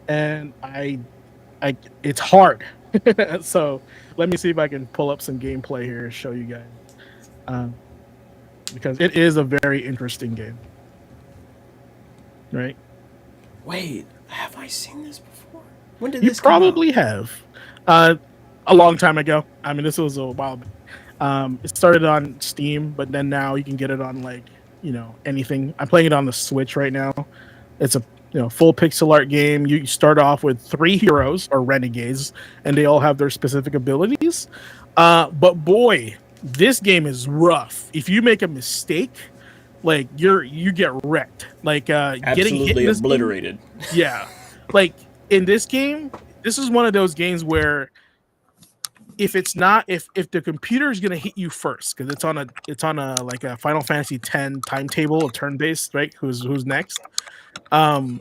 and I it's hard. So let me see if I can pull up some gameplay here and show you guys, because it is a very interesting game, right? Wait, have I seen this before? When did You this come out? probably have. A long time ago. I mean, this was a while back. It started on Steam, but then now you can get it on anything. I'm playing it on the Switch right now. It's a full pixel art game. You start off with 3 heroes or renegades, and they all have their specific abilities. But boy, this game is rough. If you make a mistake, like you get wrecked. Like getting hit in this obliterated. Game, yeah, like in this game, this is one of those games where if the computer is gonna hit you first, because it's on a like a Final Fantasy X timetable of turn based, right? Who's next? Your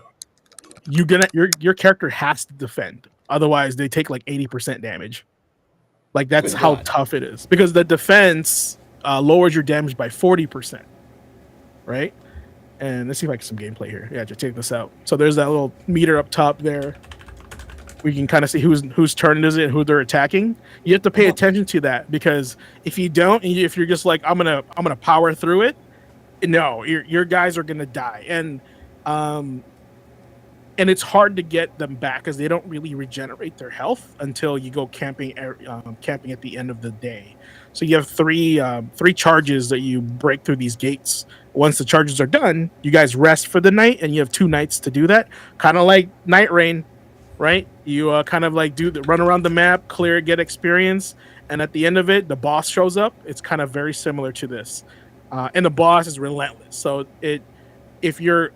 character has to defend, otherwise they take like 80% damage. Like, that's how tough it is, because the defense lowers your damage by 40%, right? And let's see if I get some gameplay here. Yeah, just check this out. So there's that little meter up top there. We can kind of see whose turn is it and who they're attacking. You have to pay attention to that, because if you don't, if you're just like, I'm gonna power through it, no, your guys are gonna die. And Um, and it's hard to get them back because they don't really regenerate their health until you go camping at the end of the day. So you have three charges that you break through these gates. Once the charges are done, you guys rest for the night, and you have 2 nights to do that. Kind of like Night Rain, right? You kind of like run around the map, clear, get experience, and at the end of it, the boss shows up. It's kind of very similar to this, and the boss is relentless. So if your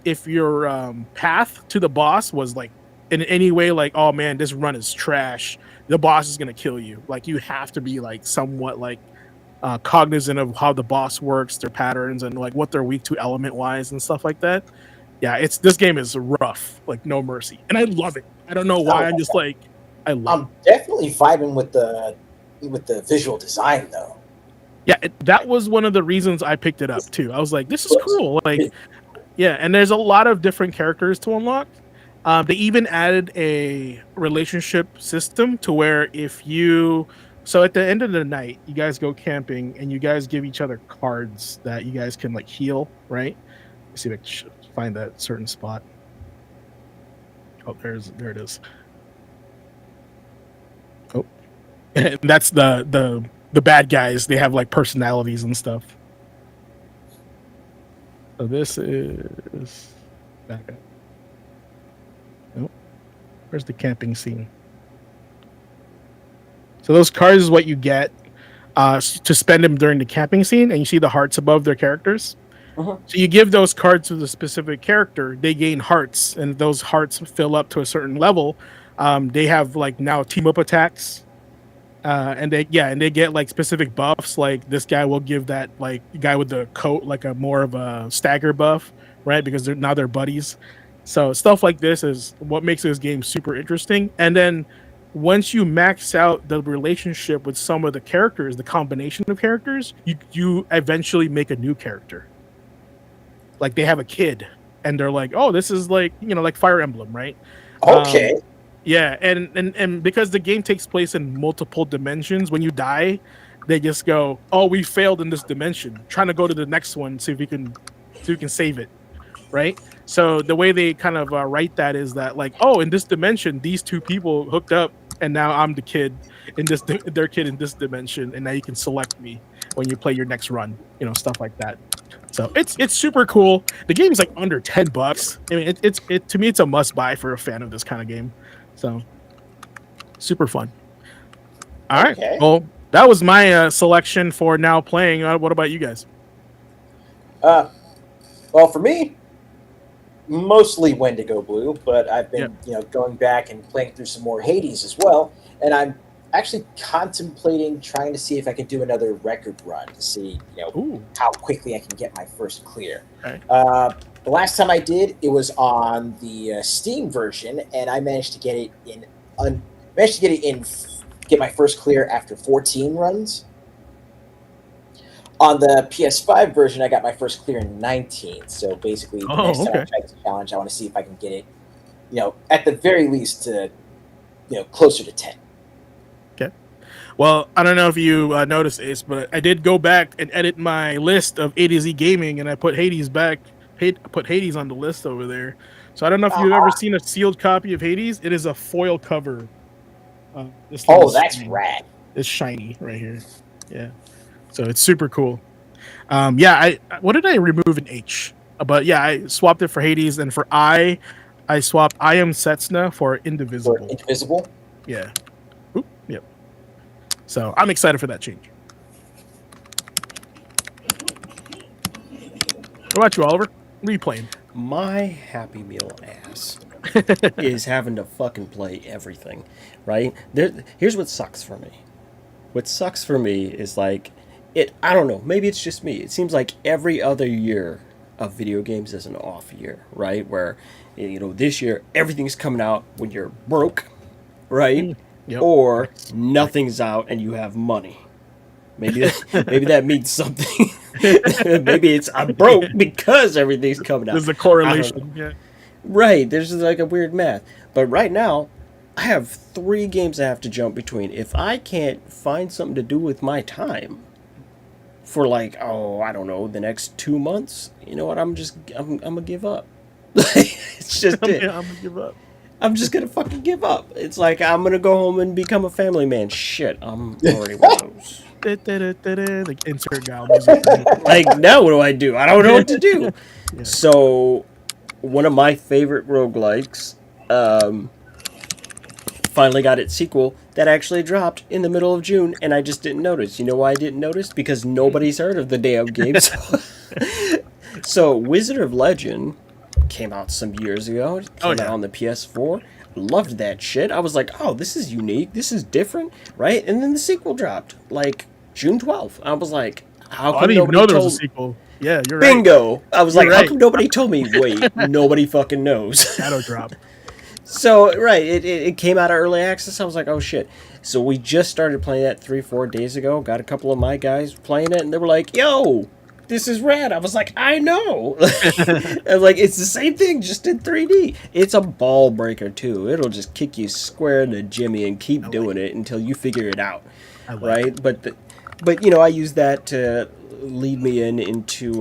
path to the boss was like in any way like, oh man, this run is trash, the boss is gonna kill you. Like you have to be like somewhat like cognizant of how the boss works, their patterns, and like what they're weak to element wise and stuff like that. Yeah, it's this game is rough, like no mercy, and I love it. I don't know why. I'm just like, I love I'm definitely vibing with the visual design though. it. Yeah, that was one of the reasons I picked it up too. I was like, this is cool. Like, yeah, and there's a lot of different characters to unlock. They even added a relationship system to where so at the end of the night, you guys go camping and you guys give each other cards that you guys can like heal, right? Let's see if I can find that certain spot. Oh, there it is. Oh, and that's the bad guys. They have like personalities and stuff. So this is back up. Nope. Where's the camping scene? So those cards is what you get to spend them during the camping scene, and you see the hearts above their characters. Mhm. So you give those cards to the specific character, they gain hearts, and those hearts fill up to a certain level. They have like now team up attacks, and they get like specific buffs. Like this guy will give that like guy with the coat like a more of a stagger buff, right? Because they're buddies. So stuff like this is what makes this game super interesting. And then once you max out the relationship with some of the characters, the combination of characters, you eventually make a new character. Like they have a kid, and they're like, oh, this is like like Fire Emblem, right? Okay. Yeah, and because the game takes place in multiple dimensions, when you die, they just go, "Oh, we failed in this dimension. Trying to go to the next one, see if we can save it." Right? So the way they kind of write that is that like, "Oh, in this dimension, these two people hooked up, and now I'm the kid in their kid in this dimension, and now you can select me when you play your next run." Stuff like that. So it's super cool. The game is like under $10. I mean, it's to me, it's a must buy for a fan of this kind of game. So super fun. All right. Okay. Well, that was my selection for now playing. What about you guys? Well, for me, mostly Wendigo Blue, but I've been going back and playing through some more Hades as well, and I'm actually contemplating trying to see if I can do another record run to see Ooh. how quickly I can get my first clear. Okay. The last time I did, it was on the Steam version, and I managed to get it get my first clear after 14 runs. On the PS5 version, I got my first clear in 19. So basically, the next time I try this challenge, I want to see if I can get it, at the very least, to, closer to 10. Okay. Well, I don't know if you noticed, Ace, but I did go back and edit my list of A to Z gaming, and I put Hades back. Put Hades on the list over there. So I don't know if you've ever seen a sealed copy of Hades. It is a foil cover. That's rad. It's shiny right here. Yeah. So it's super cool. What did I remove in H? But yeah, I swapped it for Hades, and for I swapped I Am Setsuna for Indivisible. For Indivisible? Yeah. Oop, yep. So I'm excited for that change. What about you, Oliver? What are you playing? My Happy Meal ass is having to fucking play everything, right? Here's what sucks for me. What sucks for me is like, I don't know, maybe it's just me. It seems like every other year of video games is an off year, right? Where, this year everything's coming out when you're broke, right? Yep. Or nothing's out and you have money. Maybe that means something. Maybe it's I'm broke because everything's coming out. There's a correlation. Yeah. Right. There's like a weird math. But right now, I have 3 games I have to jump between. If I can't find something to do with my time for I don't know, the next 2 months, you know what? I'm gonna give up. It's just it. I'm gonna give up. I'm just gonna fucking give up. It's like I'm gonna go home and become a family man. Shit, I'm already one of those. Like insert gal music. Like now, what do? I don't know what to do. Yeah. So, one of my favorite roguelikes, finally got its sequel that actually dropped in the middle of June, and I just didn't notice. You know why I didn't notice? Because nobody's heard of the damn game. So Wizard of Legend came out some years ago. It came out on the PS4. Loved that shit. I was like, oh, this is unique. This is different, right? And then the sequel dropped, like June 12th. I was like, how come I didn't even nobody know there was told a sequel. Yeah, you're Bingo! I was like, You're how right. come nobody told me? Wait, nobody fucking knows. Shadow drop. So, right, it came out of early access. I was like, oh shit. So we just started playing that 3-4 days ago. Got a couple of my guys playing it, and they were like, yo, this is rad. I was like, I know. I was like, it's the same thing, just in 3D. It's a ball breaker, too. It'll just kick you square in the jimmy and keep doing it until you figure it out. Right? But you know, I use that to lead me into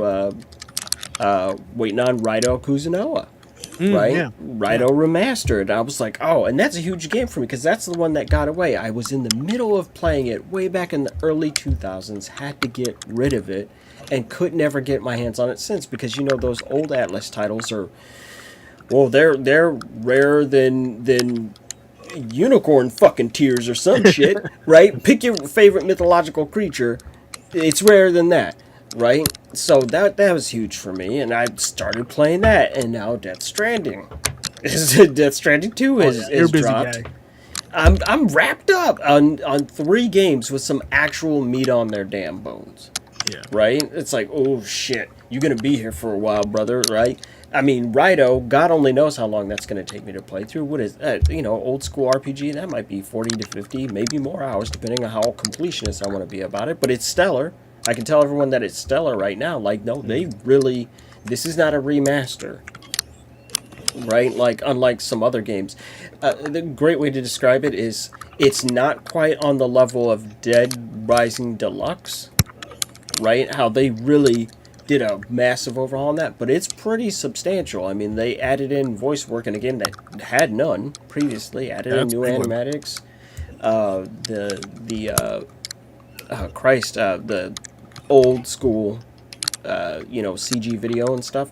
waiting on Raido Kuzunoa. Right? Yeah. Raido Remastered. I was like, oh, and that's a huge game for me because that's the one that got away. I was in the middle of playing it way back in the early 2000s, had to get rid of it, and could never get my hands on it since because, you know, those old Atlas titles are, well, they're rarer than unicorn fucking tears or some shit, right? Pick your favorite mythological creature. It's rarer than that. Right? So that was huge for me, and I started playing that, and now Death Stranding. Death Stranding 2 is dropped. Guy. I'm wrapped up on 3 games with some actual meat on their damn bones. Yeah. Right? It's like, oh shit, you're gonna be here for a while, brother, right? I mean, Raido, God only knows how long that's gonna take me to play through. What is that? You know, old school RPG, that might be 40 to 50, maybe more hours, depending on how completionist I want to be about it, but it's stellar. I can tell everyone that it's stellar right now. Like, no, they really... This is not a remaster. Right? Like, unlike some other games. The great way to describe it is it's not quite on the level of Dead Rising Deluxe. Right? How they really did a massive overhaul on that. But it's pretty substantial. I mean, they added in voice work in a game that had none previously. Added in new animatics. The old school, you know, CG video and stuff,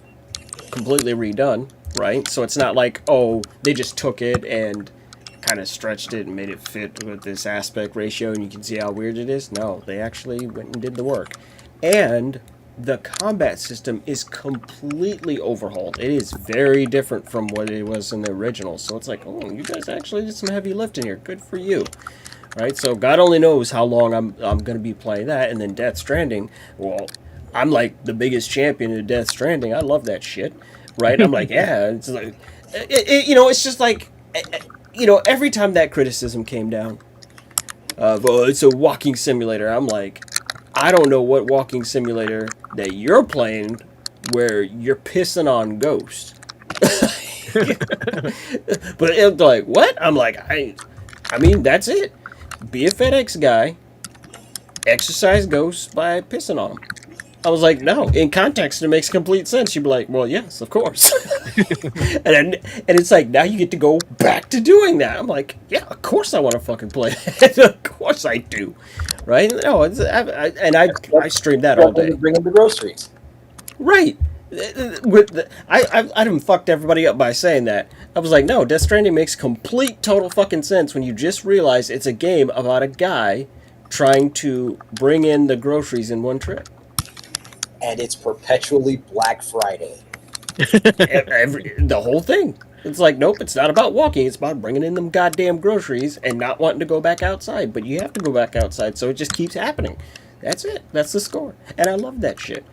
completely redone, right? So it's not like, oh, they just took it and kind of stretched it and made it fit with this aspect ratio and you can see how weird it is. No, they actually went and did the work. And the combat system is completely overhauled. It is very different from what it was in the original. So it's like, oh, you guys actually did some heavy lifting here. Good for you. Right, so God only knows how long I'm going to be playing that, and then Death Stranding. Well, I'm like the biggest champion of Death Stranding. I love that shit, right? I'm like, yeah, it's like, you know, it's just like, you know, every time that criticism came down of, oh, it's a walking simulator, I'm like, I don't know what walking simulator that you're playing where you're pissing on ghosts. But it's like, what? I'm like, I mean, that's it. Be a FedEx guy, exercise ghosts by pissing on them. I was like, no. In context, it makes complete sense. You'd be like, well, yes, of course. and it's like, now you get to go back to doing that. I'm like, yeah, of course I want to fucking play that. Of course I do. Right? No, I streamed that all day. Bring in the groceries. Right. I done fucked everybody up by saying that. I was like, no, Death Stranding makes complete total fucking sense when you just realize it's a game about a guy trying to bring in the groceries in one trip. And it's perpetually Black Friday. The whole thing. It's like, nope, it's not about walking. It's about bringing in them goddamn groceries and not wanting to go back outside. But you have to go back outside, so it just keeps happening. That's it. That's the score. And I love that shit.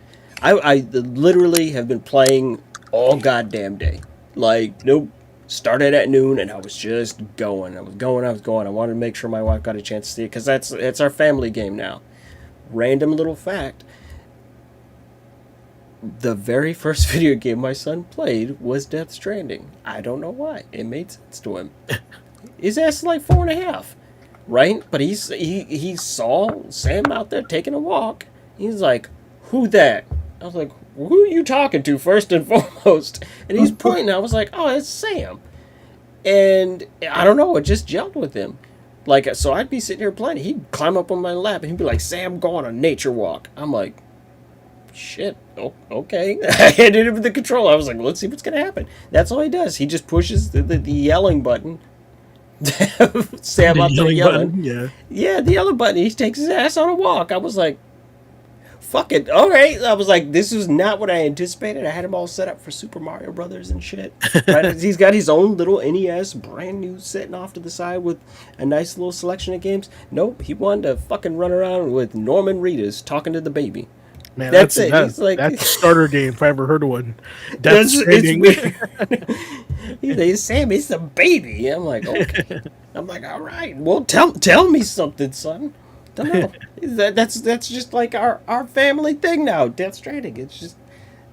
I literally have been playing all goddamn day. Like, nope. Started at noon, and I was just going. I was going. I wanted to make sure my wife got a chance to see it, because it's our family game now. Random little fact. The very first video game my son played was Death Stranding. I don't know why. It made sense to him. His ass is like 4.5. Right? But he saw Sam out there taking a walk. He's like, who that? I was like, who are you talking to first and foremost? And he's pointing. I was like, oh, it's Sam. And I don't know, it just gelled with him. Like, so I'd be sitting here playing. He'd climb up on my lap and he'd be like, Sam, go on a nature walk. I'm like, shit, oh, okay. I handed him the controller. I was like, let's see what's going to happen. That's all he does. He just pushes the yelling button. Sam The up there yelling yelling. button, yeah. Yeah, the yelling button. He takes his ass on a walk. I was like, fuck it. All right. I was like, this is not what I anticipated. I had him all set up for Super Mario Brothers and shit. Right? He's got his own little NES, brand new, sitting off to the side with a nice little selection of games. Nope, he wanted to fucking run around with Norman Reedus talking to the baby. Man, That's it. He's like, that's a starter game if I ever heard of one. that's Death it's Stranding. weird. He's like, Sam, it's a baby. I'm like, okay. I'm like, all right. Well, tell me something, son. Don't know. That's just like our family thing now. Death Stranding.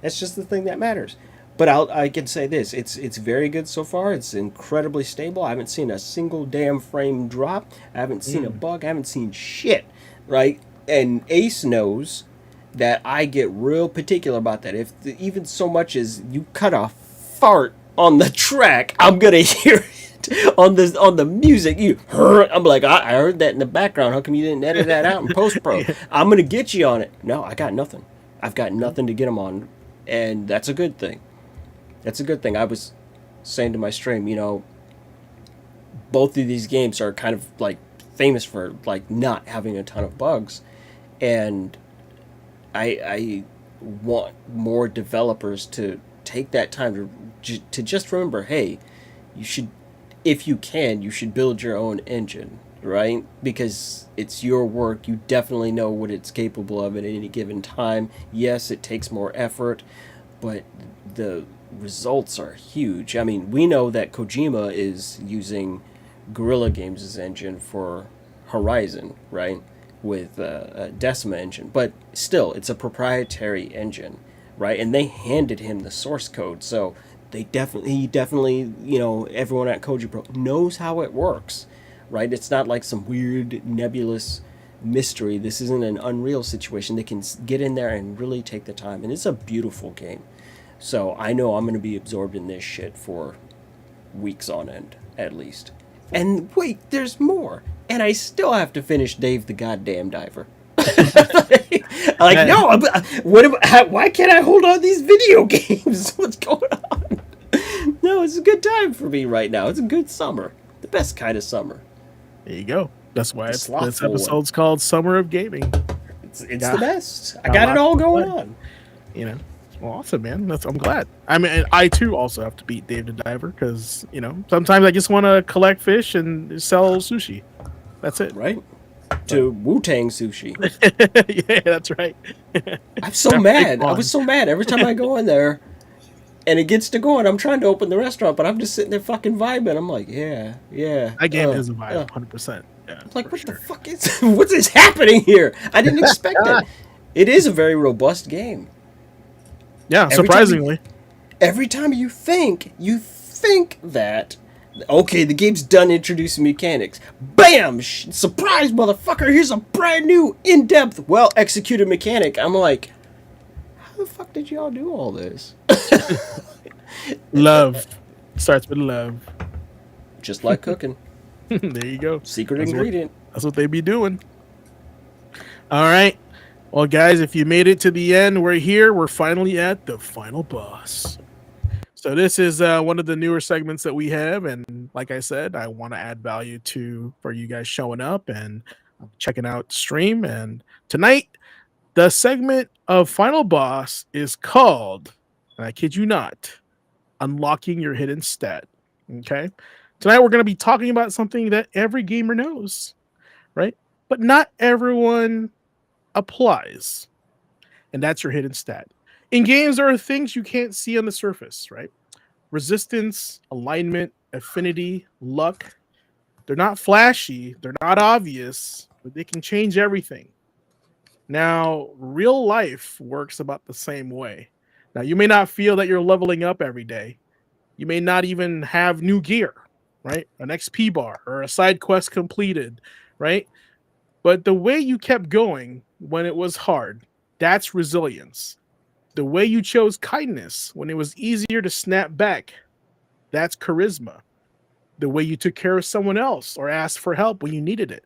That's just the thing that matters. But I can say this: it's very good so far. It's incredibly stable. I haven't seen a single damn frame drop. I haven't seen a bug. I haven't seen shit. Right? And Ace knows that I get real particular about that. If even so much as you cut a fart on the track, I'm gonna hear it on the music. I'm like, I heard that in the background. How come you didn't edit that out in post pro? I'm gonna get you on it. No, I got nothing. I've got nothing to get them on, and that's a good thing. That's a good thing. I was saying to my stream, both of these games are kind of like famous for like not having a ton of bugs, and I want more developers to take that time to just remember, hey, you should, if you can, you should build your own engine, right? Because it's your work. You definitely know what it's capable of at any given time. Yes, it takes more effort, but the results are huge. I mean, we know that Kojima is using Guerrilla Games' engine for Horizon, right? With a Decima engine, but still, it's a proprietary engine, right? And they handed him the source code, so he definitely, everyone at Koji Pro knows how it works, right? It's not like some weird nebulous mystery. This isn't an Unreal situation. They can get in there and really take the time, and it's a beautiful game. So I know I'm going to be absorbed in this shit for weeks on end, at least. And wait, there's more. And I still have to finish Dave the Goddamn Diver. No, why can't I hold on these video games? What's going on? No, it's a good time for me right now. It's a good summer. The best kind of summer. There you go. That's why this slothful episode's called Summer of Gaming. It's the best. I got it all going on. Well, awesome, man. I'm glad. I mean, and I too also have to beat Dave the Diver because sometimes I just want to collect fish and sell sushi. That's it, right? To Wu-Tang sushi. Yeah, that's right. I'm so mad. I was so mad every time I go in there, and it gets to going. I'm trying to open the restaurant, but I'm just sitting there fucking vibing. I'm like, yeah. That game is a vibe, 100%. Yeah, I'm like, what the fuck is what is happening here? I didn't expect it. It is a very robust game. Yeah, surprisingly. Every time you think that, okay, the game's done introducing mechanics. Bam! Surprise, motherfucker! Here's a brand new, in-depth, well-executed mechanic. I'm like, how the fuck did y'all do all this? Love. Starts with love. Just like cooking. There you go. Secret ingredient. That's what they be doing. All right. Well, guys, if you made it to the end, we're here. We're finally at the final boss. So this is one of the newer segments that we have, and like I said, I want to add value for you guys showing up and checking out the stream. And tonight, the segment of Final Boss is called, and I kid you not, Unlocking Your Hidden Stat. Okay? Tonight we're going to be talking about something that every gamer knows, right? But not everyone applies, and that's your hidden stat. In games, there are things you can't see on the surface, right? Resistance, alignment, affinity, luck. They're not flashy, they're not obvious, but they can change everything. Now, real life works about the same way. Now, you may not feel that you're leveling up every day. You may not even have new gear, right? An XP bar or a side quest completed, right? But the way you kept going when it was hard, that's resilience. The way you chose kindness when it was easier to snap back, that's charisma. The way you took care of someone else or asked for help when you needed it,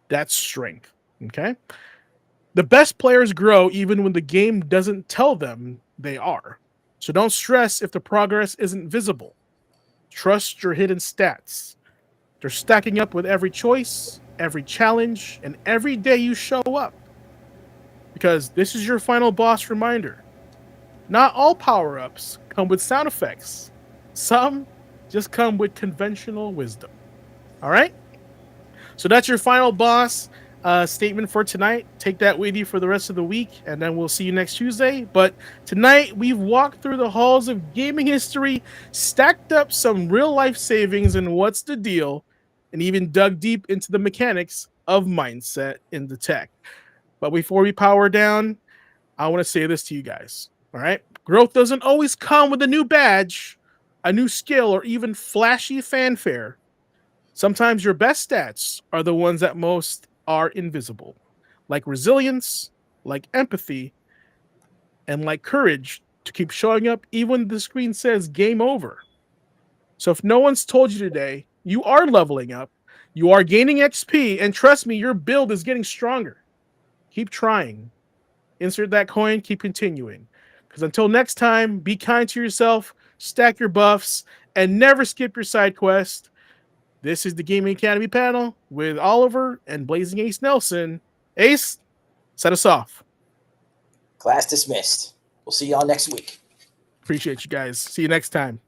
that's strength. Okay. The best players grow even when the game doesn't tell them they are. So don't stress if the progress isn't visible. Trust your hidden stats. They're stacking up with every choice, every challenge, and every day you show up. Because this is your final boss reminder. Not all power ups come with sound effects, some just come with conventional wisdom. All right? So that's your final boss statement for tonight. Take that with you for the rest of the week, and then we'll see you next Tuesday. But tonight, we've walked through the halls of gaming history, stacked up some real life savings and what's the deal, and even dug deep into the mechanics of mindset in the tech. But before we power down, I want to say this to you guys. All right? Growth doesn't always come with a new badge, a new skill, or even flashy fanfare. Sometimes your best stats are the ones that most are invisible, like resilience, like empathy, and like courage to keep showing up even when the screen says game over. So if no one's told you today, you are leveling up, you are gaining XP, and trust me, your build is getting stronger. Keep trying. Insert that coin, keep continuing. Because until next time, be kind to yourself, stack your buffs, and never skip your side quest. This is the Gaming Academy panel with Oliver and Blazing Ace Nelson. Ace, set us off. Class dismissed. We'll see y'all next week. Appreciate you guys. See you next time.